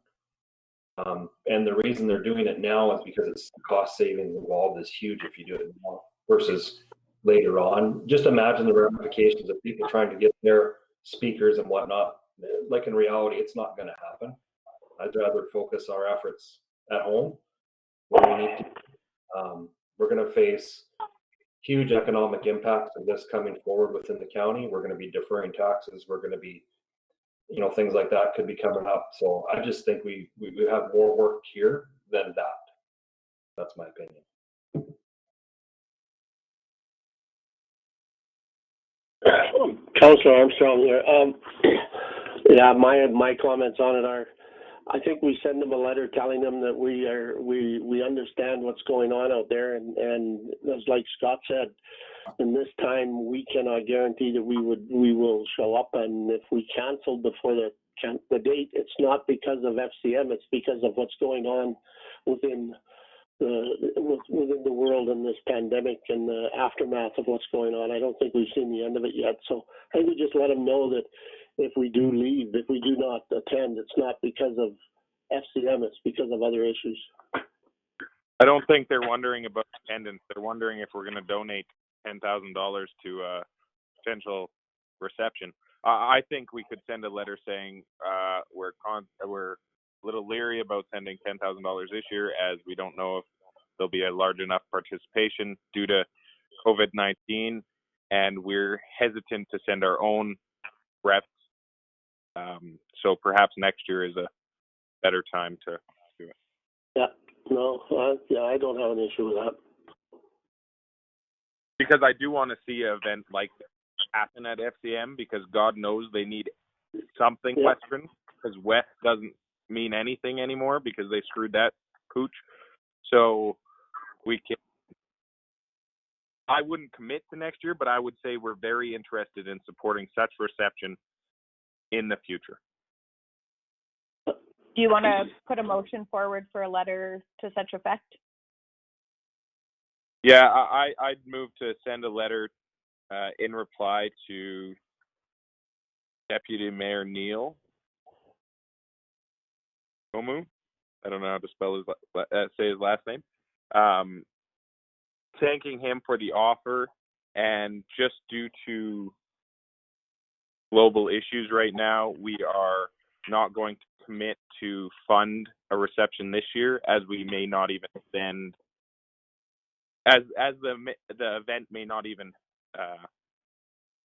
And the reason they're doing it now is because it's cost savings involved is huge if you do it now versus later on. Just imagine the ramifications of people trying to get their speakers and whatnot. Like in reality, it's not going to happen. I'd rather focus our efforts at home where we need to. We're going to face huge economic impacts of this coming forward within the county. We're going to be deferring taxes. We're going to be, things like that could be coming up. So I just think we have more work here than that. That's my opinion. Councillor Armstrong here. Yeah, my comments on it are, I think we send them a letter telling them that we understand what's going on out there, and as like Scott said, in this time we cannot guarantee that we will show up, and if we canceled before the date, it's not because of FCM, it's because of what's going on within the world in this pandemic and the aftermath of what's going on. I don't think we've seen the end of it yet, so I think we just let them know that if we do leave, if we do not attend, it's not because of FCM, it's because of other issues. I don't think they're wondering about attendance. They're wondering if we're going to donate $10,000 to a potential reception. I think we could send a letter saying we're a little leery about sending $10,000 this year, as we don't know if there'll be a large enough participation due to COVID-19, and we're hesitant to send our own reps. So perhaps next year is a better time to do it. Yeah, no, I don't have an issue with that. Because I do want to see an event like this happen at FCM, because God knows they need something Western, because West doesn't mean anything anymore because they screwed that pooch. So I wouldn't commit to next year, but I would say we're very interested in supporting such reception in the future. Do you want to put a motion forward for a letter to such effect? Yeah, I'd move to send a letter in reply to Deputy Mayor Neil Gomu. I don't know how to say his last name. thanking him for the offer, and just due to global issues right now, we are not going to commit to fund a reception this year, as we may not even send, as the event may not even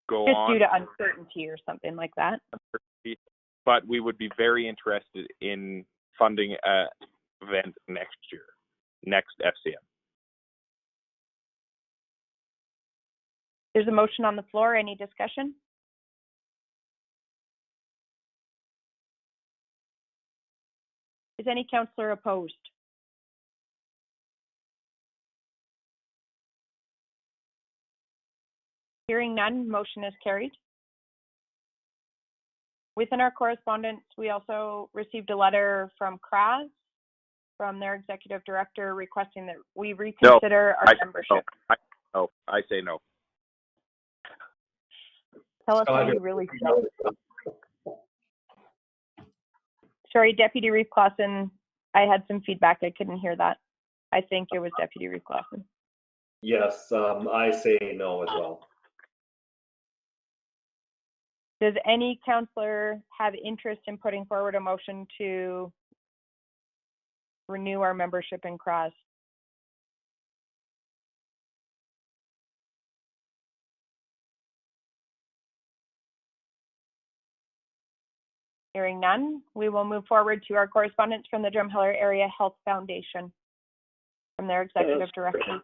go Just on. due to uncertainty or something like that. But we would be very interested in funding an event next year, next FCM. There's a motion on the floor. Any discussion? Is any councillor opposed? Hearing none, motion is carried. Within our correspondence, we also received a letter from CRAS, from their executive director, requesting that we reconsider our membership. No, I say no. Tell us how you really feel. Sorry, Deputy Reeve Clausen, I had some feedback. I couldn't hear that. I think it was Deputy Reeve Clausen. Yes, I say no as well. Does any councillor have interest in putting forward a motion to renew our membership in CRAS? Hearing none, we will move forward to our correspondence from the Drumheller Area Health Foundation, from their executive director.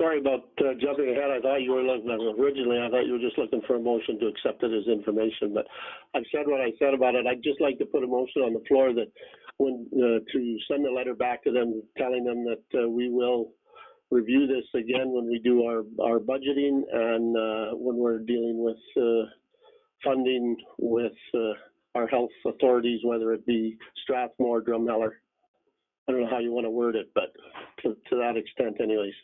Sorry about jumping ahead. I thought you were looking, originally I thought you were just looking for a motion to accept it as information, but I've said what I said about it. I'd just like to put a motion on the floor that when, to send a letter back to them telling them that we will review this again when we do our budgeting and when we're dealing with funding with our health authorities, whether it be Strathmore, Drumheller. I don't know how you want to word it, but to that extent anyways.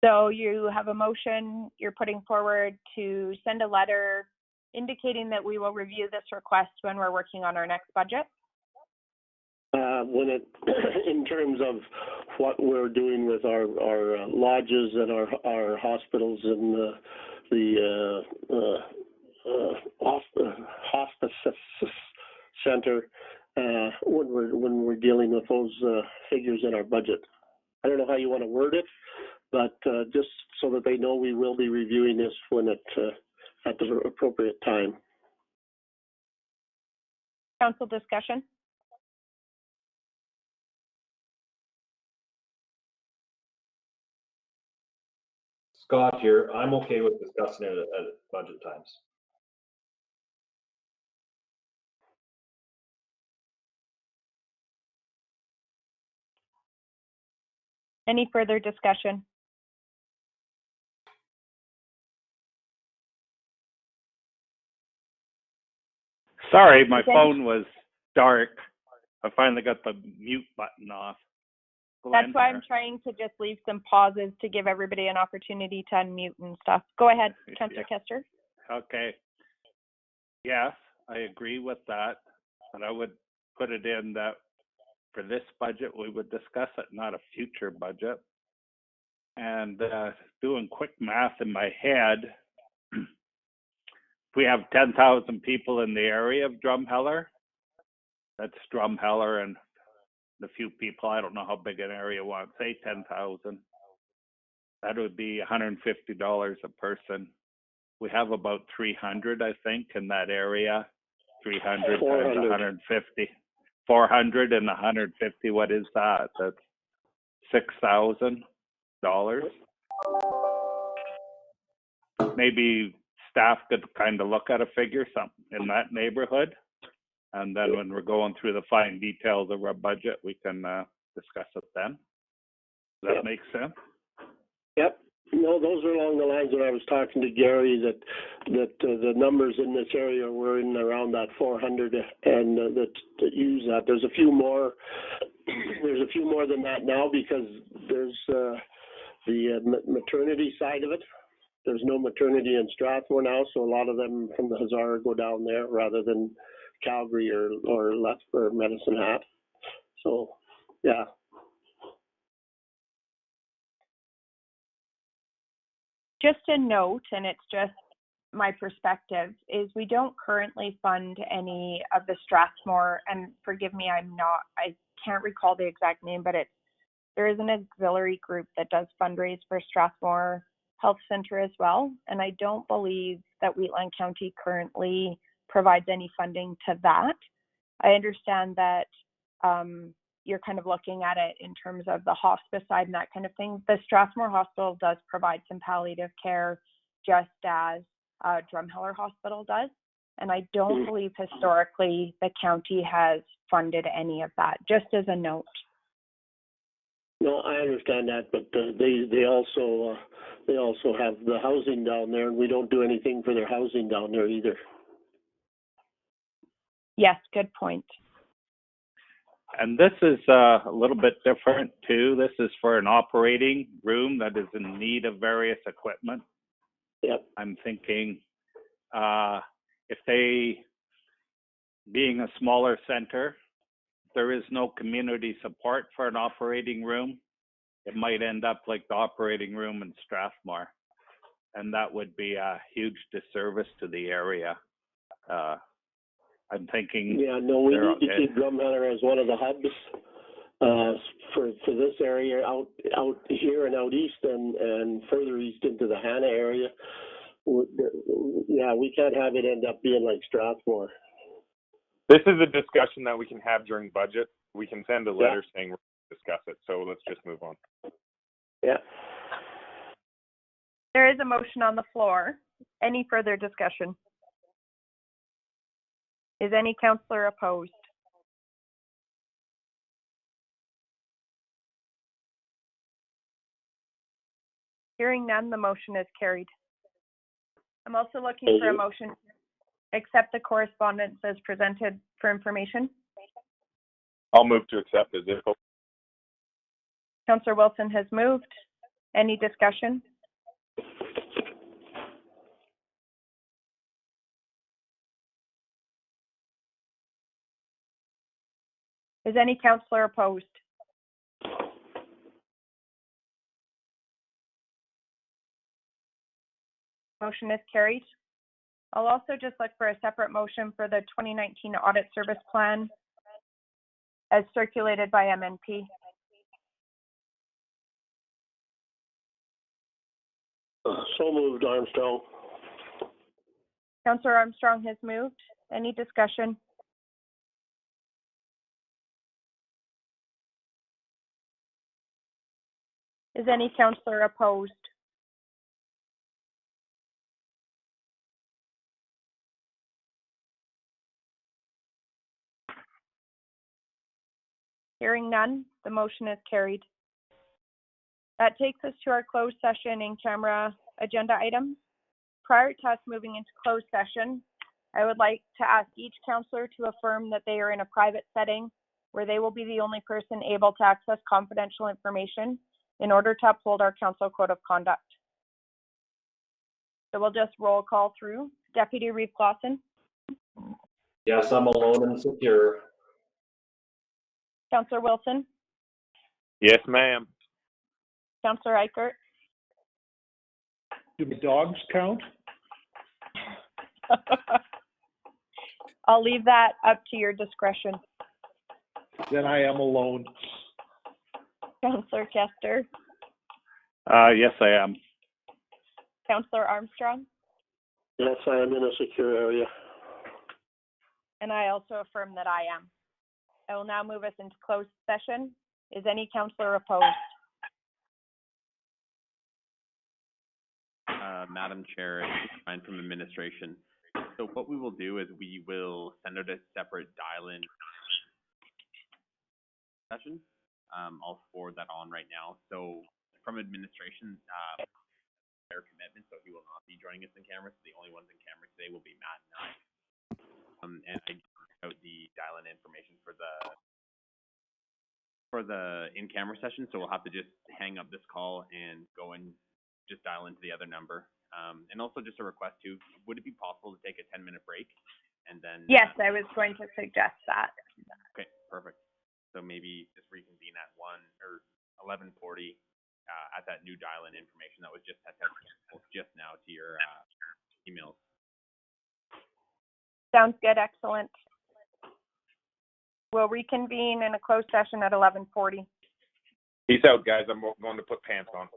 So you have a motion you're putting forward to send a letter indicating that we will review this request when we're working on our next budget? When it, in terms of what we're doing with our lodges and our hospitals and the hospice center, when we're dealing with those figures in our budget. I don't know how you want to word it, but just so that they know we will be reviewing this when it at the appropriate time. Council discussion? Scott here. I'm okay with discussing it at budget times. Any further discussion? Sorry, my phone was dark. I finally got the mute button off. That's why I'm trying to just leave some pauses to give everybody an opportunity to unmute and stuff. Go ahead, Councillor Kester. Okay. Yes, I agree with that, but I would put it in that for this budget, we would discuss it, not a future budget. And doing quick math in my head, if we have 10,000 people in the area of Drumheller, that's Drumheller and the few people, I don't know how big an area you want, say 10,000. That would be $150 a person. We have about 300, I think, in that area. 300 times 150. 400 and 150, what is that? That's $6,000. Maybe staff could kind of look at a figure, something in that neighborhood. And then when we're going through the fine details of our budget, we can discuss it then. Does that make sense? Yep. No, those are along the lines that I was talking to Gary, that the numbers in this area were in around that 400, and that use that. There's a few more. There's a few more than that now because there's the maternity side of it. There's no maternity in Strathmore now, so a lot of them from the Hazara go down there rather than Calgary or Medicine Hat. So, yeah. Just a note, and it's just my perspective, is we don't currently fund any of the Strathmore, and forgive me, I can't recall the exact name, but there is an auxiliary group that does fundraise for Strathmore Health Center as well. And I don't believe that Wheatland County currently provides any funding to that. I understand that you're kind of looking at it in terms of the hospice side and that kind of thing. The Strathmore Hospital does provide some palliative care, just as Drumheller Hospital does. And I don't believe historically the county has funded any of that, just as a note. No, I understand that, but they also have the housing down there, and we don't do anything for their housing down there either. Yes, good point. And this is a little bit different too. This is for an operating room that is in need of various equipment. Yep. I'm thinking if they, being a smaller center, there is no community support for an operating room, it might end up like the operating room in Strathmore. And that would be a huge disservice to the area. I'm thinking. Yeah, no, we need to keep Drumheller as one of the hubs for this area out here and out east and further east into the Hanna area. Yeah, we can't have it end up being like Strathmore. This is a discussion that we can have during budget. We can send a letter saying we're going to discuss it. So let's just move on. Yeah. There is a motion on the floor. Any further discussion? Is any councillor opposed? Hearing none, the motion is carried. I'm also looking for a motion to accept the correspondence as presented for information. I'll move to accept as if. Councillor Wilson has moved. Any discussion? Is any councillor opposed? Motion is carried. I'll also just look for a separate motion for the 2019 audit service plan as circulated by MNP. So moved, Armstrong. Councillor Armstrong has moved. Any discussion? Is any councillor opposed? Hearing none, the motion is carried. That takes us to our closed session in camera agenda items. Prior to us moving into closed session, I would like to ask each councillor to affirm that they are in a private setting where they will be the only person able to access confidential information in order to uphold our council code of conduct. So we'll just roll call through. Deputy Reeve Clausen. Yes, I'm alone and secure. Councillor Wilson. Yes, ma'am. Councillor Eichert. Do the dogs count? I'll leave that up to your discretion. Then I am alone. Councillor Kester. Yes, I am. Councillor Armstrong. Yes, I am in a secure area. And I also affirm that I am. I will now move us into closed session. Is any councillor opposed? Madam Chair, Ryan from administration. So what we will do is we will send out a separate dial-in session. I'll forward that on right now. So from administration, their commitment, so he will not be joining us in camera. So the only ones in camera today will be Matt and I. And I out the dial-in information for the in-camera session. So we'll have to just hang up this call and go and just dial into the other number. And also just a request too, would it be possible to take a 10-minute break and then? Yes, I was going to suggest that. Okay, perfect. So maybe emails. Sounds good, excellent. We'll reconvene in a closed session at 11:40. Peace out, guys. I'm going to put pants on.